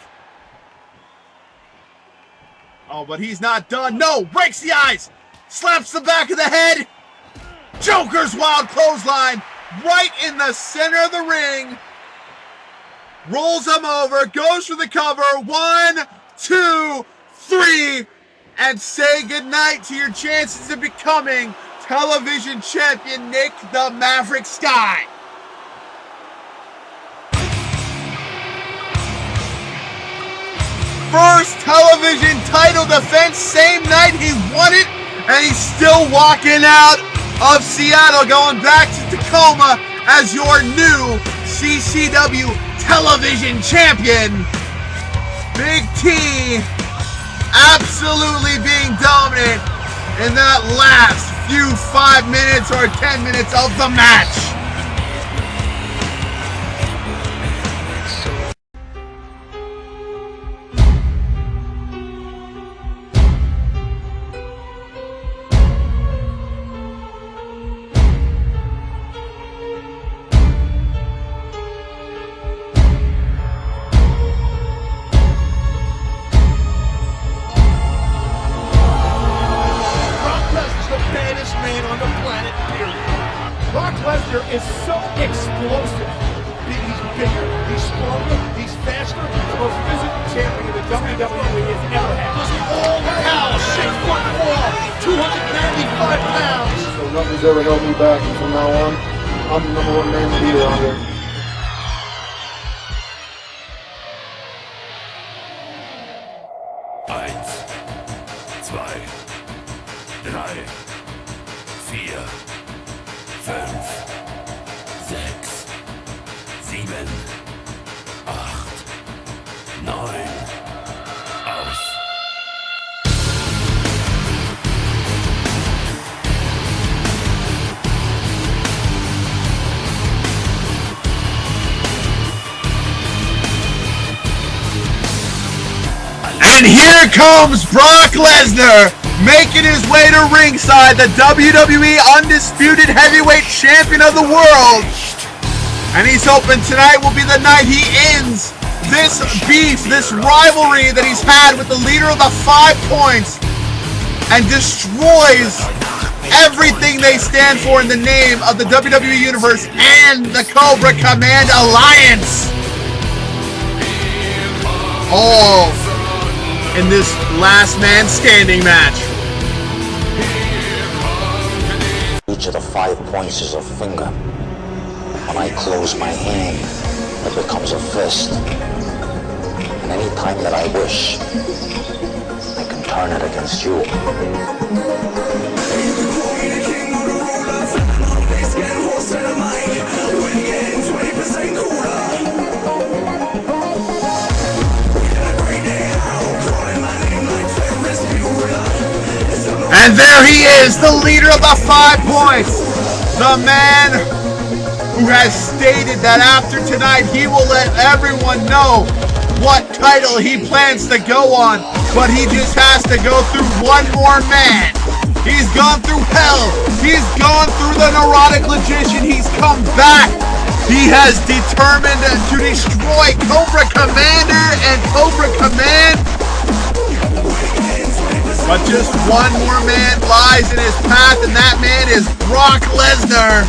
Oh, but he's not done. No, breaks the eyes. Slaps the back of the head. Joker's wild clothesline right in the center of the ring. Rolls him over. Goes for the cover. 1, 2, 3. And say goodnight to your chances of becoming television champion Nick the Maverick Sky. First television title defense, same night he won it, and he's still walking out of Seattle, going back to Tacoma as your new C.C.W. television champion. Big T absolutely being dominant in that last few 5 minutes or 10 minutes of the match. Is so explosive. He's bigger, he's stronger, he's faster, he's the most physical champion the WWE has ever had. All power, 6'4", 295 pounds. So nothing's ever held me back, and from now on, I'm the #1 man to beat around here. 1, 2, 3, 4, 5, 6, 7, 8, 9, aus. And here comes Brock Lesnar, making his way to ringside, the WWE Undisputed Heavyweight Champion of the world. And he's hoping tonight will be the night he ends this beef, this rivalry that he's had with the leader of the 5 points, and destroys everything they stand for in the name of the WWE Universe and the Cobra Command Alliance. All in this last man standing match. Each of the 5 points is a finger. When I close my hand, it becomes a fist. And any time that I wish, I can turn it against you. And there he is, the leader of the 5 points. The man who has stated that after tonight he will let everyone know what title he plans to go on, but he just has to go through one more man. He's gone through hell. He's gone through the neurotic logician. He's come back. He has determined to destroy Cobra Commander and Cobra Command. But just one more man lies in his path, and that man is Brock Lesnar.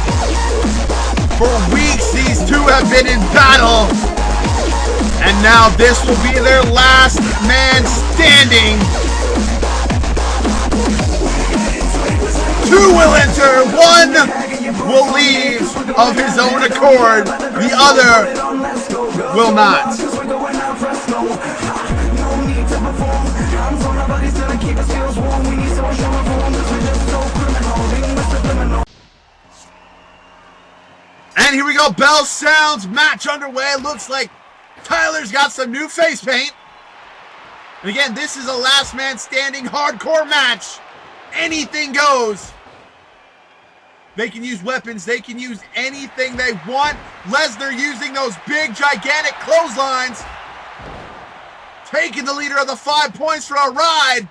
For weeks, these two have been in battle. And now this will be their last man standing. 2 will enter, 1 will leave of his own accord, the other will not. And here we go, bell sounds, match underway. Looks like Tyler's got some new face paint. And again, this is a last man standing hardcore match. Anything goes. They can use weapons. They can use anything they want. Lesnar using those big, gigantic clotheslines. Taking the leader of the 5 points for a ride.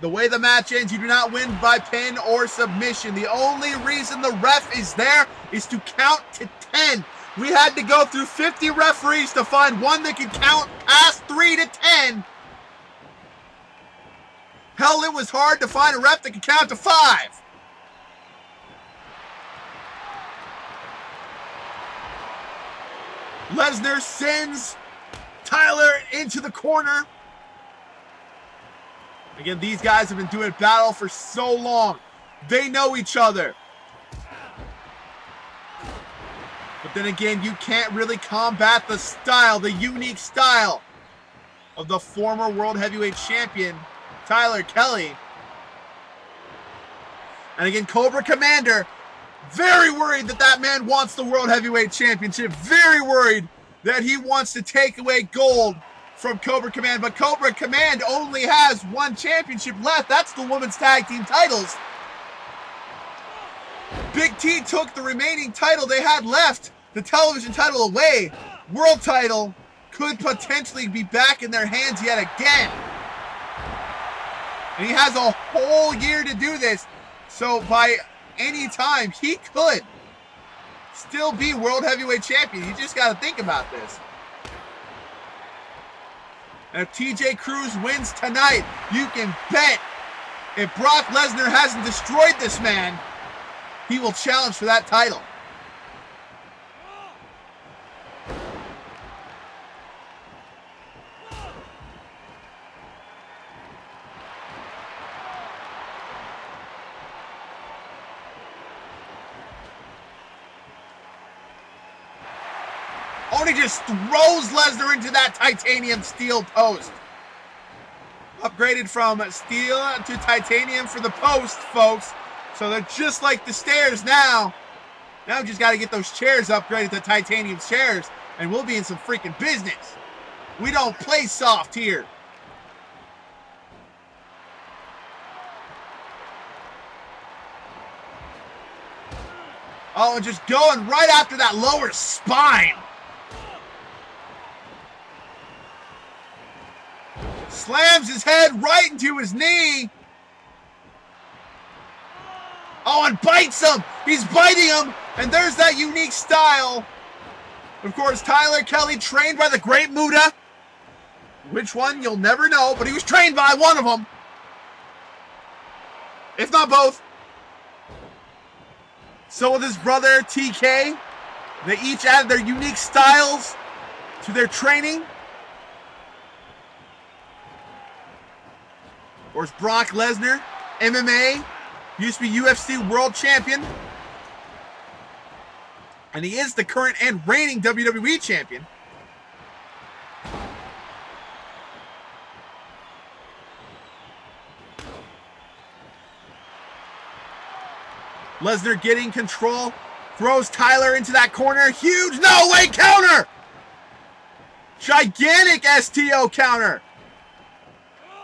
The way the match ends, you do not win by pin or submission. The only reason the ref is there is to count to 10. We had to go through 50 referees to find one that could count past 3 to 10. Hell, it was hard to find a ref that could count to 5. Lesnar sends Tyler into the corner. Again, these guys have been doing battle for so long. They know each other. But then again, you can't really combat the style, the unique style of the former World Heavyweight Champion, Tyler Kelly. And again, Cobra Commander, very worried that that man wants the World Heavyweight Championship. Very worried that he wants to take away gold from Cobra Command. But Cobra Command only has one championship left. That's the women's tag team titles. Big T took the remaining title they had left, the television title, away. World title could potentially be back in their hands yet again. And he has a whole year to do this. So by any time, he could still be World Heavyweight Champion. You just got to think about this. And if TJ Cruz wins tonight, you can bet if Brock Lesnar hasn't destroyed this man, he will challenge for that title. Only just throws Lesnar into that titanium steel post. Upgraded from steel to titanium for the post, folks. So they're just like the stairs now. Now we just got to get those chairs upgraded to titanium chairs, and we'll be in some freaking business. We don't play soft here. Oh, and just going right after that lower spine. Slams his head right into his knee. Oh, and bites him. He's biting him. And there's that unique style. Of course, Tyler Kelly, trained by the Great Muta. Which one, you'll never know. But he was trained by one of them. If not both. So with his brother, TK. They each added their unique styles to their training. Of course, Brock Lesnar, MMA, used to be UFC World Champion. And he is the current and reigning WWE Champion. Lesnar getting control, throws Tyler into that corner. Huge no-way counter! Gigantic STO counter.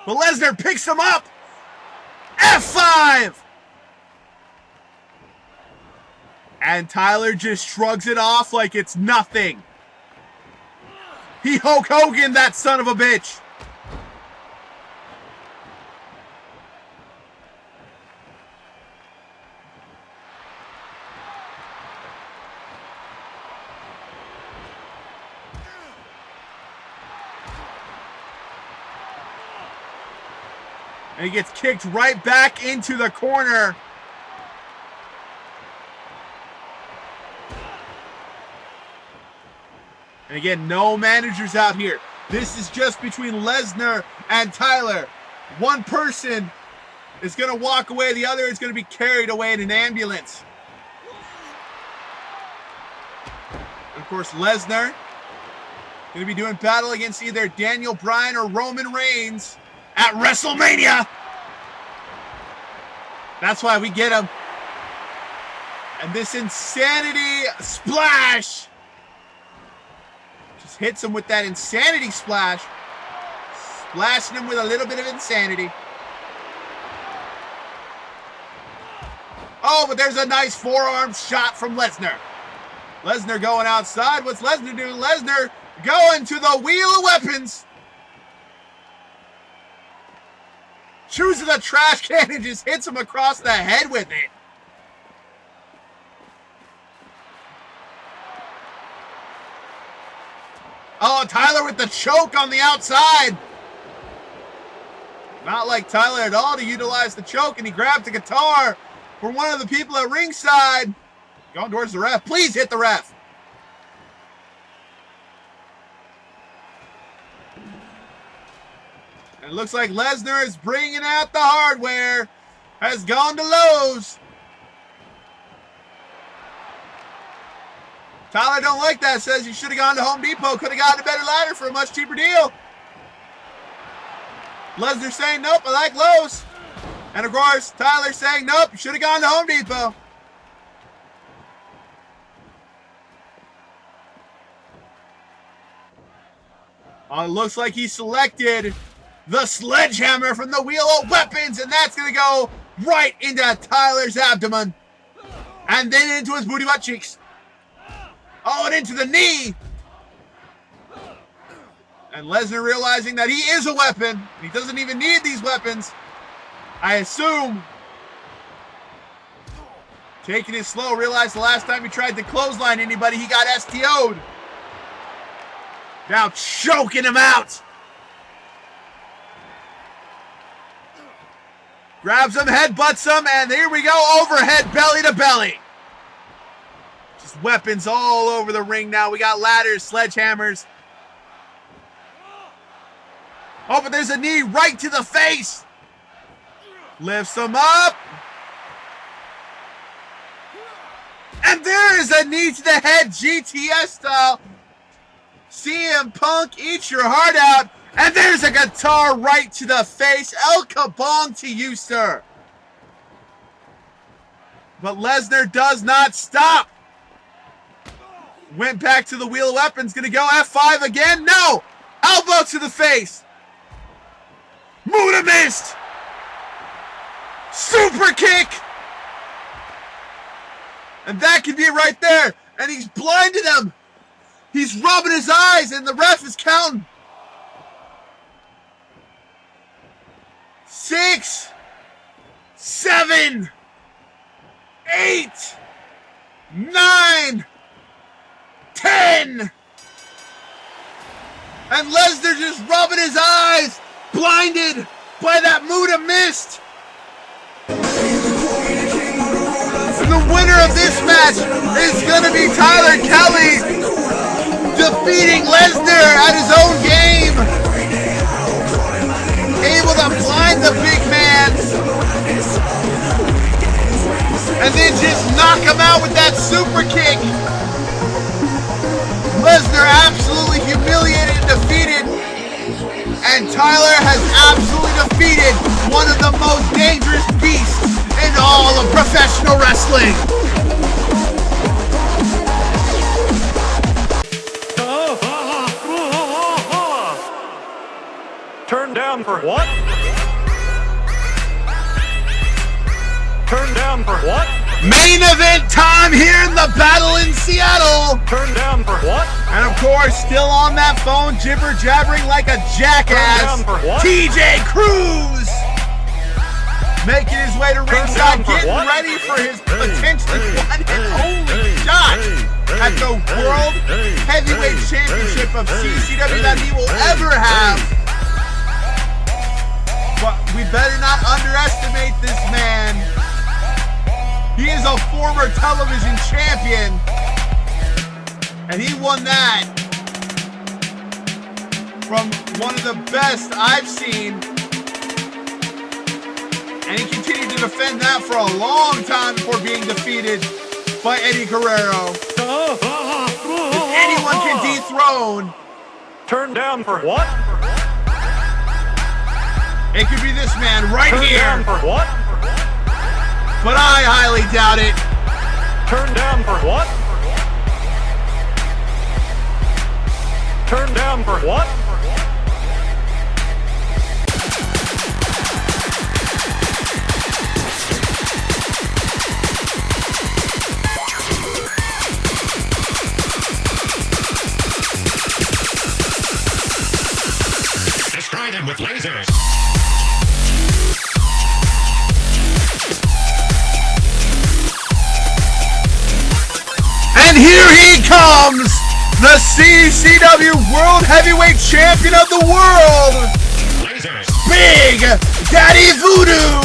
But Lesnar picks him up. F5! And Tyler just shrugs it off like it's nothing. He Hulk Hogan, that son of a bitch. And he gets kicked right back into the corner. And again, no managers out here. This is just between Lesnar and Tyler. One person is going to walk away. The other is going to be carried away in an ambulance. And of course, Lesnar going to be doing battle against either Daniel Bryan or Roman Reigns at WrestleMania. That's why we get him. And this insanity splash just hits him with that insanity splash. Splashing him with a little bit of insanity. Oh, but there's a nice forearm shot from Lesnar. Lesnar going outside. What's Lesnar doing? Lesnar going to the wheel of weapons. Choosing a trash can and just hits him across the head with it. Oh, Tyler with the choke on the outside. Not like Tyler at all to utilize the choke, and he grabbed the guitar for one of the people at ringside. Going towards the ref. Please hit the ref. And it looks like Lesnar is bringing out the hardware. Has gone to Lowe's. Tyler don't like that. Says you should have gone to Home Depot. Could have gotten a better ladder for a much cheaper deal. Lesnar saying, nope, I like Lowe's. And of course, Tyler saying, nope, you should have gone to Home Depot. It looks like he selected the sledgehammer from the wheel of weapons, and that's going to go right into Tyler's abdomen. And then into his booty butt cheeks. Oh, and into the knee. And Lesnar realizing that he is a weapon. He doesn't even need these weapons. I assume. Taking it slow. Realized the last time he tried to clothesline anybody, he got STO'd. Now choking him out. Grabs him, headbutts him, and here we go. Overhead belly to belly. Just weapons all over the ring now. We got ladders, sledgehammers. Oh, but there's a knee right to the face. Lifts him up. And there is a knee to the head, GTS style. CM Punk, eat your heart out. And there's a guitar right to the face. El Kabong to you, sir. But Lesnar does not stop. Went back to the wheel of weapons. Gonna go F5 again. No. Elbow to the face. Muda missed. Super kick. And that could be it right there. And he's blinded him. He's rubbing his eyes and the ref is counting. 6, 7, 8, 9, 10. And Lesnar just rubbing his eyes, blinded by that Muda mist. And the winner of this match is going to be Tyler Kelly, defeating Lesnar at his own game. Able to blind the big man. And then just knock him out with that super kick. Lesnar absolutely humiliated and defeated. And Tyler has absolutely defeated one of the most dangerous beasts in all of professional wrestling. Turn down for what? Turn down for what? Main event time here in the battle in Seattle. Turn down for what? And of course, still on that phone, jibber jabbering like a jackass, TJ Cruz. Making his way to ringside, getting ready for his potentially one and only shot at the World Heavyweight Championship of C.C.W. that he will ever have. But we better not underestimate this man. He is a former television champion. And he won that from one of the best I've seen. And he continued to defend that for a long time before being defeated by Eddie Guerrero. If anyone can dethrone, turn down for what? It could be this man right turn here. Down for what? But I highly doubt it. Turn down for what? Turn down for what? comes the C.C.W World Heavyweight Champion of the World, Big Daddy Voodoo.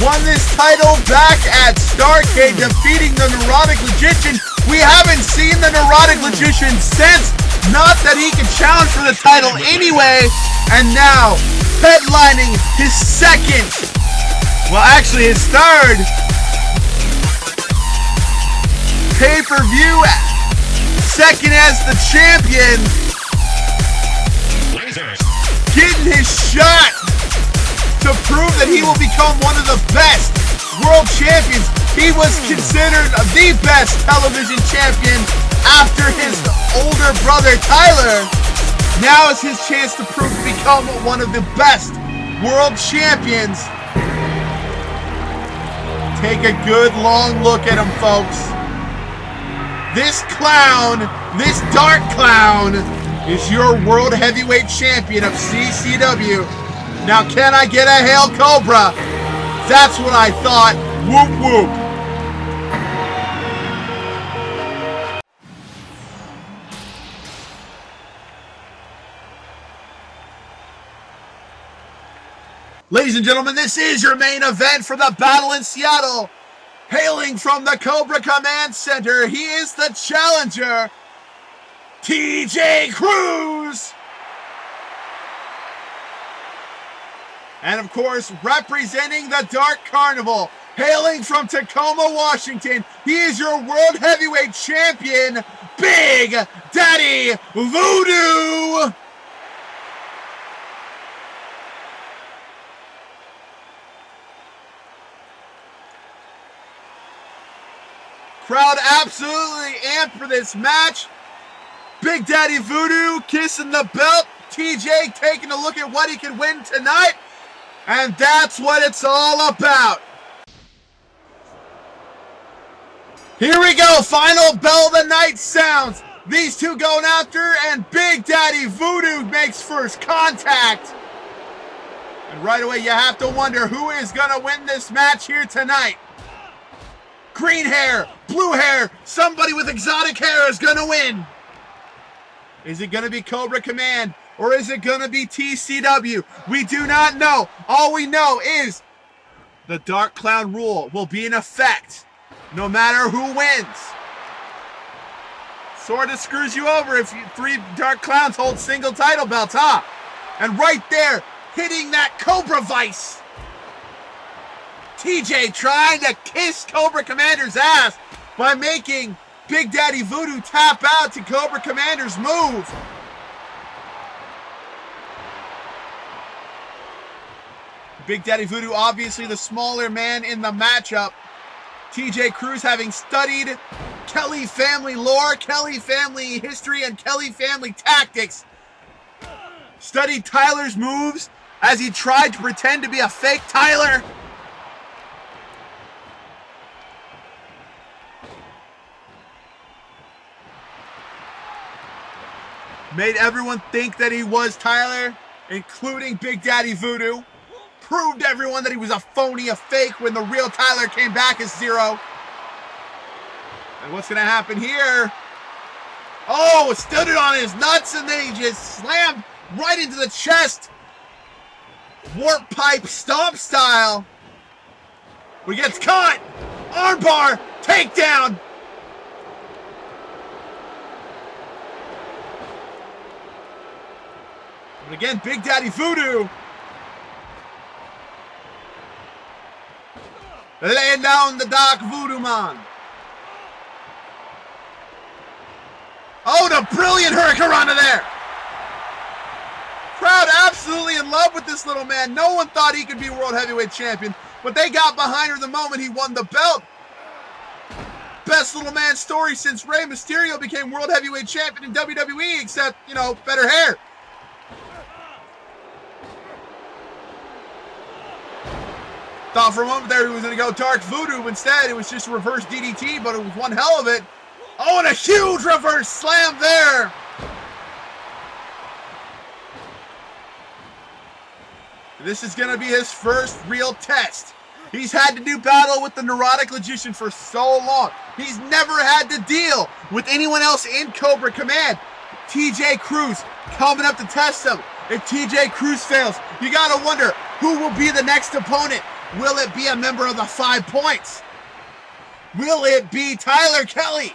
Won this title back at Starrcade, defeating the Neurotic Logician. We haven't seen the Neurotic Logician since. Not that he could challenge for the title anyway. And now, headlining his second, well actually his third, pay-per-view, second as the champion, getting his shot to prove that he will become one of the best world champions. He was considered the best television champion after his older brother Tyler. Now is his chance to prove to become one of the best world champions. Take a good long look at him, folks. This clown, this dark clown, is your world heavyweight champion of C.C.W. Now, can I get a Hail Cobra? That's what I thought. Whoop, whoop. Ladies and gentlemen, this is your main event for the battle in Seattle. Hailing from the Cobra Command Center, he is the challenger, T.J. Cruz. And of course, representing the Dark Carnival, hailing from Tacoma, Washington, he is your World Heavyweight Champion, Big Daddy Voodoo. Crowd absolutely amped for this match. Big Daddy Voodoo kissing the belt. TJ taking a look at what he can win tonight. And that's what it's all about. Here we go. Final bell of the night sounds. These two going after, and Big Daddy Voodoo makes first contact. And right away, you have to wonder who is going to win this match here tonight. Green hair, blue hair, somebody with exotic hair is going to win. Is it going to be Cobra Command? Or is it going to be T.C.W? We do not know. All we know is the Dark Clown rule will be in effect no matter who wins. Sort of screws you over if three Dark Clowns hold single title belts, huh? And right there, hitting that Cobra Vice. TJ trying to kiss Cobra Commander's ass by making Big Daddy Voodoo tap out to Cobra Commander's move. Big Daddy Voodoo, obviously the smaller man in the matchup. TJ Cruz, having studied Kelly family lore, Kelly family history, and Kelly family tactics, studied Tyler's moves as he tried to pretend to be a fake Tyler. Made everyone think that he was Tyler, including Big Daddy Voodoo. Proved everyone that he was a phony, a fake, when the real Tyler came back as Zero. And what's going to happen here? Oh, stood it on his nuts, and then he just slammed right into the chest. Warp pipe stomp style. But he gets caught. Armbar, takedown. But again, Big Daddy Voodoo laying down the Dark Voodoo Man. Oh, the brilliant Hurricanrana there. Crowd absolutely in love with this little man. No one thought he could be World Heavyweight Champion, but they got behind her the moment he won the belt. Best little man story since Rey Mysterio became World Heavyweight Champion in WWE, except, you know, better hair. Thought for a moment there he was going to go Dark Voodoo. Instead, it was just reverse DDT, but it was one hell of it. Oh, and a huge reverse slam there. This is going to be his first real test He's had to do battle with the neurotic logician for so long. He's never had to deal with anyone else in Cobra Command. TJ Cruz coming up to test him. If TJ Cruz fails, you gotta wonder who will be the next opponent. Will it be a member of the 5 points? Will it be Tyler Kelly?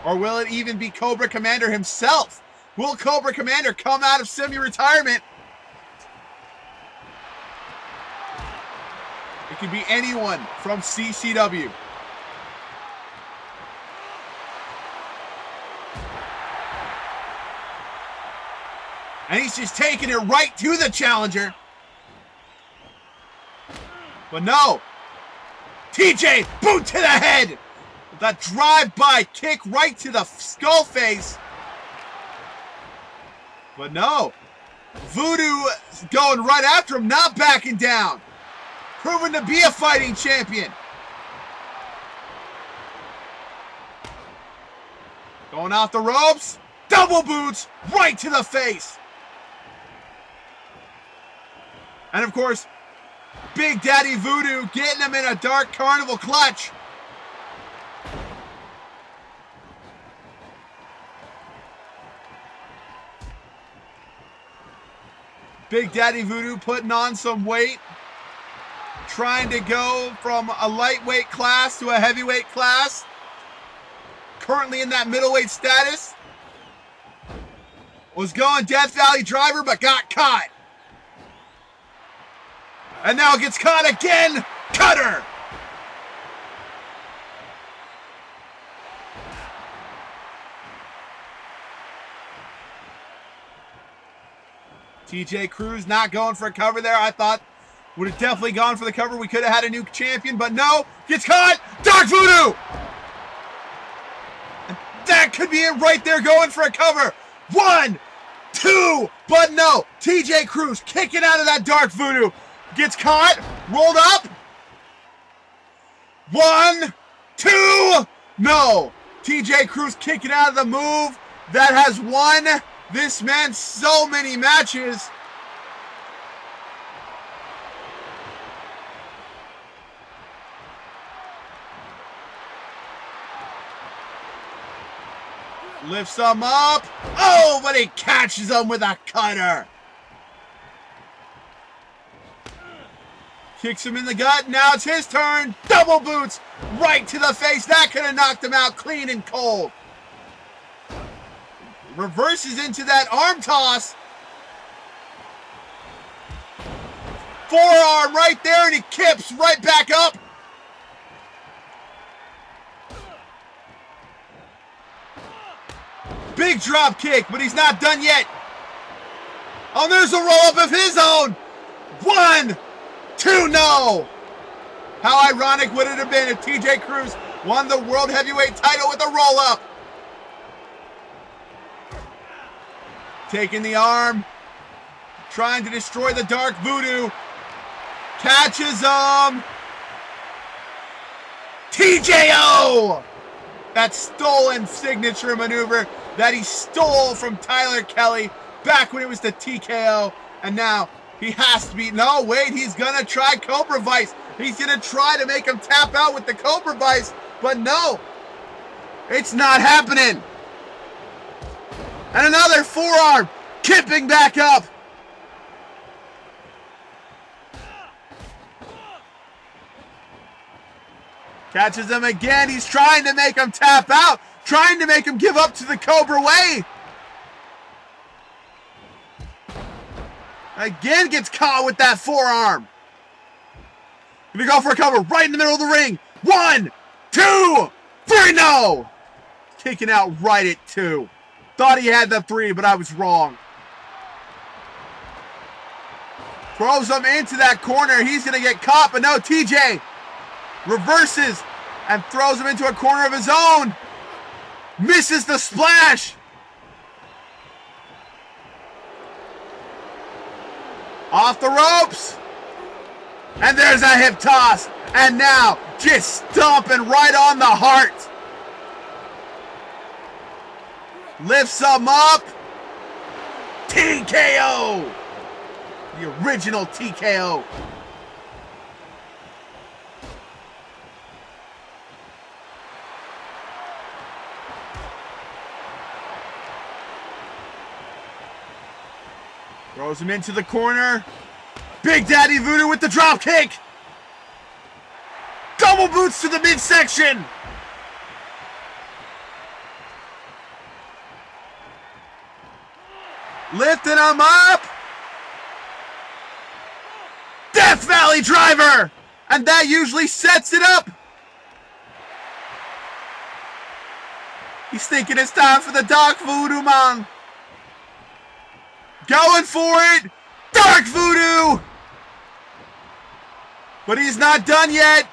Or will it even be Cobra Commander himself? Will Cobra Commander come out of semi-retirement? It could be anyone from C.C.W. And he's just taking it right to the challenger. But no. TJ, boot to the head. The drive-by kick right to the skull face. But no. Voodoo going right after him, not backing down. Proven to be a fighting champion. Going off the ropes. Double boots right to the face. And of course, Big Daddy Voodoo getting him in a Dark Carnival clutch. Big Daddy Voodoo putting on some weight. Trying to go from a lightweight class to a heavyweight class. Currently in that middleweight status. Was going Death Valley Driver, but got caught. And now gets caught again. Cutter. TJ Cruz not going for a cover there. I thought would have definitely gone for the cover. We could have had a new champion, but no. Gets caught. Dark Voodoo. That could be it right there, going for a cover. 1, 2, but no. TJ Cruz kicking out of that Dark Voodoo. Gets caught, rolled up. 1, 2, no. TJ Cruz kicking out of the move that has won this man so many matches. Lifts him up. Oh, but he catches him with a cutter. Kicks him in the gut. Now it's his turn. Double boots right to the face. That could have knocked him out clean and cold. Reverses into that arm toss. Forearm right there, and he kips right back up. Big drop kick, but he's not done yet. Oh, there's a roll-up of his own. 1, 2, no. How ironic would it have been if TJ Cruz won the World Heavyweight title with a roll-up? Taking the arm. Trying to destroy the Dark Voodoo. Catches him. TJO! That stolen signature maneuver that he stole from Tyler Kelly back when it was the TKO. And now he has to be, no, wait, he's going to try Cobra Vice. He's going to try to make him tap out with the Cobra Vice. But no, it's not happening. And another forearm, kipping back up. Catches him again. He's trying to make him tap out. Trying to make him give up to the Cobra way. Again gets caught with that forearm. Gonna go for a cover right in the middle of the ring. 1, 2, 3, no. Kicking out right at 2. Thought he had the 3, but I was wrong. Throws him into that corner. He's gonna get caught, but no, TJ reverses and throws him into a corner of his own. Misses the splash. Off the ropes. And there's a hip toss. And now just stomping right on the heart. Lifts him up. TKO. The original TKO. Throws him into the corner. Big Daddy Voodoo with the drop kick. Double boots to the midsection. Lifting him up. Death Valley driver. And that usually sets it up. He's thinking it's time for the Dark Voodoo man. Going for it. Dark Voodoo. But he's not done yet.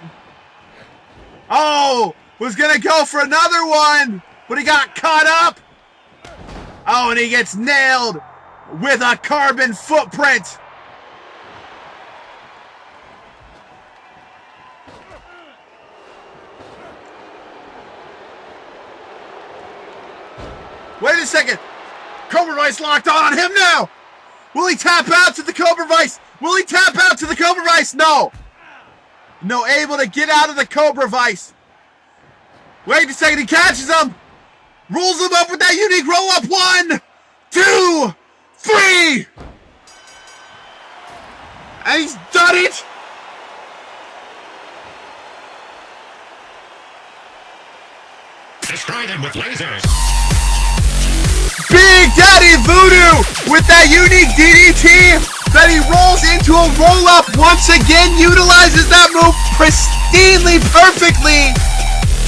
Oh, was going to go for another one. But he got caught up. Oh, and he gets nailed with a carbon footprint. Wait a second. Cobra Vice locked on him now. Will he tap out to the Cobra Vice? Will he tap out to the Cobra Vice? No. No, able to get out of the Cobra Vice. Wait a second. He catches him. Rolls him up with that unique roll up. 1, 2, 3. And he's done it. Destroy them with lasers. Big Daddy Voodoo with that unique DDT that he rolls into a roll-up. Once again utilizes that move pristinely, perfectly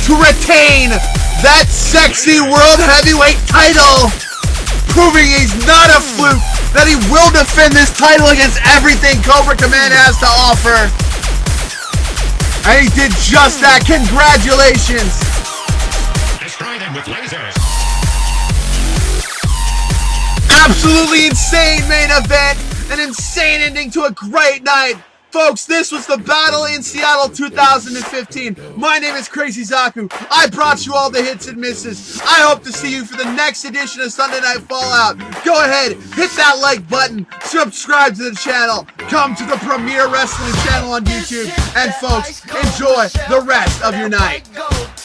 to retain that sexy World Heavyweight title. Proving he's not a fluke, that he will defend this title against everything Cobra Command has to offer. And he did just that. Congratulations. Destroy them with lasers. Absolutely insane main event. An insane ending to a great night. Folks, this was the Battle in Seattle 2015. My name is Crazy Zaku. I brought you all the hits and misses. I hope to see you for the next edition of Sunday Night Fallout. Go ahead, hit that like button, subscribe to the channel, come to the Premier Wrestling channel on YouTube, and folks, enjoy the rest of your night.